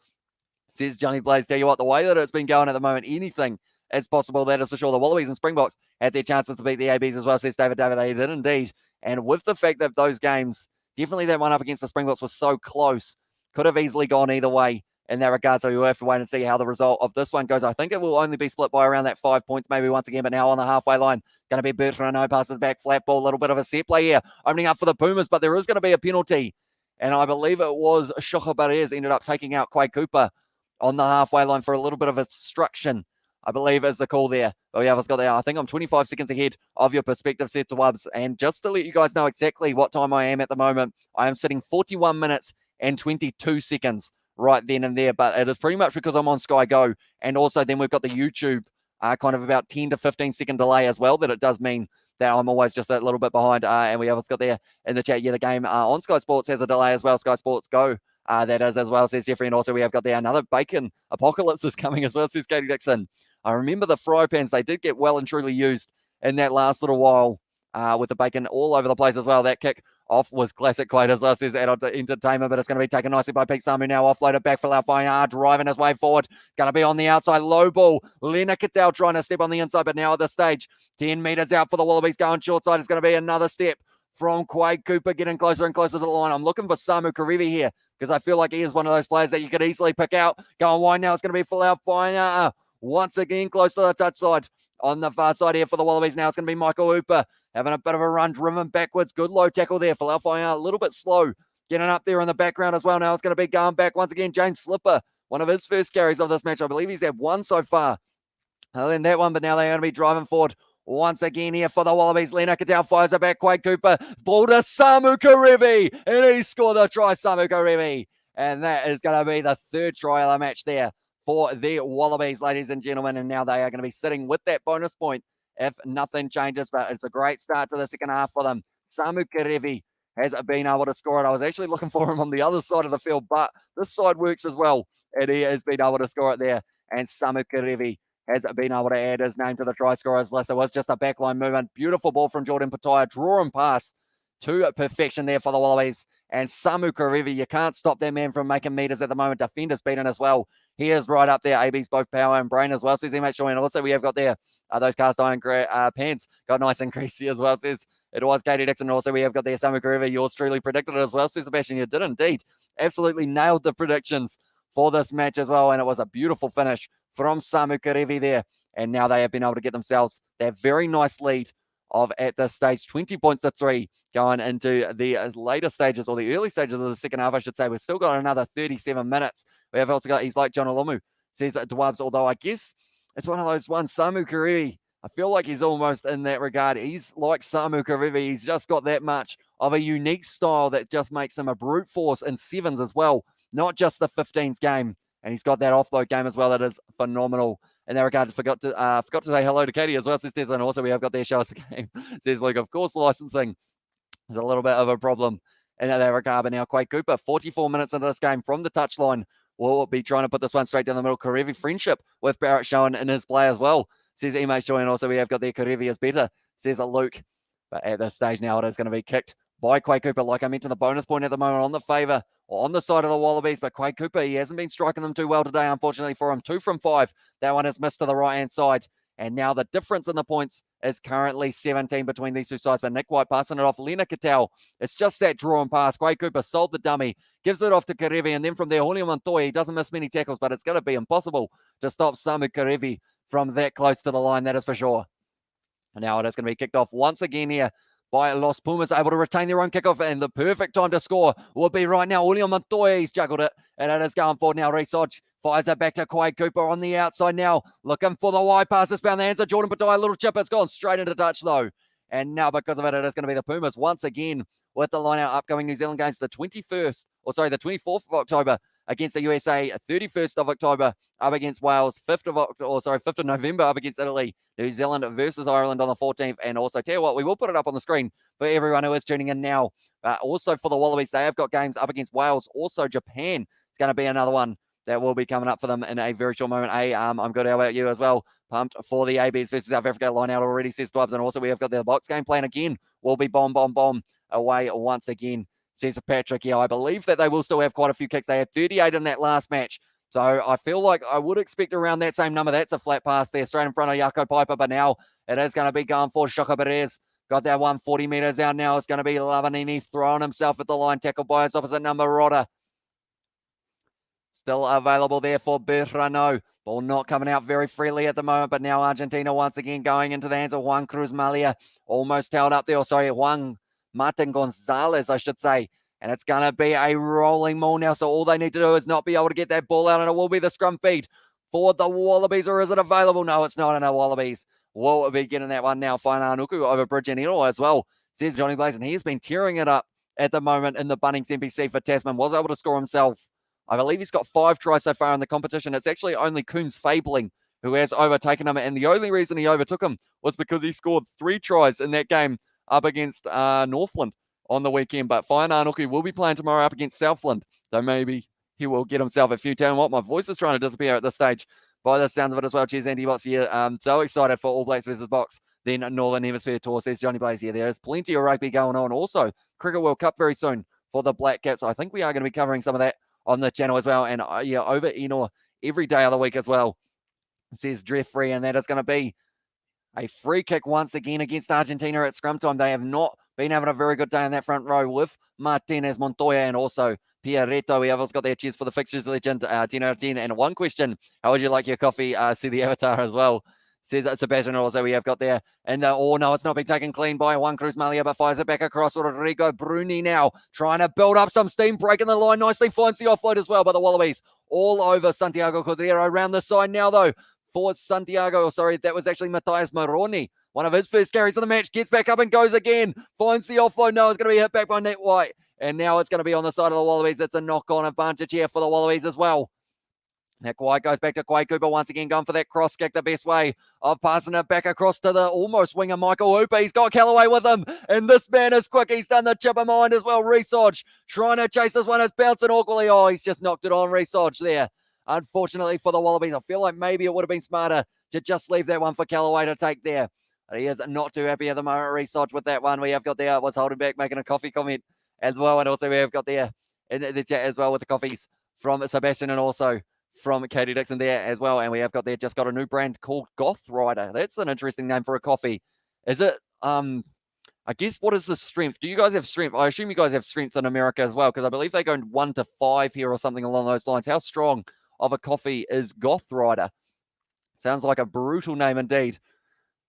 says Johnny Blaze. Tell you what, the way that it's been going at the moment, anything is possible, that is for sure. The Wallabies and Springboks had their chances to beat the ABs as well, says David. They did indeed, and with the fact that those games, definitely that one up against the Springboks was so close, could have easily gone either way in that regard. So we'll have to wait and see how the result of this one goes. I think it will only be split by around that 5 points, maybe once again. But now on the halfway line, going to be Bertrand. Passes back, flat ball, a little bit of a set play here, opening up for the Pumas, but there is going to be a penalty. And I believe it was Shocha Barres ended up taking out Quade Cooper on the halfway line for a little bit of obstruction, I believe is the call there. Oh yeah, I've got there. I think I'm 25 seconds ahead of your perspective, Seth Dwubs. And just to let you guys know exactly what time I am at the moment, I am sitting 41 minutes and 22 seconds right then and there. But it is pretty much because I'm on Sky Go. And also then we've got the YouTube kind of about 10 to 15 second delay as well, that it does mean that I'm always just a little bit behind. And we have got there in the chat, yeah, the game on Sky Sports has a delay as well. Sky Sports Go. That is as well, says Jeffrey. And also we have got there another bacon apocalypse is coming as well, says Katie Dixon. I remember the fry pans, they did get well and truly used in that last little while with the bacon all over the place as well. That kick off was classic Quade as well, says Adult Entertainment, but it's going to be taken nicely by Pete Samu now, offloaded back for Laufaya, driving his way forward. Going to be on the outside, low ball. Lena Cattell trying to step on the inside, but now at this stage, 10 metres out for the Wallabies going short side. It's going to be another step from Quade Cooper, getting closer and closer to the line. I'm looking for Samu Karevi here, because I feel like he is one of those players that you could easily pick out. Going wide now, it's going to be for Laufaya. Once again, close to the touch side. On the far side here for the Wallabies now, it's going to be Michael Hooper having a bit of a run, driven backwards. Good low tackle there for Laufaya. A little bit slow getting up there in the background as well. Now it's going to be going back once again. James Slipper, one of his first carries of this match. I believe he's had one so far. Other than that one, but now they're going to be driving forward once again here for the Wallabies. Lena Cattell fires it back. Quade Cooper, ball to Samu Karevi, and he scored the try, Samu Karevi. And that is going to be the third try of the match there for the Wallabies, ladies and gentlemen. And now they are going to be sitting with that bonus point if nothing changes. But it's a great start to the second half for them. Samu Karevi has been able to score it. I was actually looking for him on the other side of the field, but this side works as well. And he has been able to score it there. And Samu Karevi has been able to add his name to the try scorers list. It was just a backline movement. Beautiful ball from Jordan Pataia. Draw and pass to perfection there for the Wallabies. And Samu Karevi, you can't stop that man from making meters at the moment. Defenders beaten as well. He is right up there. AB's both power and brain as well, says Emmett Shaw. And also we have got there those cast iron pants got nice and greasy as well, says It was Katie Dixon. Also, we have got there Samu Karevi. Yours truly predicted it as well. So, Sebastian, you did indeed. Absolutely nailed the predictions for this match as well. And it was a beautiful finish from Samu Karevi there. And now they have been able to get themselves that very nice lead of, at this stage, 20 points to 3 going into the later stages, or the early stages of the second half, I should say. We've still got another 37 minutes. We have also got, he's like John Olomu, says Dwabs, although I guess it's one of those ones, Samu Karevi, I feel like he's almost in that regard. He's like Samu Karevi. He's just got that much of a unique style that just makes him a brute force in sevens as well, not just the 15s game. And he's got that offload game as well that is phenomenal. In that regard, forgot to say hello to Katie as well, says Des, and also we have got their show us the game. Says Luke, of course, licensing is a little bit of a problem in that regard. But now Quade Cooper, 44 minutes into this game from the touchline, will be trying to put this one straight down the middle. Karevi friendship with Barrett showing in his play as well, says Ime Joy, and also we have got their Karevi is better, says Luke. But at this stage now, it is going to be kicked by Quade Cooper. Like I mentioned, the bonus point at the moment on the favour, or on the side of the Wallabies, but Quade Cooper, he hasn't been striking them too well today, unfortunately for him. 2 from 5. That one is missed to the right-hand side. And now the difference in the points is currently 17 between these two sides. But Nick White passing it off. Lena Cattell. It's just that drawn pass. Quade Cooper sold the dummy, gives it off to Karevi, and then from there, Julio Montoya, he doesn't miss many tackles, but it's going to be impossible to stop Samu Karevi from that close to the line, that is for sure. And now it is going to be kicked off once again here by Los Pumas, able to retain their own kickoff, and the perfect time to score will be right now. Julio Montoya, he's juggled it, and it is going forward now. Reece Hodge fires it back to Quade Cooper on the outside now, looking for the wide pass. It's found the hands of Jordan Patai, a little chip. It's gone straight into touch though. And now because of it, it is going to be the Pumas once again with the line out. Upcoming New Zealand games, the 24th of October against the USA, 31st of October up against Wales, 5th of November up against Italy, New Zealand versus Ireland on the 14th. And also, tell you what, we will put it up on the screen for everyone who is tuning in now. Also for the Wallabies, they have got games up against Wales. Also, Japan is going to be another one that will be coming up for them in a very short moment. I'm good. How about you as well? Pumped for the ABs versus South Africa line out already, says Dwabs. And also, we have got the box game plan again. Will be bomb away once again, says Patrick. Yeah, I believe that they will still have quite a few kicks. They had 38 in that last match. So I feel like I would expect around that same number. That's a flat pass there, straight in front of Jaco Piper. But now it is going to be going for Shaka Perez. Got that 140 meters out now. It's going to be Lavanini throwing himself at the line, tackled by his opposite number, Rodder. Still available there for Berrano. Ball not coming out very freely at the moment, but now Argentina once again going into the hands of Juan Cruz Malia. Almost held up there. Juan Martin Gonzalez, I should say. And it's going to be a rolling maul now. So all they need to do is not be able to get that ball out, and it will be the scrum feed for the Wallabies. Or is it available? No, it's not. And the Wallabies will be getting that one now. Whainauku over Bridgenero as well, says Johnny Blaze. And he has been tearing it up at the moment in the Bunnings NPC for Tasman. Was able to score himself. I believe he's got 5 tries so far in the competition. It's actually only Coombs Fabling who has overtaken him. And the only reason he overtook him was because he scored 3 tries in that game up against Northland on the weekend. But Whainauku will be playing tomorrow up against Southland. So maybe he will get himself a few. Tell me what, my voice is trying to disappear at this stage by the sounds of it as well. Cheers, Andy Box here. So excited for All Blacks versus Box. Then Northern Hemisphere tour, says Johnny Blaze here. There is plenty of rugby going on. Also, Cricket World Cup very soon for the Black Caps. I think we are going to be covering some of that on the channel as well. And over Enor every day of the week as well, says Jeffrey. And that is going to be a free kick once again against Argentina at scrum time. They have not been having a very good day in that front row with Martinez, Montoya, and also Pierreto. We have also got their cheers for the fixtures legend, 10 out of 10. And one question, how would you like your coffee? See the avatar as well, says Sebastian. Also, we have got there. And, no, it's not been taken clean by Juan Cruz Malia, but fires it back across. Rodrigo Bruni now trying to build up some steam, breaking the line nicely, finds the offload as well. But the Wallabies all over Santiago Cordero around the side now, though. For Santiago, that was actually Matthias Moroni. One of his first carries of the match, gets back up and goes again. Finds the offload. No, it's going to be hit back by Nick White. And now it's going to be on the side of the Wallabies. It's a knock-on advantage here for the Wallabies as well. Nick White goes back to Quade Cooper once again, going for that cross kick, the best way of passing it back across to the almost winger Michael Hooper. He's got Callaway with him, and this man is quick. He's done the chip of mind as well. Reece Hodge trying to chase this one. It's bouncing awkwardly. Oh, he's just knocked it on Reece Hodge there. Unfortunately for the Wallabies, I feel like maybe it would have been smarter to just leave that one for Callaway to take there. But he is not too happy at the moment, Reece Hodge, with that one. We have got there, was holding back, making a coffee comment as well. And also we have got there in the chat as well with the coffees from Sebastian and also from Katie Dixon there as well. And we have got there, just got a new brand called Goth Rider. That's an interesting name for a coffee. Is it I guess, what is the strength? Do you guys have strength? I assume you guys have strength in America as well, because I believe they go 1 to 5 here or something along those lines. How strong of a coffee is Goth Rider? Sounds like a brutal name indeed,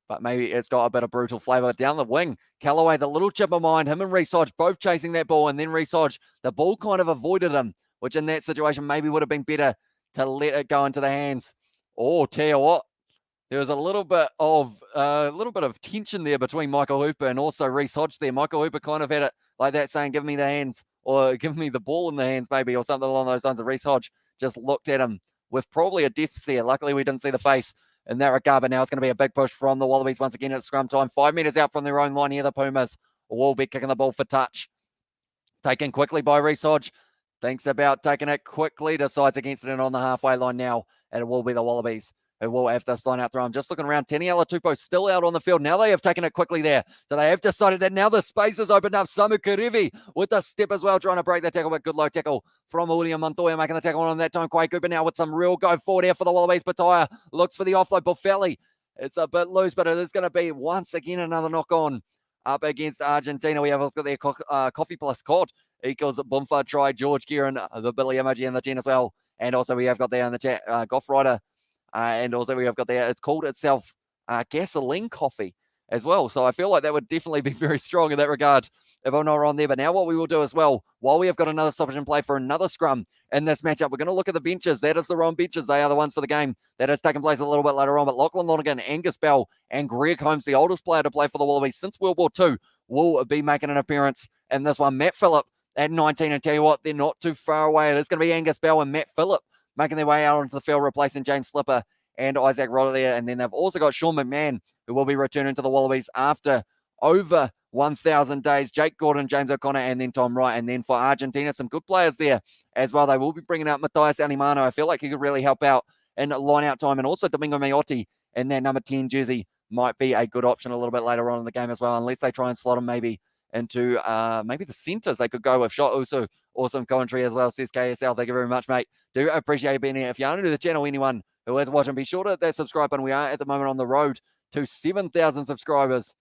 but maybe it's got a bit of brutal flavour. Down the wing, Callaway, the little chip of mind, him and Reece Hodge both chasing that ball, and then Reece Hodge, the ball kind of avoided him, which in that situation maybe would have been better to let it go into the hands. Oh, tell you what, there was a little bit of tension there between Michael Hooper and also Reece Hodge there. Michael Hooper kind of had it like that, saying, give me the hands, or give me the ball in the hands, maybe, or something along those lines. And Reece Hodge just looked at him with probably a death stare. Luckily, we didn't see the face in that regard, but now it's going to be a big push from the Wallabies once again at scrum time. 5 metres out from their own line here, the Pumas will be kicking the ball for touch. Taken quickly by Reece Hodge. Thinks about taking it quickly, decides against it on the halfway line now, and it will be the Wallabies who will have this line out through. I'm just looking around. Taniela Tupou still out on the field. Now they have taken it quickly there. So they have decided that now the space is opened up. Samu Karivi with the step as well, trying to break the tackle, but good low tackle from William Montoya, making the tackle on that time. Quay Cooper now with some real go forward here for the Wallabies. Pataya looks for the offload. Buffelli, it's a bit loose, but it is going to be once again another knock on up against Argentina. We have got their Coffee Plus Cod equals Bumfa, Try, George Kieran, the Billy emoji in the chat as well. And also we have got there in the chat, Goff Rider. And also we have got there, it's called itself gasoline coffee as well. So I feel like that would definitely be very strong in that regard if I'm not wrong there. But now what we will do as well, while we have got another stoppage in play for another scrum in this matchup, we're going to look at the benches. That is the wrong benches. They are the ones for the game that has taken place a little bit later on. But Lachlan Lonergan, Angus Bell, and Greg Holmes, the oldest player to play for the Wallabies since World War II, will be making an appearance in this one. Matt Phillip at 19, and tell you what, they're not too far away. It is going to be Angus Bell and Matt Phillip making their way out onto the field, replacing James Slipper and Isaac Rodder there. And then they've also got Sean McMahon, who will be returning to the Wallabies after over 1,000 days. Jake Gordon, James O'Connor, and then Tom Wright. And then for Argentina, some good players there as well. They will be bringing out Matthias Alimano. I feel like he could really help out in line-out time. And also Domingo Miotti in that number 10 jersey might be a good option a little bit later on in the game as well, unless they try and slot him maybe into maybe the centres. They could go with Shot Uso. Awesome commentary as well, says KSL. Thank you very much, mate. Do appreciate you being here. If you're new to the channel, anyone who is watching, be sure to hit that subscribe button. We are at the moment on the road to 7,000 subscribers,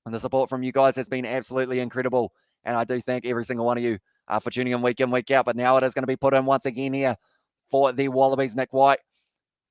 and the support from you guys has been absolutely incredible. And I do thank every single one of you for tuning in, week out. But now it is going to be put in once again here for the Wallabies. Nick White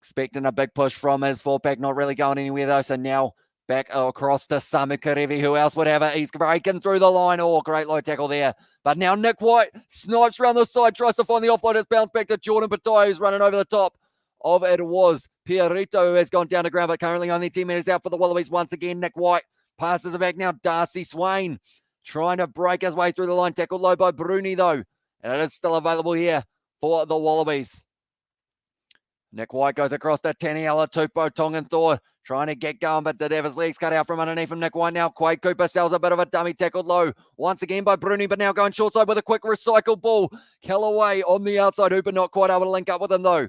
expecting a big push from his four-pack, not really going anywhere though. So now back across to Samu Karevi. Who else would have it? He's breaking through the line. Oh, great low tackle there. But now Nick White snipes around the side, tries to find the offload. It's bounced back to Jordan Pataya, who's running over the top of it was Pierrito, who has gone down to ground, but currently only 10 minutes out for the Wallabies once again. Nick White passes it back now. Darcy Swain trying to break his way through the line. Tackled low by Bruni, though. And it is still available here for the Wallabies. Nick White goes across to Taniela Tupou, Tongan Thor, trying to get going, but did have his legs cut out from underneath him. Nick White now. Quade Cooper sells a bit of a dummy, tackled low once again by Bruni, but now going short side with a quick recycle ball. Callaway on the outside. Hooper not quite able to link up with him, though.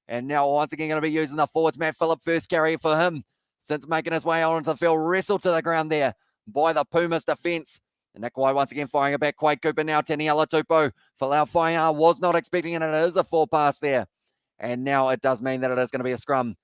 And now once again going to be using the forwards. Matt Phillip, first carry for him since making his way out onto the field. Wrestled to the ground there by the Pumas defence. And Nick White once again firing it back. Quade Cooper now. Taniela Tupou. Falau Fire was not expecting it, and it is a full pass there. And now it does mean that it is going to be a scrum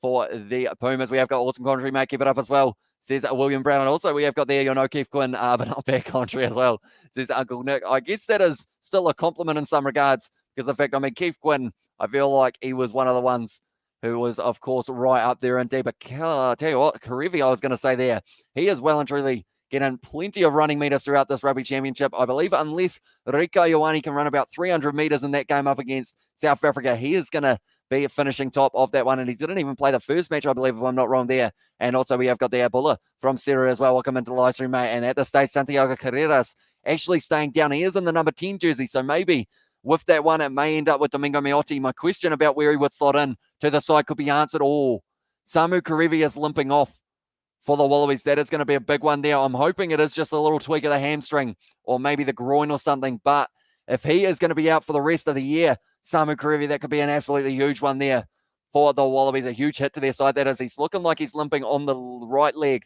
for the Pumas. We have got awesome commentary, mate. Keep it up as well, says William Brown. And also we have got there, Keith Quinn, but not bad commentary as well, says Uncle Nick. I guess that is still a compliment in some regards, because in fact, Keith Quinn, I feel like he was one of the ones who was, of course, right up there indeed. But I'll tell you what, Karevi, I was going to say there, he is well and truly getting plenty of running meters throughout this Rugby Championship. I believe unless Rika Ioane can run about 300 meters in that game up against South Africa, he is going to be finishing top of that one. And he didn't even play the first match, I believe, if I'm not wrong there. And also we have got the Abula from Sarah as well. Welcome into the live stream, mate. And at the stage, Santiago Carreras actually staying down. He is in the number 10 jersey, so maybe with that one, it may end up with Domingo Miotti. My question about where he would slot in to the side could be answered. Oh, Samu Karevi is limping off for the Wallabies. That is going to be a big one there. I'm hoping it is just a little tweak of the hamstring or maybe the groin or something. But if he is going to be out for the rest of the year, Samu Karevi, that could be an absolutely huge one there for the Wallabies. A huge hit to their side, that is. He's looking like he's limping on the right leg.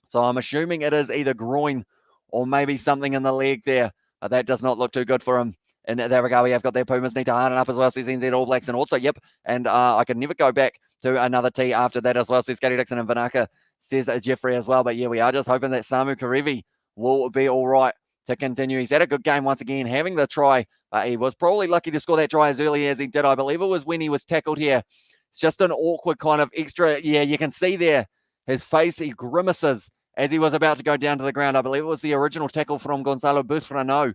So I'm assuming it is either groin or maybe something in the leg there. That does not look too good for him. And there we go. We have got their Pumas need to harden up as well, says NZ All Blacks. And also, yep, and I can never go back to another tee after that as well, says Gary Dixon, and Vanaka, says Jeffrey as well. But yeah, we are just hoping that Samu Karevi will be all right to continue. He's had a good game once again, having the try. He was probably lucky to score that try as early as he did. I believe it was when he was tackled here. It's just an awkward kind of extra. Yeah, you can see there his face, he grimaces as he was about to go down to the ground. I believe it was the original tackle from Gonzalo Butrano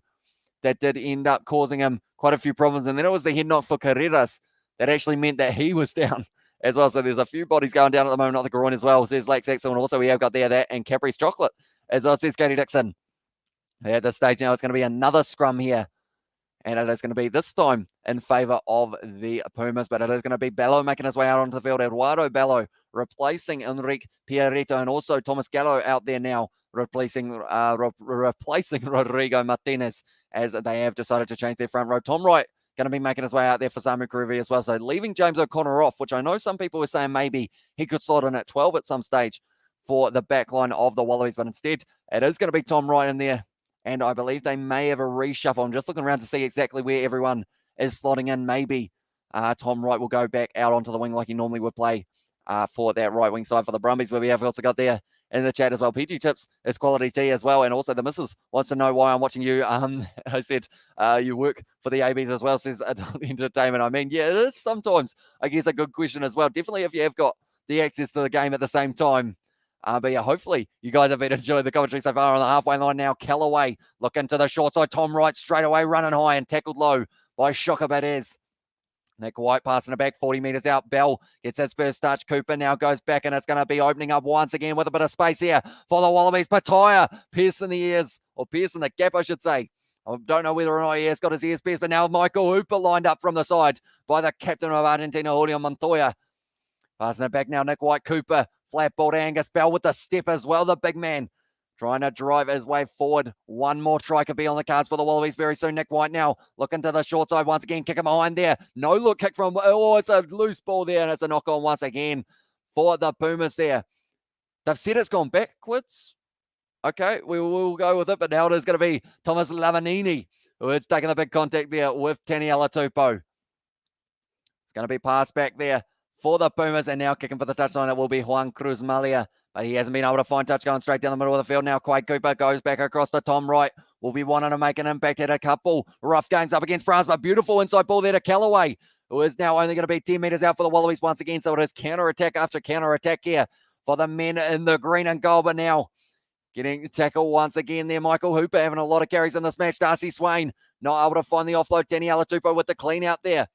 that did end up causing him quite a few problems. And then it was the head knock for Carreras that actually meant that he was down as well. So there's a few bodies going down at the moment, not the groin as well, says Lake Saxon. And also we have got there that and Capri's Chocolate as well, says Katie Dixon. At this stage now, it's going to be another scrum here. And it is going to be this time in favour of the Pumas, but it is going to be Bello making his way out onto the field. Eduardo Bello replacing Enrique Pierrito, and also Thomas Gallo out there now replacing Rodrigo Martinez, as they have decided to change their front row. Tom Wright going to be making his way out there for Samu Karevi as well. So leaving James O'Connor off, which I know some people were saying maybe he could slot in at 12 at some stage for the back line of the Wallabies, but instead it is going to be Tom Wright in there. And I believe they may have a reshuffle. I'm just looking around to see exactly where everyone is slotting in. Maybe Tom Wright will go back out onto the wing like he normally would play for that right wing side for the Brumbies, where we have also got there in the chat as well. PG Tips is quality tea as well. And also the missus wants to know why I'm watching you. I said you work for the ABs as well, says Adult Entertainment. I mean, yeah, it is sometimes, I guess, a good question as well. Definitely if you have got the access to the game at the same time. But yeah, hopefully you guys have been enjoying the commentary so far on the halfway line now. Callaway looking to the short side. Tom Wright straight away running high and tackled low by Shocker Badez. Nick White passing it back 40 metres out. Bell gets his first touch. Cooper now goes back, and it's going to be opening up once again with a bit of space here for the Wallabies. Pataya piercing the ears, or piercing the gap, I should say. I don't know whether or not he has got his ears pierced, but now Michael Hooper lined up from the side by the captain of Argentina, Julio Montoya. Passing it back now, Nick White, Cooper. Flat ball to Angus Bell with the step as well, the big man. Trying to drive his way forward. One more try could be on the cards for the Wallabies very soon. Nick White now looking to the short side once again. Kick him behind there. No look kick from... Oh, it's a loose ball there, and it's a knock on once again for the Pumas there. They've said it's gone backwards. Okay, we will go with it, but now it is going to be Thomas Lavanini who is taking the big contact there with Taniela Tupou. Going to be passed back there for the Pumas, and now kicking for the touchline, it will be Juan Cruz Malia, but he hasn't been able to find touch going straight down the middle of the field now. Quade Cooper goes back across to Tom Wright. Will be wanting to make an impact at a couple rough games up against France, but beautiful inside ball there to Callaway, who is now only going to be 10 metres out for the Wallabies once again. So it is counter-attack after counter-attack here for the men in the green and gold, but now getting tackle once again there. Michael Hooper having a lot of carries in this match. Darcy Swain not able to find the offload. Daniela Tupou with the clean out there.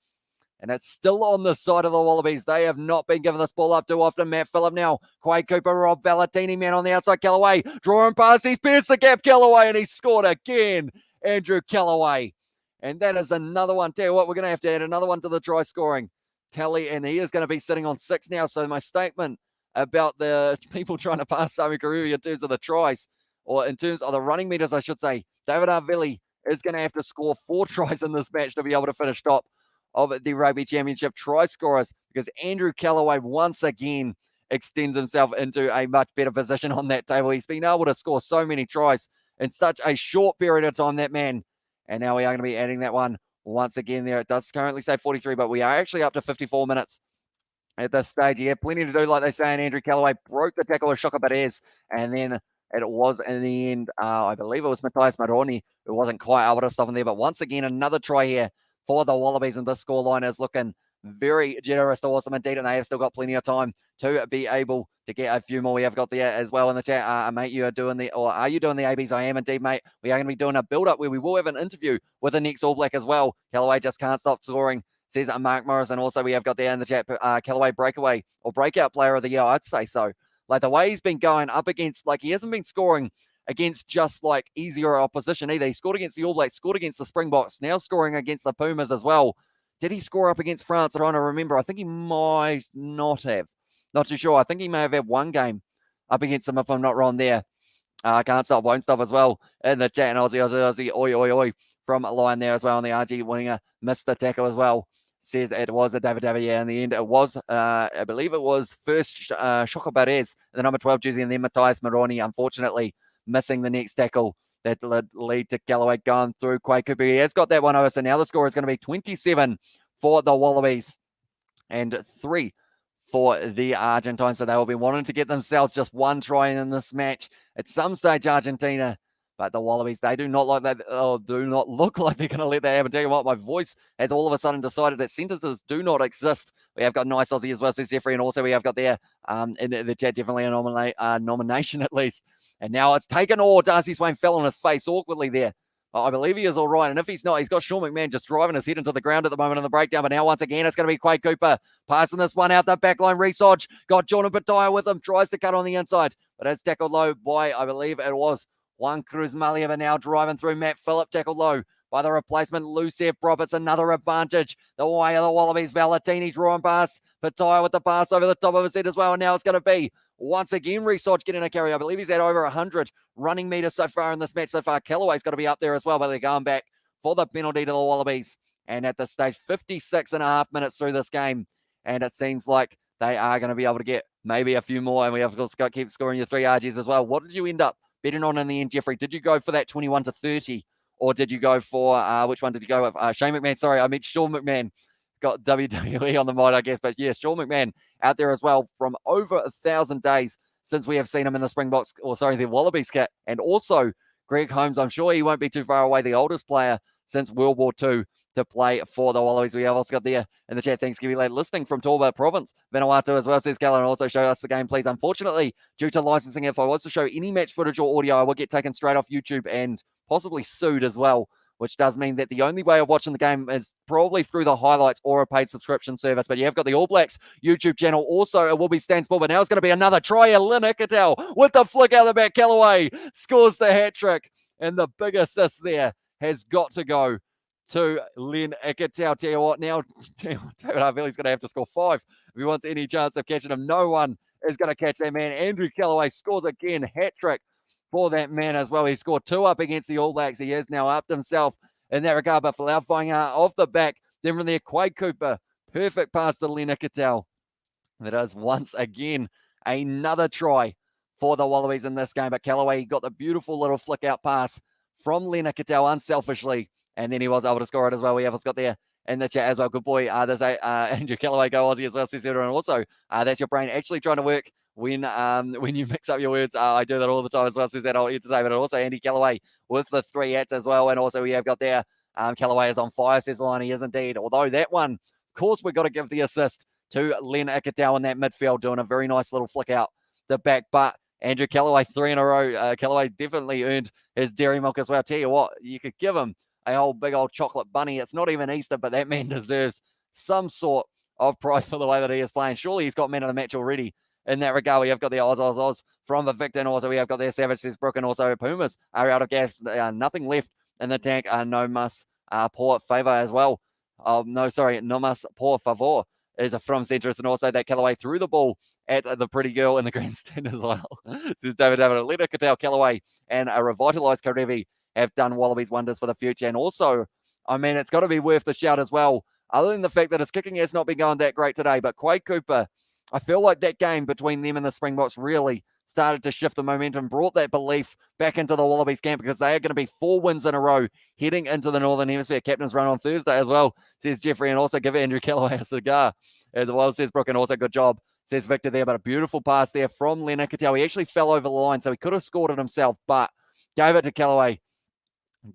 And it's still on the side of the Wallabies. They have not been giving this ball up too often. Matt Phillip now. Quade Cooper, Rob Valentini, man on the outside. Callaway drawing past. He's pierced the gap, Callaway, and he scored again. Andrew Callaway. And that is another one. Tell you what, we're going to have to add another one to the try scoring tally. And he is going to be sitting on 6 now. So my statement about the people trying to pass Samu Karevi in terms of the tries, or in terms of the running meters, I should say, David Arvelli is going to have to score 4 tries in this match to be able to finish top of the Rugby Championship try scorers, because Andrew Callaway once again extends himself into a much better position on that table. He's been able to score so many tries in such a short period of time, that man. And now we are going to be adding that one once again there. It does currently say 43, but we are actually up to 54 minutes at this stage. Yeah, plenty to do, like they say. And Andrew Callaway broke the tackle with Shocker Badez, and then it was in the end, I believe it was Matthias Maroni who wasn't quite able to stop him there. But once again, another try here for the Wallabies, and this scoreline is looking very generous to awesome indeed, and they have still got plenty of time to be able to get a few more. We have got there as well in the chat. Mate, you are doing the, or are you doing the ABs? I am indeed, mate. We are going to be doing a build-up where we will have an interview with the next All Black as well. Callaway just can't stop scoring, says Mark Morris. And also we have got there in the chat, Callaway breakaway or breakout player of the year, I'd say so. Like the way he's been going up against, like he hasn't been scoring against just like easier opposition either. He scored against the All Blacks, scored against the Springboks, now scoring against the Pumas as well. Did he score up against France? I'm trying to remember. I think he might not have. Not too sure. I think he may have had one game up against them, if I'm not wrong there. Can't stop, won't stop as well in the chat. And Aussie, oi, oi, oi, from a line there as well. And the RG winger missed the tackle as well. Says it was a David Davier. Yeah, in the end, it was, I believe it was first Shocker Barez, the number 12 jersey, and then Matthias Maroni, unfortunately, missing the next tackle that lead to Callaway going through. Quade Cooper, he has got that one over. So now the score is going to be 27 for the Wallabies and 3 for the Argentines. So they will be wanting to get themselves just one try in this match at some stage, Argentina. But the Wallabies, they do not like that. Do not look like they're going to let that happen. Tell you what, my voice has all of a sudden decided that sentences do not exist. We have got Nice Aussie as well, says Jeffrey, and also we have got there in the chat definitely a nomination at least. And now it's taken all. Darcy Swain fell on his face awkwardly there. I believe he is all right. And if he's not, he's got Sean McMahon just driving his head into the ground at the moment in the breakdown. But now, once again, it's going to be Quade Cooper passing this one out the back line. Reece Hodge got Jordan Pataya with him. Tries to cut on the inside. But it's tackled low by, I believe it was Juan Cruz Malieva now driving through. Matt Phillip tackled low by the replacement, Lucef Prop. It's another advantage. The way of the Wallabies. Valentini drawing past. Pataya with the pass over the top of his head as well. And now it's going to be once again Reece Hodge getting a carry. I believe he's at over 100 running meters so far in this match so far. Callaway's got to be up there as well, but they're going back for the penalty to the Wallabies. And at this stage, 56 and a half minutes through this game. And it seems like they are going to be able to get maybe a few more. And we have to keep scoring your 3 RGs as well. What did you end up betting on in the end, Jeffrey? Did you go for that 21 to 30? Or did you go for, which one did you go with? Shane McMahon, sorry, I meant Sean McMahon. Got WWE on the mind, I guess. But yeah, Sean McMahon out there as well from over 1,000 days since we have seen him in the Springboks, the Wallabies kit. And also Greg Holmes, I'm sure he won't be too far away, the oldest player since World War II to play for the Wallabies. We have also got there in the chat, thanks, late listening from Torba Province, Vanuatu as well, says Callan. Also show us the game, please. Unfortunately, due to licensing, if I was to show any match footage or audio, I would get taken straight off YouTube and possibly sued as well, which does mean that the only way of watching the game is probably through the highlights or a paid subscription service. But you have got the All Blacks YouTube channel. Also, it will be Stan Sport, but now it's going to be another try. Lynn Ikatel with the flick out of the back. Callaway scores the hat trick, and the big assist there has got to go to Len Ikatel. Tell you what, now David Harville's going to have to score 5 if he wants any chance of catching him. No one is going to catch that man. Andrew Callaway scores again, hat trick for that man as well. He scored 2 up against the All Blacks. He has now upped himself in that regard. But Falau Fainga off the back. Then from there, Quade Cooper. Perfect pass to Len Ikatel. That is once again another try for the Wallabies in this game. But Callaway got the beautiful little flick out pass from Len Ikatel unselfishly. And then he was able to score it as well. We have got there in the chat as well. Good boy. There's Andrew Callaway, go Aussie as well, says everyone. Also, that's your brain actually trying to work when you mix up your words. I do that all the time as well, says that old entertainment. And also Andy Callaway with the 3 hats as well. And also we have got there, Callaway is on fire, says Lion. He is indeed. Although that one, of course, we've got to give the assist to Len Ikatel in that midfield, doing a very nice little flick out the back. But Andrew Callaway, 3 in a row. Callaway definitely earned his dairy milk as well. Tell you what, you could give him a big old chocolate bunny. It's not even Easter, but that man deserves some sort of prize for the way that he is playing. Surely he's got man of the match already. In that regard, we have got the Oz from the Victor, and also we have got their Savage, says Brooke, and also Pumas are out of gas. Nothing left in the tank. No mas por favor as well. No mas por favor is from Centris, and also that Callaway threw the ball at the pretty girl in the grandstand as well. Says David, Lena Cattell, Callaway, and a revitalised Karevi have done Wallabies wonders for the future. And also, I mean, it's got to be worth the shout as well, other than the fact that his kicking has not been going that great today. But Quade Cooper, I feel like that game between them and the Springboks really started to shift the momentum, brought that belief back into the Wallabies camp, because they are going to be 4 wins in a row heading into the Northern Hemisphere. Captain's run on Thursday as well, says Jeffrey, and also give Andrew Callaway a cigar as well, says Brooke, and also good job, says Victor there. But a beautiful pass there from Len Ikatel. He actually fell over the line, so he could have scored it himself, but gave it to Callaway.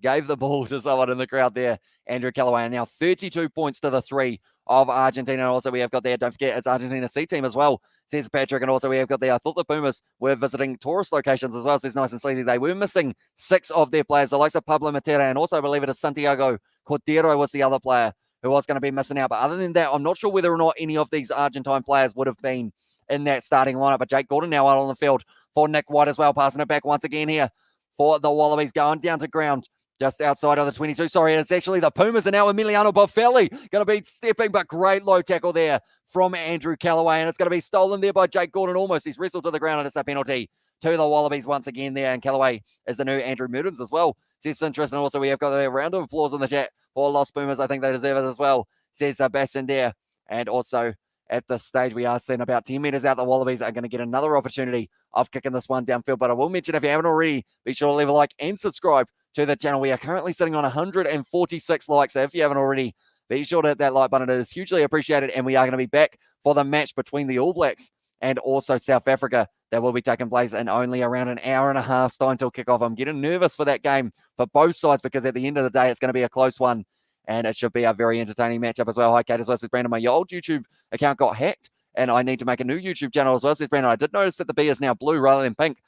Gave the ball to someone in the crowd there, Andrew Callaway. And now 32 points to the 3 of Argentina. And also we have got there, don't forget, it's Argentina C team as well, says Patrick. And also we have got there, I thought the Pumas were visiting tourist locations as well, says Nice and Sleazy. They were missing 6 of their players, the likes of Pablo Matera, and also I believe it is Santiago Cordero was the other player who was going to be missing out. But other than that, I'm not sure whether or not any of these Argentine players would have been in that starting lineup. But Jake Gordon now out on the field for Nick White as well, passing it back once again here for the Wallabies, going down to ground just outside of the 22. Sorry, it's actually the Pumas, and now Emiliano Boffelli going to be stepping, but great low tackle there from Andrew Callaway, and it's going to be stolen there by Jake Gordon almost. He's wrestled to the ground, and it's a penalty to the Wallabies once again there, and Callaway is the new Andrew Murdens as well, says Sintress. And also we have got a round of applause in the chat for Los Pumas. I think they deserve it as well, says Sebastian there. And also at this stage, we are seeing about 10 metres out. The Wallabies are going to get another opportunity of kicking this one downfield. But I will mention, if you haven't already, be sure to leave a like and subscribe to the channel. We are currently sitting on 146 likes. So if you haven't already, be sure to hit that like button. It is hugely appreciated, and we are going to be back for the match between the All Blacks and also South Africa that will be taking place in only around an hour and a half's time till kickoff. I'm getting nervous for that game for both sides because at the end of the day, it's going to be a close one, and it should be a very entertaining matchup as well. Hi, Kate, as well. Says Brandon, my old YouTube account got hacked, and I need to make a new YouTube channel as well. Says Brandon, I did notice that the B is now blue rather than pink,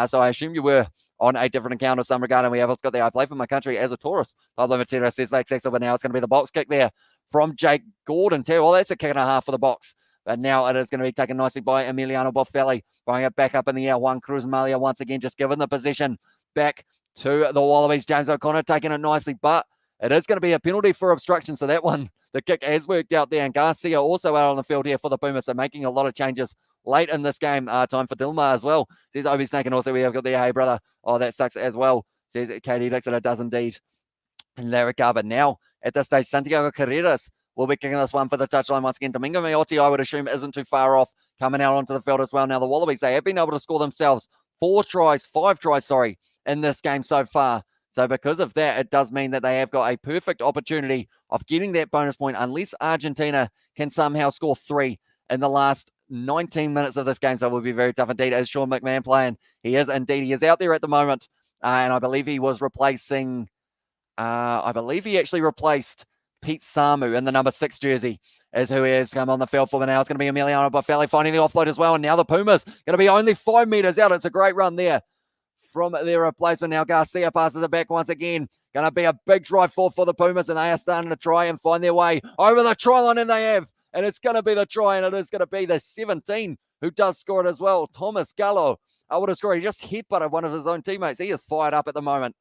so I assume you were on a different account of some regard, and we have also got there. I play for my country as a tourist. Pablo Matera says Lake Saxel, but now it's going to be the box kick there from Jake Gordon. Well, that's a kick and a half for the box. But now it is going to be taken nicely by Emiliano Boffelli, bringing it back up in the air. Juan Cruz Malia once again, just given the position back to the Wallabies. James O'Connor taking it nicely, but it is going to be a penalty for obstruction. So that one, the kick has worked out there. And Garcia also out on the field here for the Pumas. So making a lot of changes late in this game. Time for Dilmar as well. Says Obi Snake, and also we have got there. Hey, brother. Oh, that sucks as well. Says Katie Dixon. It does indeed. In that regard. But now, at this stage, Santiago Carreras will be kicking this one for the touchline once again. Domingo Miotti, I would assume, isn't too far off, coming out onto the field as well. Now, the Wallabies, they have been able to score themselves 5 tries, in this game so far. So because of that, it does mean that they have got a perfect opportunity of getting that bonus point unless Argentina can somehow score 3 in the last 19 minutes of this game. So it will be very tough indeed. As Sean McMahon playing, he is indeed. He is out there at the moment. And I believe he was replacing, I believe he actually replaced Pete Samu in the number 6 jersey is who he is come on the field for. Now it's going to be Emiliano Boffelli finding the offload as well. And now the Pumas going to be only 5 meters out. It's a great run there from their replacement. Now Garcia passes it back once again. Going to be a big drive forward for the Pumas, and they are starting to try and find their way over the try line, and they have. And it's going to be the try, and it is going to be the 17 who does score it as well. Thomas Gallo, I would have scored. He just hit-butted one of his own teammates. He is fired up at the moment.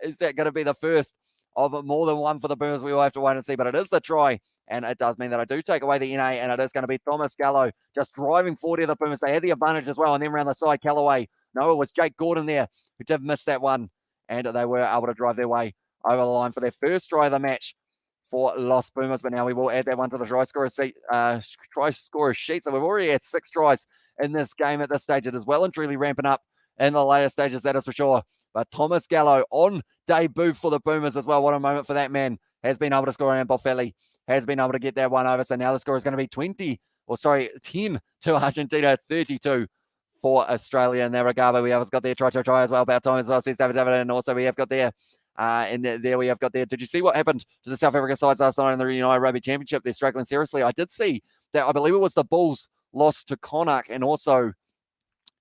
Is that going to be the first of more than one for the Pumas? We will have to wait and see, but it is the try, and it does mean that I do take away the NA, and it is going to be Thomas Gallo just driving forward to the Pumas. They had the advantage as well, and then around the side, Callaway. No, it was Jake Gordon there who did miss that one, and they were able to drive their way over the line for their first try of the match for Los Pumas. But now we will add that one to the try scorer sheet. So we've already had 6 tries in this game at this stage. It is well and truly ramping up in the later stages, that is for sure. But Thomas Gallo on debut for the Pumas as well. What a moment for that man. Has been able to score, and Boffelli has been able to get that one over. So now the score is going to be 10 to Argentina, 32 for Australia in that regard. But we have got their try as well. About time as well, says David. And also we have got there, and there we have got there. Did you see what happened to the South Africa sides last night in the United Rugby Championship? They're struggling seriously. I did see that. I believe it was the Bulls lost to Connacht, and also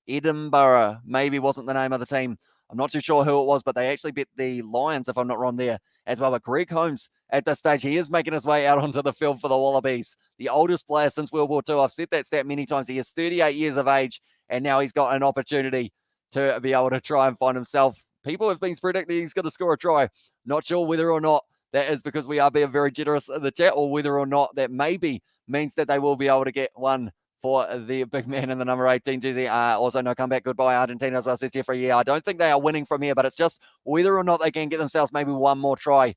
Edinburgh maybe wasn't the name of the team. I'm not too sure who it was, but they actually beat the Lions, if I'm not wrong, there as well. But Greg Holmes, at this stage, he is making his way out onto the field for the Wallabies. The oldest player since World War II. I've said that stat many times. He is 38 years of age, and now he's got an opportunity to be able to try and find himself. People have been predicting he's going to score a try. Not sure whether or not that is because we are being very generous in the chat, or whether or not that maybe means that they will be able to get one for the big man in the number 18 jersey. Also, no comeback. Goodbye, Argentina, as well, says Jeffrey. Yeah, I don't think they are winning from here, but it's just whether or not they can get themselves maybe one more try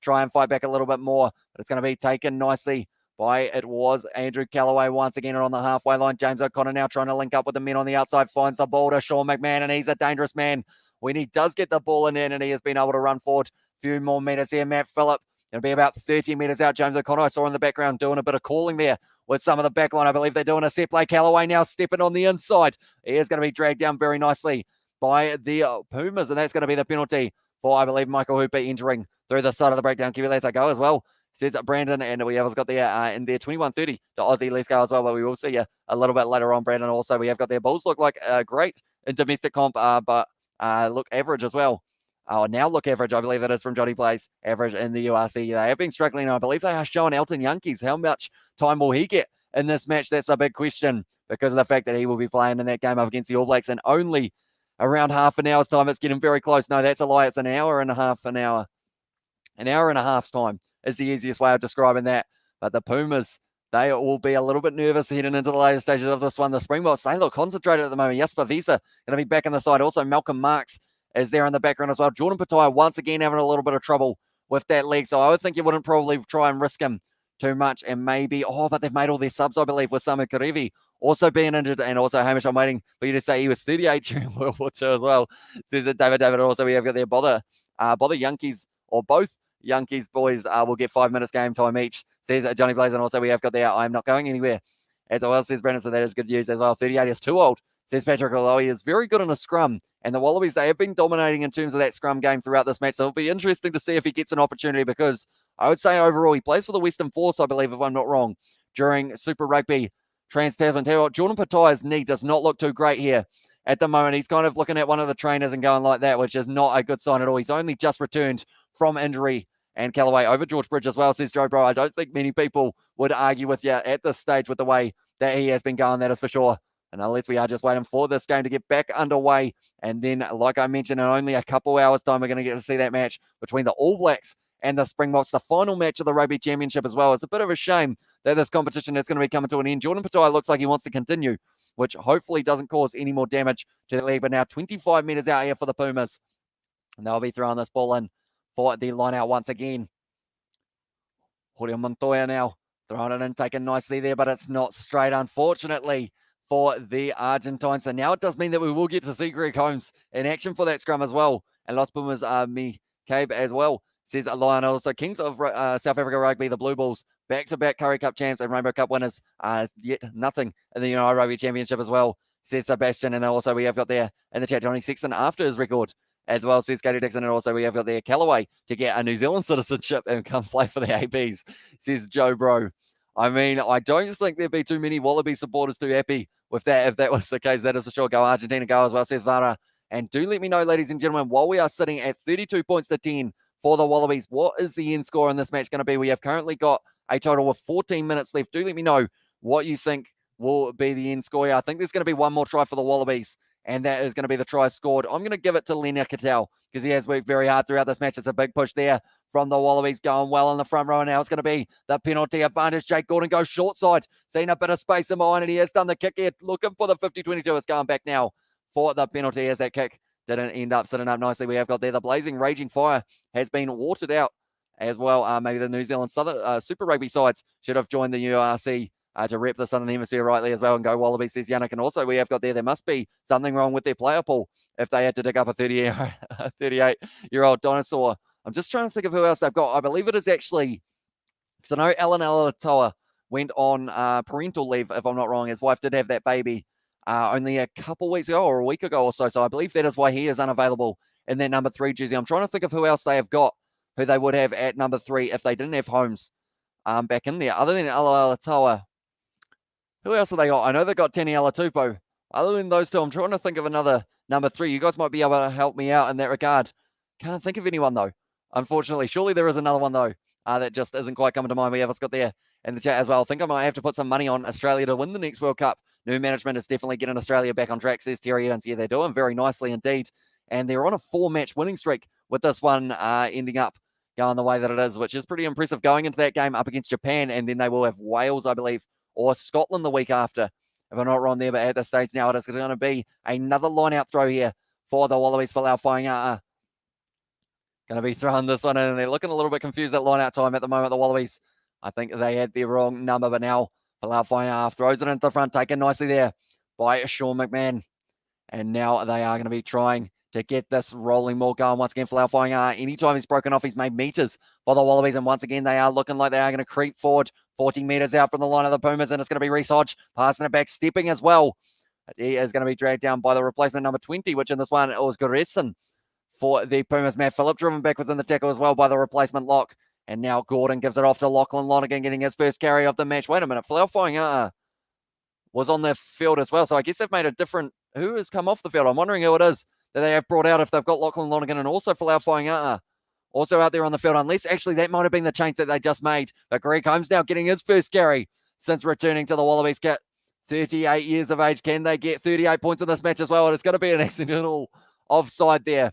and fight back a little bit more. But it's going to be taken nicely by, it was Andrew Callaway once again on the halfway line. James O'Connor now trying to link up with the men on the outside, finds the ball to Sean McMahon, and he's a dangerous man when he does get the ball in, and he has been able to run forward a few more meters here. Matt Phillip, it'll be about 30 meters out. James O'Connor, I saw in the background doing a bit of calling there with some of the back line. I believe they're doing a set play. Callaway now stepping on the inside. He is going to be dragged down very nicely by the Pumas, and that's going to be the penalty for, I believe, Michael Hooper entering through the side of the breakdown. Kiwi, let's go as well, says Brandon, and we have got there in there 21-30 to Aussie. Let's go as well, but we will see you a little bit later on, Brandon. Also, we have got their Bulls look like great in domestic comp, but look average as well. Now look average, I believe that is from Johnny Blaze, average in the URC. They have been struggling, and I believe they are showing Elton Yankees. How much time will he get in this match? That's a big question, because of the fact that he will be playing in that game up against the All Blacks in only around half an hour's time. It's getting very close. No, that's a lie. It's an hour and a half time is the easiest way of describing that. But the Pumas, they will be a little bit nervous heading into the later stages of this one. The Springboks, they look concentrated at the moment. Jasper Visa going to be back in the side. Also, Malcolm Marks is there in the background as well. Jordan Pattaya once again having a little bit of trouble with that leg. So I would think you wouldn't probably try and risk him too much. And maybe, but they've made all their subs, I believe, with Samu Karevi also being injured. And also, Hamish, I'm waiting for you to say he was 38 during World War II as well. Says that David. Also, we have got their bother Yankees, or both Yankees boys will get 5 minutes game time each, says Johnny Blaze. And also we have got there, I'm not going anywhere. As well, says Brandon, so that is good news as well. 38 is too old, says Patrick, although he is very good in a scrum. And the Wallabies, they have been dominating in terms of that scrum game throughout this match. So it'll be interesting to see if he gets an opportunity, because I would say overall he plays for the Western Force, I believe, if I'm not wrong, during Super Rugby Trans-Tasman. Tell you what, Jordan Patai's knee does not look too great here at the moment. He's kind of looking at one of the trainers and going like that, which is not a good sign at all. He's only just returned from injury. And Callaway over George Bridge as well, says Joe Bro. I don't think many people would argue with you at this stage with the way that he has been going, that is for sure. And unless we are just waiting for this game to get back underway. And then, like I mentioned, in only a couple hours' time, we're going to get to see that match between the All Blacks and the Springboks, the final match of the Rugby Championship as well. It's a bit of a shame that this competition is going to be coming to an end. Jordan Patai looks like he wants to continue, which hopefully doesn't cause any more damage to the league. But now 25 metres out here for the Pumas. And they'll be throwing this ball in for the line out once again. Jorge Montoya now throwing it in, taken nicely there, but it's not straight, unfortunately, for the Argentines. So now it does mean that we will get to see Greg Holmes in action for that scrum as well. And Los Pumas, me, Cabe as well, says Lionel. So Kings of South Africa Rugby, the Blue Bulls, back-to-back Curry Cup champs and Rainbow Cup winners, yet nothing in the United Rugby Championship as well, says Sebastian. And also we have got there in the chat Johnny Sexton after his record as well, says Katie Dixon. And also we have got there Callaway to get a New Zealand citizenship and come play for the ABs, says Joe Bro. I mean, I don't think there'd be too many Wallaby supporters too happy with that. If that was the case, that is for sure. Go Argentina, go as well, says Vara. And do let me know, ladies and gentlemen, while we are sitting at 32 points to 10 for the Wallabies, what is the end score in this match going to be? We have currently got a total of 14 minutes left. Do let me know what you think will be the end score. I think there's going to be one more try for the Wallabies, and that is going to be the try scored. I'm going to give it to Lena Cattell because he has worked very hard throughout this match. It's a big push there from the Wallabies, going well in the front row. And now it's going to be the penalty advantage. Jake Gordon goes short side, seeing a bit of space in behind, and he has done the kick here, looking for the 50-22. It's going back now for the penalty as that kick didn't end up sitting up nicely. We have got there the blazing, raging fire has been watered out as well. Maybe the New Zealand Southern Super Rugby sides should have joined the URC to rep the Southern Hemisphere rightly as well and go Wallabies, says Yannick. And also we have got there must be something wrong with their player pool if they had to dig up a 38-year-old dinosaur. I'm just trying to think of who else they've got. I believe it is actually, because I know Alan Alatoa went on parental leave, if I'm not wrong. His wife did have that baby only a couple weeks ago or a week ago or so. So I believe that is why he is unavailable in their number 3 jersey. I'm trying to think of who else they have got, who they would have at number 3 if they didn't have Holmes back in there. Other than Alan Alatoa, who else have they got? I know they got Tani Alatupo. Other than those two, I'm trying to think of another number 3. You guys might be able to help me out in that regard. Can't think of anyone, though, unfortunately. Surely there is another one, though, that just isn't quite coming to mind. We have got there in the chat as well. I think I might have to put some money on Australia to win the next World Cup. New management is definitely getting Australia back on track, says Terry Evans. Yeah, they're doing very nicely indeed. And they're on a 4-match winning streak with this one ending up going the way that it is, which is pretty impressive going into that game up against Japan. And then they will have Wales, I believe, or Scotland the week after, if I'm not wrong there. But at this stage now, it is going to be another line-out throw here for the Wallabies. Falau Whainga'a going to be throwing this one in, and they're looking a little bit confused at line-out time at the moment, the Wallabies. I think they had the wrong number, but now Falau Whainga'a throws it into the front, taken nicely there by Sean McMahon. And now they are going to be trying to get this rolling more going once again. Falau Whainga'a, anytime he's broken off, he's made meters for the Wallabies. And once again, they are looking like they are going to creep forward 40 meters out from the line of the Pumas. And it's going to be Reece Hodge passing it back, stepping as well. He is going to be dragged down by the replacement number 20, which in this one was Goreson for the Pumas. Matt Phillip driven backwards in the tackle as well by the replacement lock. And now Gordon gives it off to Lachlan Lonergan, getting his first carry of the match. Wait a minute, Falau Whainga'a was on the field as well. So I guess they've made a different... Who has come off the field? I'm wondering who it is that they have brought out, if they've got Lachlan Lonergan and also Falau Whainga'a also out there on the field. Unless actually that might have been the change that they just made. But Greg Holmes now getting his first carry since returning to the Wallabies kit. 38 years of age. Can they get 38 points in this match as well? And it's going to be an accidental offside there.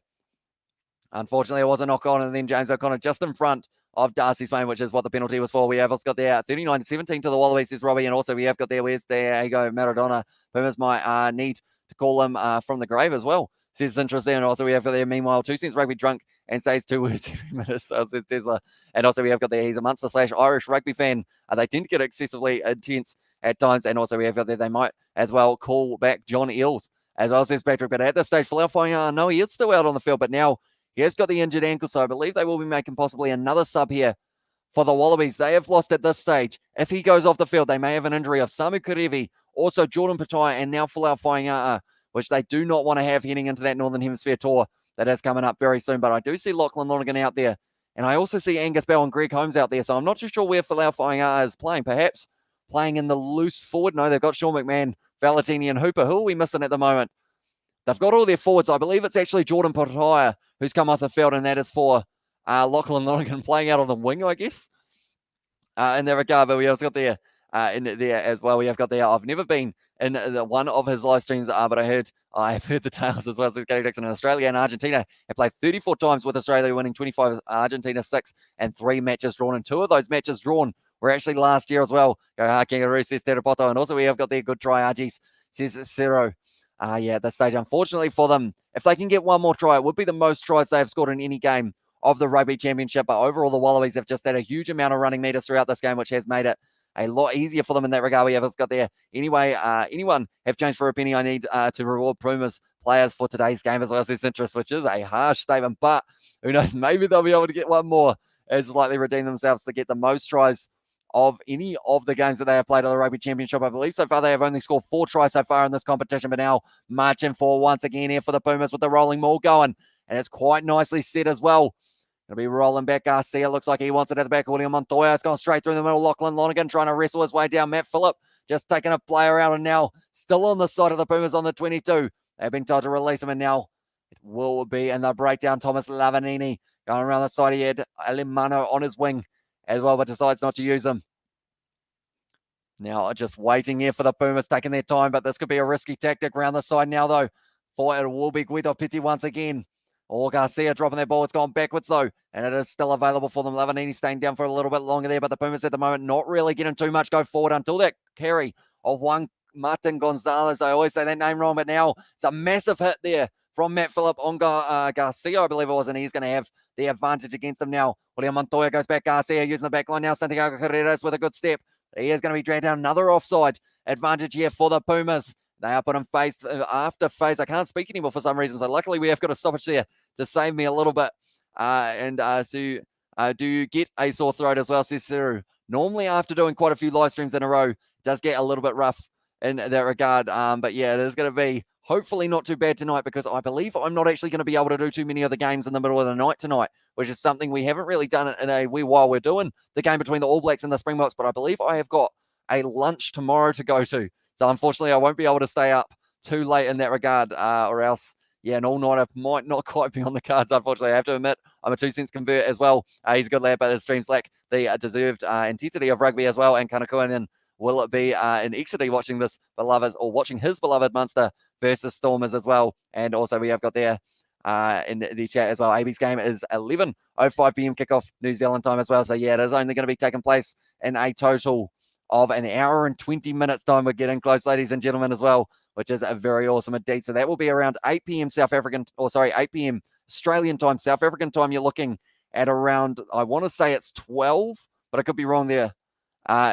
Unfortunately, it was a knock-on, and then James O'Connor just in front of Darcy Swain, which is what the penalty was for. We have got there 39-17 to the Wallabies, says Robbie, and also we have got there, where's Diego Maradona? Pumas might need to call him from the grave as well, says interest there. And also we have got there, meanwhile, 2 cents rugby drunk and says 2 words every minute, so says Tesla. And also we have got there, he's a Munster/Irish rugby fan. They tend to get excessively intense at times. And also we have got there, they might as well call back John Eels as well, says Patrick. But at this stage, Falau Whainga'a, no, he is still out on the field, but now He has got the injured ankle, so I believe they will be making possibly another sub here for the Wallabies. They have lost at this stage. If he goes off the field, they may have an injury of Samu Karevi, also Jordan Patai, and now Folau Whainga'a, which they do not want to have heading into that Northern Hemisphere tour that is coming up very soon. But I do see Lachlan Lonergan out there, and I also see Angus Bell and Greg Holmes out there, so I'm not too sure where Folau Whainga'a is playing. Perhaps playing in the loose forward. No, they've got Sean McMahon, Valentini, and Hooper. Who are we missing at the moment? They've got all their forwards. I believe it's actually Jordan Patai who's come off the field, and that is for Lachlan Lonergan playing out on the wing, I guess. In that regard, but we also got there in there as well. We have got there. I've never been in one of his live streams, but I've heard the tales as well. So Gary Dixon in Australia and Argentina have played 34 times with Australia, winning 25, Argentina 6, and 3 matches drawn. And 2 of those matches drawn were actually last year as well. Go Kangaroo, says Terapoto. And also we have got there good try, Argies, says Cero. Yeah, at this stage, unfortunately for them, if they can get one more try, it would be the most tries they have scored in any game of the Rugby Championship. But overall, the Wallabies have just had a huge amount of running meters throughout this game, which has made it a lot easier for them in that regard. We have got there. Anyway, anyone have changed for a penny? I need to reward Pumas players for today's game as well as this interest, which is a harsh statement, but who knows? Maybe they'll be able to get one more as likely redeem themselves to get the most tries of any of the games that they have played at the Rugby Championship. I believe so far they have only scored 4 tries so far in this competition, but now marching forward once again here for the Pumas with the rolling maul going, and it's quite nicely set as well. It'll be rolling back. Garcia looks like he wants it at the back. William Montoya. It's gone straight through the middle. Lachlan Lonergan trying to wrestle his way down. Matt Phillip just taking a player out, and now still on the side of the Pumas on the 22. They've been told to release him, and now it will be in the breakdown. Thomas Lavanini going around the side. He had Alimano on his wing as well, but decides not to use him. Now just waiting here for the Pumas, taking their time, but this could be a risky tactic around the side now, though. For it will be Guido Pitti once again. Or Garcia dropping their ball. It's gone backwards, though, and it is still available for them. Lavanini staying down for a little bit longer there, but the Pumas at the moment not really getting too much go forward until that carry of one Martin Gonzalez. I always say that name wrong, but now it's a massive hit there from Matt Phillip on Garcia, I believe it was, and he's going to have the advantage against them now. William Montoya goes back. Garcia using the back line now. Santiago Carreras with a good step. He is going to be dragged down. Another offside advantage here for the Pumas. They are putting face after face. I can't speak anymore for some reason, so luckily we have got a stoppage there to save me a little bit. Do you get a sore throat as well, says Siru. Normally after doing quite a few live streams in a row, it does get a little bit rough in that regard. But yeah, it is going to be hopefully not too bad tonight, because I believe I'm not actually going to be able to do too many of the games in the middle of the night tonight, which is something we haven't really done in a wee while. We're doing the game between the All Blacks and the Springboks, but I believe I have got a lunch tomorrow to go to. So unfortunately, I won't be able to stay up too late in that regard, or else, yeah, an all-nighter might not quite be on the cards, unfortunately. I have to admit, I'm a 2 cents convert as well. He's a good lad, but his streams lack the deserved intensity of rugby as well. And Kanakuanen will it be in Exeter watching this beloved, or watching his beloved Munster versus Stormers as well. And also we have got there in the chat as well. AB's game is 11:05 p.m. kickoff New Zealand time as well. So yeah, it is only going to be taking place in a total of an hour and 20 minutes time. We're getting close, ladies and gentlemen, as well, which is a very awesome indeed. So that will be around 8 p.m. 8 p.m. Australian time. South African time, you're looking at around, I want to say it's 12, but I could be wrong there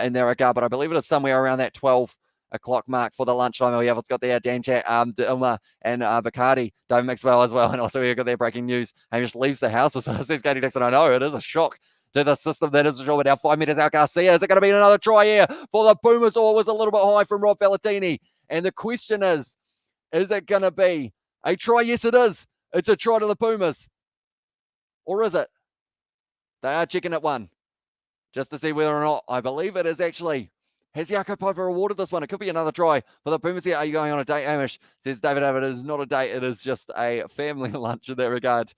in that regard, but I believe it is somewhere around that 12 o'clock mark for the lunchtime. We have got there Dan Chat, Dilma, and Bacardi, Dave Maxwell as well. And also we've got there breaking news. Hamish leaves the house. Says Katie Dixon. I know it is a shock to the system, that is for sure. But now 5 meters out, Garcia. Is it going to be another try here for the Pumas, or was a little bit high from Rob Valentini? And the question is it going to be a try? Yes, it is. It's a try to the Pumas. Or is it? They are checking at one, just to see whether or not. I believe it is actually. Has Jaco Piper awarded this one? It could be another try for the Pumas here. Are you going on a date, Hamish? Says David Abbott. It is not a date. It is just a family lunch in that regard.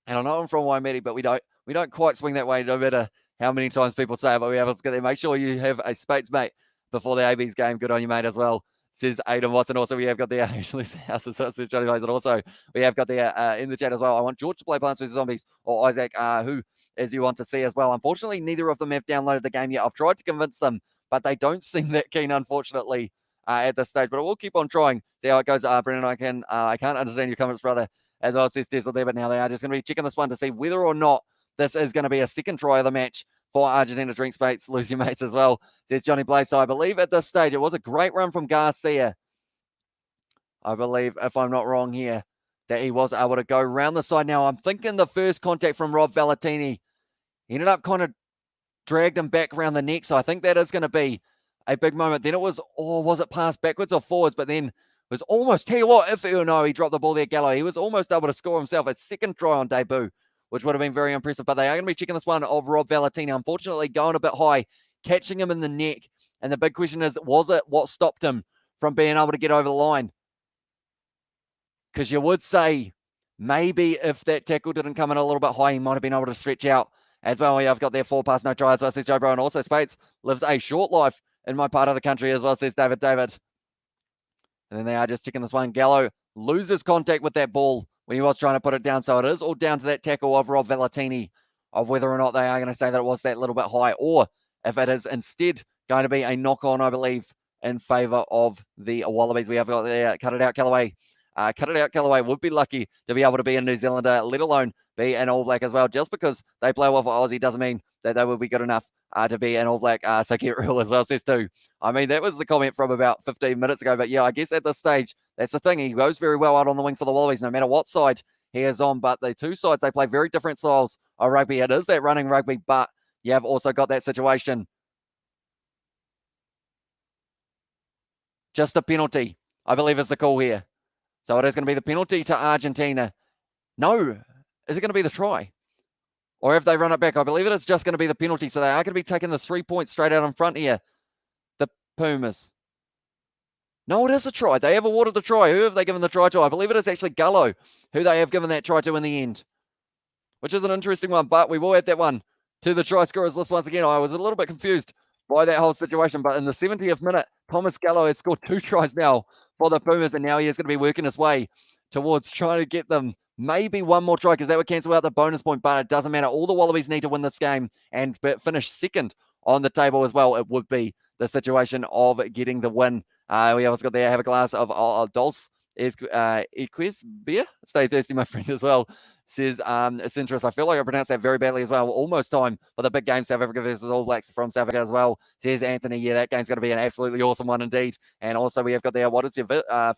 And I know I'm from Waimea, but we don't quite swing that way, no matter how many times people say it. But we have to get there. Make sure you have a Spates, mate, before the AB's game. Good on you, mate, as well, says Aidan Watson. Also, we have got there Ashley's house, says Johnny Blaze. And also, we have got there in the chat as well. I want George to play Plants vs. Zombies, or Isaac, who, as you want to see as well. Unfortunately, neither of them have downloaded the game yet. I've tried to convince them, but they don't seem that keen, unfortunately, at this stage. But we'll keep on trying. See how it goes. Brendan, I can't understand your comments, brother, as well, says Diesel there. But now they are just going to be checking this one to see whether or not this is going to be a second try of the match for Argentina. Drinks mates, lose your mates as well, says Johnny Blaze. So I believe at this stage it was a great run from Garcia, I believe, if I'm not wrong here. that he was able to go around the side. Now, I'm thinking the first contact from Rob Valentini, he ended up kind of dragged him back around the neck. So I think that is going to be a big moment. Then it was, was it passed backwards or forwards? But then it was almost, tell you what, if you know, he dropped the ball there, Gallo. He was almost able to score himself a second try on debut, which would have been very impressive. But they are going to be checking this one of Rob Valentini. Unfortunately, going a bit high, catching him in the neck. And the big question is, was it what stopped him from being able to get over the line? Because you would say maybe if that tackle didn't come in a little bit high, he might have been able to stretch out as well. Yeah, I've got their 4 pass, no try as well, says Joe Bro. And also Spates lives a short life in my part of the country as well, says David. And then they are just checking this one. Gallo loses contact with that ball when he was trying to put it down. So it is all down to that tackle of Rob Valentini of whether or not they are going to say that it was that little bit high, or if it is instead going to be a knock-on, I believe, in favour of the Wallabies. We have got there, cut it out, Callaway. Cut it out, Callaway would be lucky to be able to be a New Zealander, let alone be an All Black as well. Just because they play well for Aussie doesn't mean that they will be good enough to be an All Black. So get real as well, says too. I mean, that was the comment from about 15 minutes ago. But yeah, I guess at this stage, that's the thing. He goes very well out on the wing for the Wallabies, no matter what side he is on. But the two sides, they play very different styles of rugby. It is that running rugby, but you have also got that situation. Just a penalty, I believe, is the call here. So it is going to be the penalty to Argentina. No, is it going to be the try? Or if they run it back, I believe it is just going to be the penalty. So they are going to be taking the 3 points straight out in front here. The Pumas. No, it is a try. They have awarded the try. Who have they given the try to? I believe it is actually Gallo, who they have given that try to in the end. Which is an interesting one, but we will add that one to the try scorers list once again. I was a little bit confused by that whole situation, but in the 70th minute, Thomas Gallo has scored 2 tries now for the Pumas, and now he is going to be working his way towards trying to get them maybe one more try, because that would cancel out the bonus point, but it doesn't matter. All the Wallabies need to win this game and finish second on the table as well. It would be the situation of getting the win. We also got there, have a glass of Dulce. Is Equis beer? Stay thirsty, my friend, as well. Says it's interesting. I feel like I pronounced that very badly as well. Almost time for the big game, South Africa versus All Blacks from South Africa as well. Says Anthony, yeah, that game's going to be an absolutely awesome one indeed. And also we have got there, what is your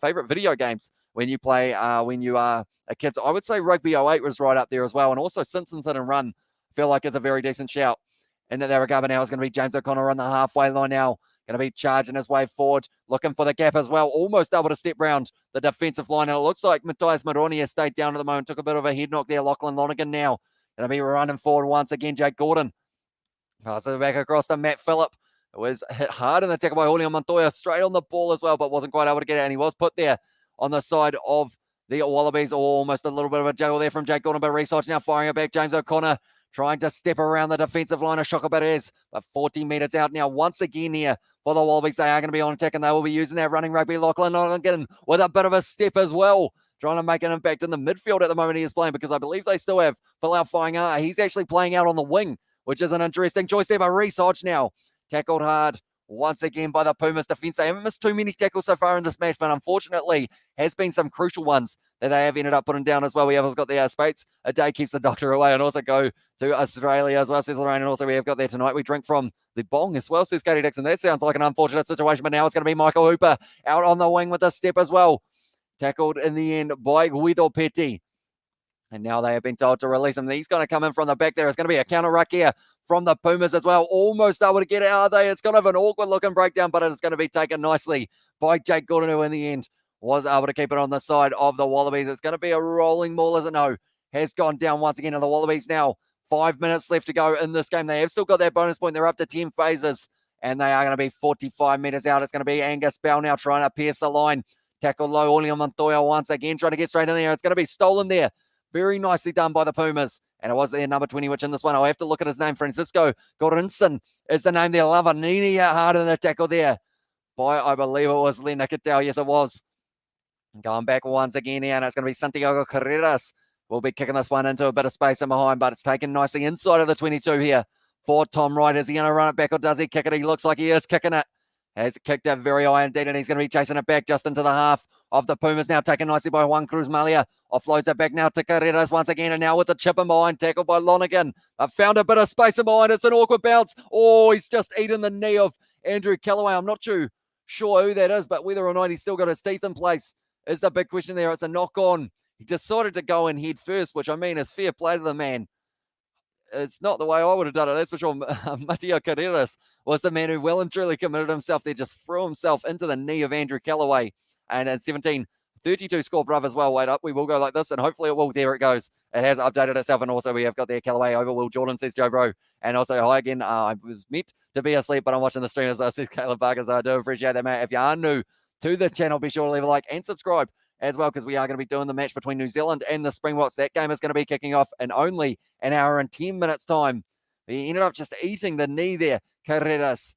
favorite video games when you play when you are a kid? So I would say Rugby 08 was right up there as well. And also Simpsons Hit and Run, I feel like it's a very decent shout. And that there we go. But now it's going to be James O'Connor on the halfway line now. Going to be charging his way forward, looking for the gap as well. Almost able to step round the defensive line. And it looks like Matthias Moroni has stayed down at the moment. Took a bit of a head knock there. Lachlan Lonergan now going to be running forward once again. Jake Gordon passes it back across to Matt Phillip. It was hit hard in the tackle by Julio Montoya. Straight on the ball as well, but wasn't quite able to get it. And he was put there on the side of the Wallabies. Almost a little bit of a juggle there from Jake Gordon. But Research now firing it back. James O'Connor trying to step around the defensive line of Shaka Perez. But 40 meters out now once again here for the Wallabies. They are going to be on attack, and they will be using that running rugby. Lachlan Lonergan with a bit of a step as well, trying to make an impact in the midfield at the moment he is playing, because I believe they still have Falau Fainga'a. He's actually playing out on the wing, which is an interesting choice there. But Research now tackled hard once again by the Pumas defense. They haven't missed too many tackles so far in this match, but unfortunately has been some crucial ones that they have ended up putting down as well. We have got the Spates. A day keeps the doctor away, and also go to Australia as well, says Lorraine. And also we have got there tonight. We drink from the bong as well, says Katie Dixon. That sounds like an unfortunate situation, but now it's going to be Michael Hooper out on the wing with a step as well. Tackled in the end by Guido Petty. And now they have been told to release him. He's going to come in from the back there. It's going to be a counter ruck here from the Pumas as well. Almost able to get it, are they? It's kind of an awkward looking breakdown, but it's going to be taken nicely by Jake Gordon, who in the end was able to keep it on the side of the Wallabies. It's going to be a rolling ball, isn't it? No, has gone down once again. And the Wallabies now 5 minutes left to go in this game. They have still got that bonus point. They're up to 10 phases, and they are going to be 45 meters out. It's going to be Angus Bell now trying to pierce the line. Tackle low, Julio Montoya once again trying to get straight in there. It's going to be stolen there. Very nicely done by the Pumas. And it was their number 20, which in this one, I'll have to look at his name. Francisco Gorinson is the name there. Lavanini hard in the tackle there by, I believe it was Len Nicotell. Yes, it was. Going back once again here, and it's going to be Santiago Carreras. We'll be kicking this one into a bit of space in behind, but it's taken nicely inside of the 22 here for Tom Wright. Is he going to run it back, or does he kick it? He looks like he is kicking it. Has kicked it very high indeed, and he's going to be chasing it back just into the half of the Pumas. Now taken nicely by Juan Cruz Malia. Offloads it back now to Carreras once again, and now with the chip in behind, tackled by Lonergan. Found a bit of space in behind. It's an awkward bounce. Oh, he's just eaten the knee of Andrew Callaway. I'm not too sure who that is, but whether or not he's still got his teeth in place is the big question there. It's a knock on He decided to go in head first, which I mean is fair play to the man. It's not the way I would have done it, that's for sure. Mateo Carreras was the man who well and truly committed himself there, just threw himself into the knee of Andrew Callaway. And in 17:32 score, brothers. Well, wait up. We will go like this, and hopefully it will. There it goes. It has updated itself, and also we have got there Callaway over Will Jordan, says Joe Bro. And also, hi again. I was meant to be asleep, but I'm watching the stream as I says Caleb Barker, I do appreciate that, mate. If you are new to the channel, be sure to leave a like and subscribe as well, because we are going to be doing the match between New Zealand and the Springboks. That game is going to be kicking off in only an hour and 10 minutes time. He ended up just eating the knee there, Carreras.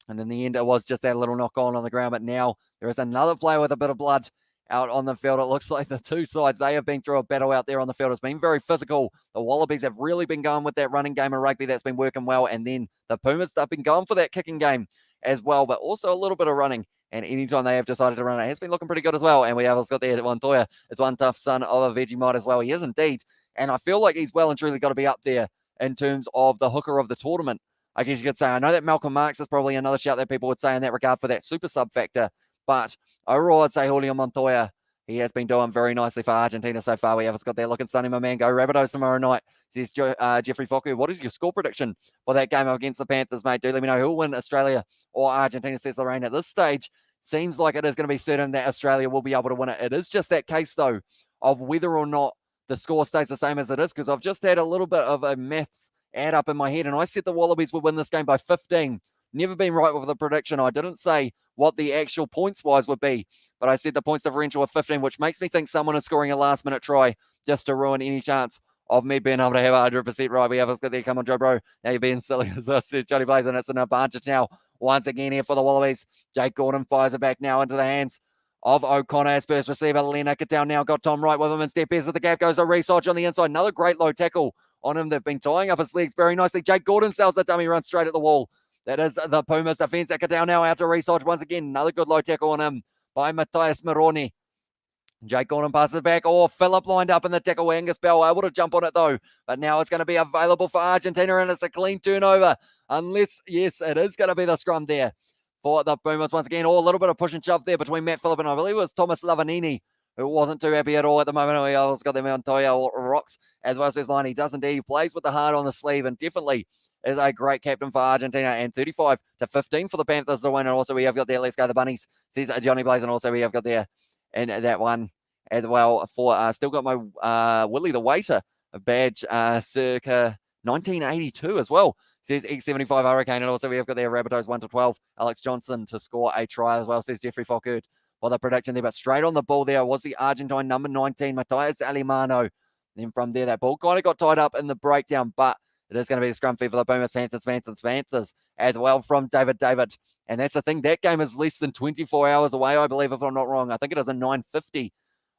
And in the end, it was just that little knock on the ground. But now there is another player with a bit of blood out on the field. It looks like the two sides, they have been through a battle out there on the field. It's been very physical. The Wallabies have really been going with that running game of rugby that's been working well. And then the Pumas have been going for that kicking game as well, but also a little bit of running. And anytime they have decided to run, it has been looking pretty good as well. And we have got there Montoya. It's one tough son of a Vegemite as well. He is indeed. And I feel like he's well and truly got to be up there in terms of the hooker of the tournament, I guess you could say. I know that Malcolm Marks is probably another shout that people would say in that regard for that super sub factor. But overall, I'd say Julio Montoya, he has been doing very nicely for Argentina so far. We have got there looking stunning, my man. Go Rabbitohs tomorrow night, says Jeffrey Foku. What is your score prediction for that game against the Panthers, mate? Do let me know who will win, Australia or Argentina, says Lorraine. At this stage, seems like it is going to be certain that Australia will be able to win it. It is just that case, though, of whether or not the score stays the same as it is, because I've just had a little bit of a maths add up in my head, and I said the Wallabies would win this game by 15. Never been right with the prediction. I didn't say what the actual points-wise would be, but I said the points differential of 15, which makes me think someone is scoring a last-minute try just to ruin any chance of me being able to have 100% right. We have us got there. Come on, Joe Bro. Now you're being silly, as I said, Johnny Blaze, and it's an advantage now once again here for the Wallabies. Jake Gordon fires it back now into the hands of O'Connor as first receiver. Leonard get down now, got Tom Wright with him and step as the gap goes to Research on the inside. Another great low tackle on him. They've been tying up his legs very nicely. Jake Gordon sells the dummy run straight at the wall. That is the Pumas defense. Get down now out to Research once again. Another good low tackle on him by Matthias Moroni. Jake Gordon passes it back. Oh, Phillip lined up in the tackle. Angus Bell able to jump on it though. But now it's going to be available for Argentina, and it's a clean turnover. Unless, yes, it is going to be the scrum there for the Pumas once again. Oh, a little bit of push and shove there between Matt Phillip and I believe it was Thomas Lavanini, who wasn't too happy at all at the moment. We also got them Montoya rocks as well as his line. He does indeed. He plays with the heart on the sleeve and definitely is a great captain for Argentina. And 35-15 for the Panthers to win. And also we have got there, let's go the Bunnies, says Johnny Blaze. And also we have got there in that one as well for still got my Willie the Waiter badge circa 1982 as well, says X75 Hurricane. And also we have got there Rabbitohs 1-12. Alex Johnson to score a try as well, says Jeffrey Fockert. For the prediction there, but straight on the ball there was the Argentine number 19, Matthias Alemano. Then from there, that ball kind of got tied up in the breakdown, but it is going to be a scrum feed for the Pumas, Panthers as well from David. And that's the thing, that game is less than 24 hours away, I believe, if I'm not wrong. I think it is a 9:50.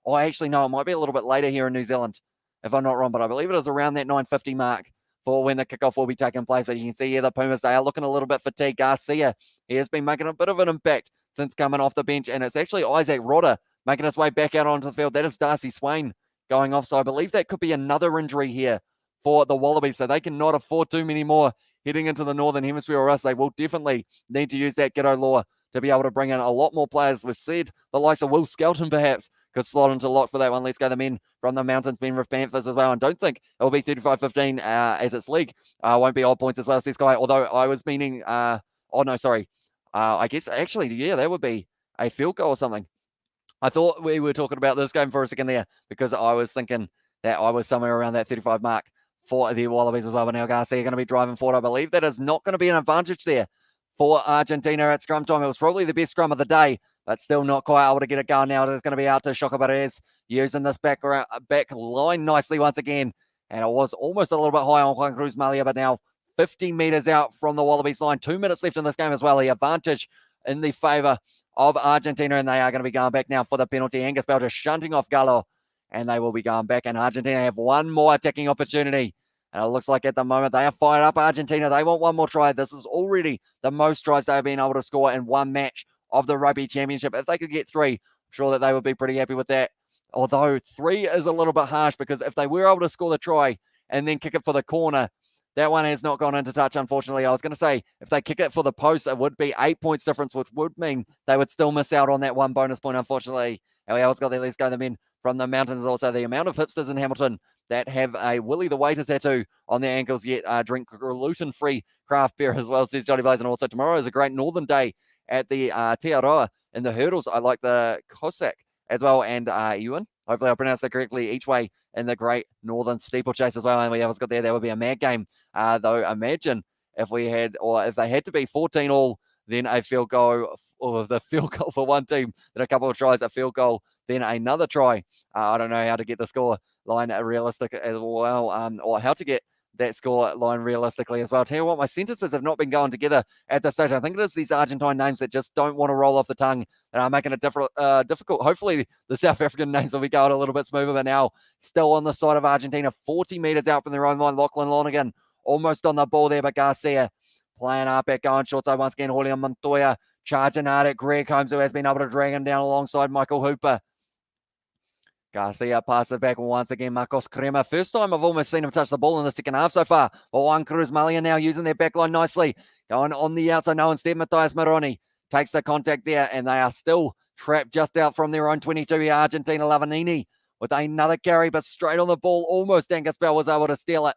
Oh, actually, no, it might be a little bit later here in New Zealand, if I'm not wrong, but I believe it is around that 9:50 mark for when the kickoff will be taking place. But you can see here the Pumas, they are looking a little bit fatigued. Garcia, he has been making a bit of an impact since coming off the bench, and it's actually Isaac Rodder making his way back out onto the field. That is Darcy Swain going off, so I believe that could be another injury here for the Wallabies, so they cannot afford too many more heading into the Northern Hemisphere, or else they will definitely need to use that ghetto law to be able to bring in a lot more players. We've said the likes of Will Skelton perhaps could slot into lock for that one. Let's go the men from the Mountains, Penrith Panthers as well, and don't think it will be 35-15 as its league. Won't be odd points as well, says Guy, although I was meaning, I guess actually, yeah, that would be a field goal or something. I thought we were talking about this game for a second there because I was thinking that I was somewhere around that 35 mark for the Wallabies as well. But now Garcia going to be driving forward. I believe that is not going to be an advantage there for Argentina at scrum time. It was probably the best scrum of the day, but still not quite able to get it going now. It's going to be out to Shaka Perez using this back line nicely once again. And it was almost a little bit high on Juan Cruz Malia, but now 50 meters out from the Wallabies line. 2 minutes left in this game as well. The advantage in the favor of Argentina, and they are going to be going back now for the penalty. Angus Bell just shunting off Gallo, and they will be going back. And Argentina have one more attacking opportunity. And it looks like at the moment they are fired up. Argentina, they want one more try. This is already the most tries they have been able to score in one match of the Rugby Championship. If they could get 3, I'm sure that they would be pretty happy with that. Although 3 is a little bit harsh, because if they were able to score the try and then kick it for the corner, that one has not gone into touch, unfortunately. I was going to say, if they kick it for the post, it would be 8 points difference, which would mean they would still miss out on that 1 bonus point, unfortunately. Else got there, let's go the men from the mountains. Also, the amount of hipsters in Hamilton that have a Willie the Waiter tattoo on their ankles yet drink gluten-free craft beer as well, says Johnny Blaze. And also tomorrow is a great northern day at the Te Aroa in the hurdles. I like the Cossack as well, and Ewan. Hopefully I pronounced that correctly each way in the great northern steeplechase as well. And we have got there. That would be a mad game. Though imagine if we had, or if they had to be 14 all, then a field goal, or the field goal for one team, then a couple of tries, a field goal, then another try. I don't know how to get the score line realistic as well, or how to get that score line realistically as well. I'll tell you what, my sentences have not been going together at this stage. I think it is these Argentine names that just don't want to roll off the tongue and are making it difficult. Hopefully the South African names will be going a little bit smoother, but now still on the side of Argentina, 40 metres out from their own line. Lachlan Lonergan almost on the ball there, but Garcia playing up at going short side once again. Julian Montoya charging hard at Greg Holmes, who has been able to drag him down alongside Michael Hooper. Garcia passes it back once again. Marcos Crema. First time I've almost seen him touch the ball in the second half so far. But Juan Cruz Malia now using their backline nicely. Going on the outside. No, instead Matthias Maroni takes the contact there, and they are still trapped just out from their own 22 here. Argentina Lavanini with another carry, but straight on the ball. Almost Angus Bell was able to steal it.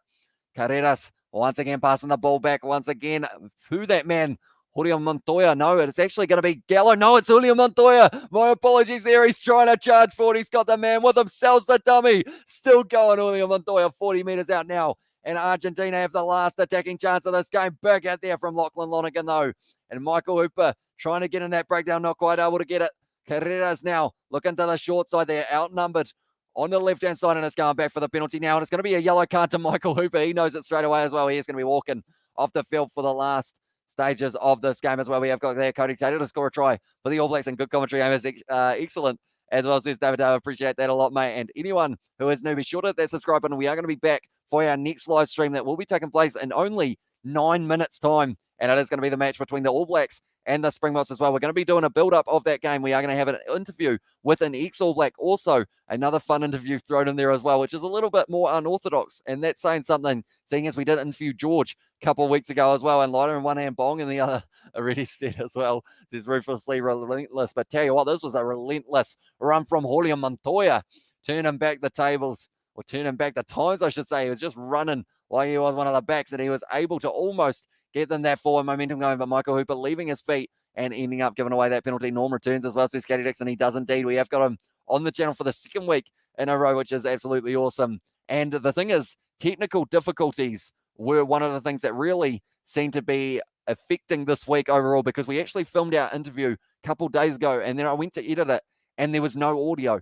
Carreras once again passing the ball back once again. Who that man? Julian Montoya. No, it's actually going to be Gallo. No, it's Julian Montoya. My apologies there. He's trying to charge forward. He's got the man with him. Sells the dummy. Still going, Julian Montoya. 40 metres out now. And Argentina have the last attacking chance of this game. Big out there from Lachlan Lonergan, though. And Michael Hooper trying to get in that breakdown. Not quite able to get it. Carreras now looking to the short side. They're outnumbered on the left-hand side, and it's going back for the penalty now. And it's going to be a yellow card to Michael Hooper. He knows it straight away as well. He is going to be walking off the field for the last stages of this game as well. We have got there Cody Taylor to score a try for the All Blacks, and good commentary. Amos, excellent as well, says David. I appreciate that a lot, mate. And anyone who is new, be sure to hit that subscribe button. We are going to be back for our next live stream that will be taking place in only 9 minutes time, and it is going to be the match between the All Blacks and the Springboks as well. We're going to be doing a build-up of that game. We are going to have an interview with an ex-All Black. Also, another fun interview thrown in there as well, which is a little bit more unorthodox. And that's saying something, seeing as we did interview George a couple of weeks ago as well, and lighter in one hand, Bong in the other, already said as well. This is ruthlessly relentless. But tell you what, this was a relentless run from Julian Montoya, turning back the tables, or turning back the times, I should say. He was just running like he was one of the backs, and he was able to almost get them that forward momentum going, but Michael Hooper leaving his feet and ending up giving away that penalty. Norm returns as well, says Katie Dixon. He does indeed. We have got him on the channel for the second week in a row, which is absolutely awesome. And the thing is, technical difficulties were one of the things that really seemed to be affecting this week overall, because we actually filmed our interview a couple days ago, and then I went to edit it, and there was no audio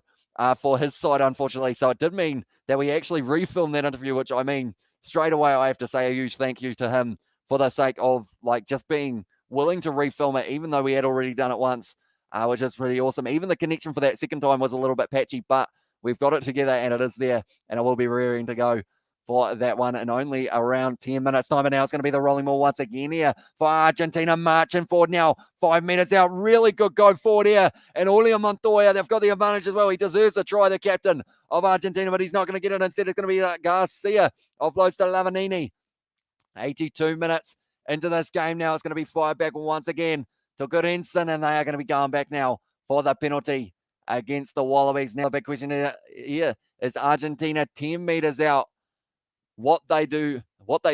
for his side, unfortunately. So it did mean that we actually refilmed that interview, which I mean, straight away, I have to say a huge thank you to him for the sake of like just being willing to refilm it, even though we had already done it once, which is pretty awesome. Even the connection for that second time was a little bit patchy, but we've got it together and it is there, and it will be rearing to go for that one in only around 10 minutes time. And now it's going to be the rolling ball once again here for Argentina, marching forward now, 5 minutes out. Really good go forward here. And Julian Montoya, they've got the advantage as well. He deserves a try, the captain of Argentina, but he's not going to get it. Instead, it's going to be Garcia, offloads to Lavanini. 82 minutes into this game now. It's going to be fired back once again to Goodinson, and they are going to be going back now for the penalty against the Wallabies. Now, the big question here is Argentina 10 meters out. What do they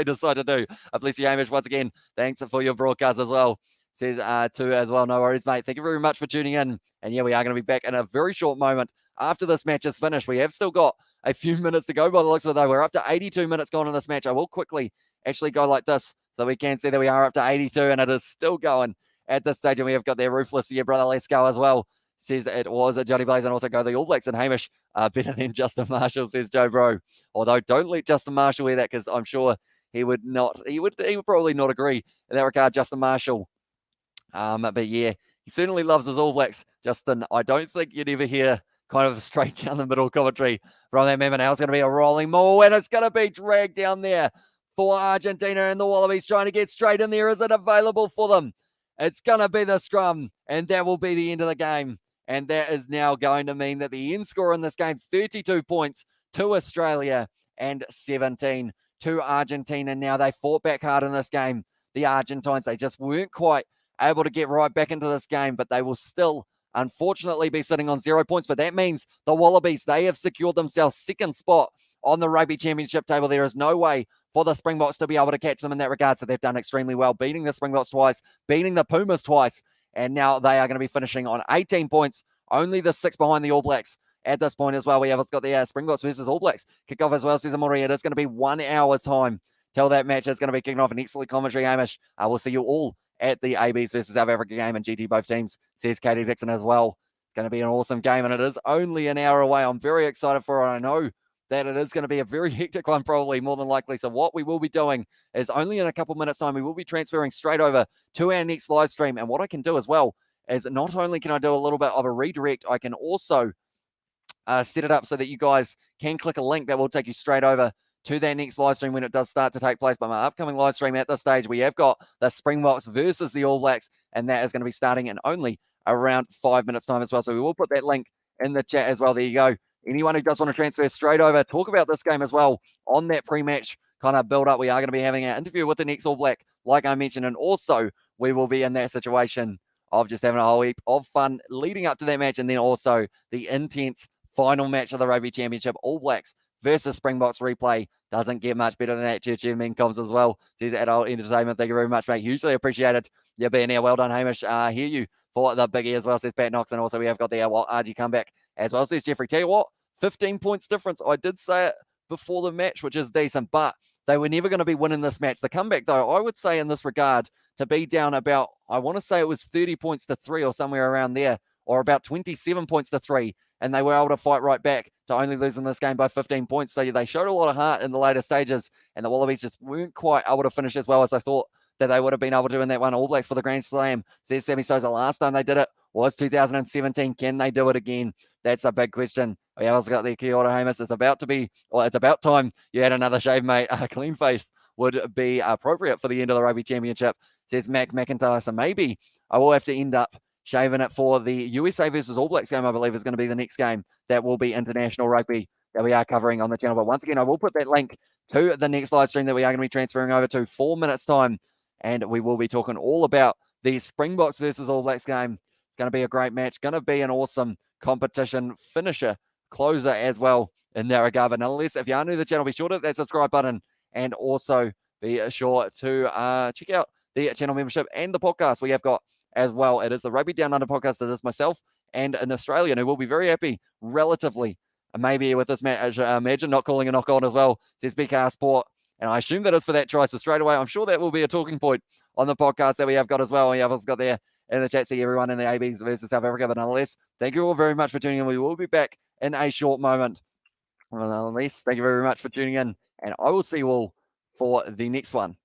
decide to do? Bless you, Hamish, once again. Thanks for your broadcast as well. Says too as well. No worries, mate. Thank you very much for tuning in. And yeah, we are going to be back in a very short moment after this match is finished. We have still got a few minutes to go by the looks of it, though. We're up to 82 minutes gone in this match. I will quickly actually go like this so we can see that we are up to 82, and it is still going at this stage. And we have got their ruthless here, brother. Let's go as well. Says it was a Johnny Blaze, and also go the All Blacks and Hamish better than Justin Marshall, says Joe Bro. Although don't let Justin Marshall wear that, because I'm sure he would probably not agree in that regard, Justin Marshall. But yeah, he certainly loves his All Blacks, Justin. I don't think you'd ever hear kind of straight down the middle commentary from that man. Now it's going to be a rolling maul, and it's going to be dragged down there for Argentina, and the Wallabies trying to get straight in there. Is it available for them? It's going to be the scrum, and that will be the end of the game. And that is now going to mean that the end score in this game, 32 points to Australia and 17 to Argentina. Now, they fought back hard in this game. The Argentines, they just weren't quite able to get right back into this game, but they will still unfortunately be sitting on 0 points, but that means the Wallabies, they have secured themselves second spot on the Rugby Championship table. There is no way for the Springboks to be able to catch them in that regard, so they've done extremely well, beating the Springboks twice, beating the Pumas twice, and now they are going to be finishing on 18 points, only the 6 behind the All Blacks. At this point as well, we have got the Springboks versus All Blacks kickoff as well, Cesar Moria. It is going to be 1 hour's time till that match is going to be kicking off. An excellent commentary, Hamish. We'll see you all at the ABs versus South Africa game and GT both teams, says Katie Dixon as well. It's going to be an awesome game, and it is only an hour away. I'm very excited for it. I know that it is going to be a very hectic one, probably more than likely. So what we will be doing is only in a couple minutes time, we will be transferring straight over to our next live stream. And what I can do as well is not only can I do a little bit of a redirect, I can also set it up so that you guys can click a link that will take you straight over to that next live stream when it does start to take place. But my upcoming live stream at this stage, we have got the Springboks versus the All Blacks, and that is going to be starting in only around 5 minutes time as well. So we will put that link in the chat as well. There you go. Anyone who does want to transfer straight over, talk about this game as well on that pre-match kind of build up. We are going to be having an interview with the next All Black, like I mentioned, and also we will be in that situation of just having a whole heap of fun leading up to that match, and then also the intense final match of the Rugby Championship, All Blacks versus Springboks replay. Doesn't get much better than that. Church Mencoms as well. Says Adult Entertainment. Thank you very much, mate. Hugely appreciated you being here. Well done, Hamish. Hear you for the biggie as well, says Pat Knox. And also we have got the RG comeback as well, says Jeffrey. Tell you what, 15 points difference. I did say it before the match, which is decent, but they were never going to be winning this match. The comeback, though, I would say in this regard, to be down about, I want to say it was 30 points to 3 or somewhere around there, or about 27 points to 3. And they were able to fight right back to only losing this game by 15 points. So they showed a lot of heart in the later stages, and the Wallabies just weren't quite able to finish as well as I thought that they would have been able to in that one. All Blacks for the Grand Slam, says Sammy Souza. Last time they did it was 2017. Can they do it again? That's a big question. We also got the Kia ora, Hamish. It's about time you had another shave, mate. A clean face would be appropriate for the end of the Rugby Championship, says Mac McIntyre. So maybe I will have to end up shaving it for the USA versus All Blacks game, I believe, is going to be the next game that will be international rugby that we are covering on the channel. But once again, I will put that link to the next live stream that we are going to be transferring over to 4 minutes time, and we will be talking all about the Springboks versus All Blacks game. It's going to be a great match, going to be an awesome competition finisher, closer as well in that regard. But nonetheless, if you are new to the channel, be sure to hit that subscribe button, and also be sure to check out the channel membership and the podcast we have got as well. It is the Rugby Down Under podcast. It is myself and an Australian who will be very happy, relatively, maybe with this match. Imagine not calling a knock on as well, says BKR Sport. And I assume that is for that try. So straight away, I'm sure that will be a talking point on the podcast that we have got as well. We have also got there in the chat, see everyone in the ABs versus South Africa. But nonetheless, thank you all very much for tuning in. We will be back in a short moment. Well, nonetheless, thank you very much for tuning in. And I will see you all for the next one.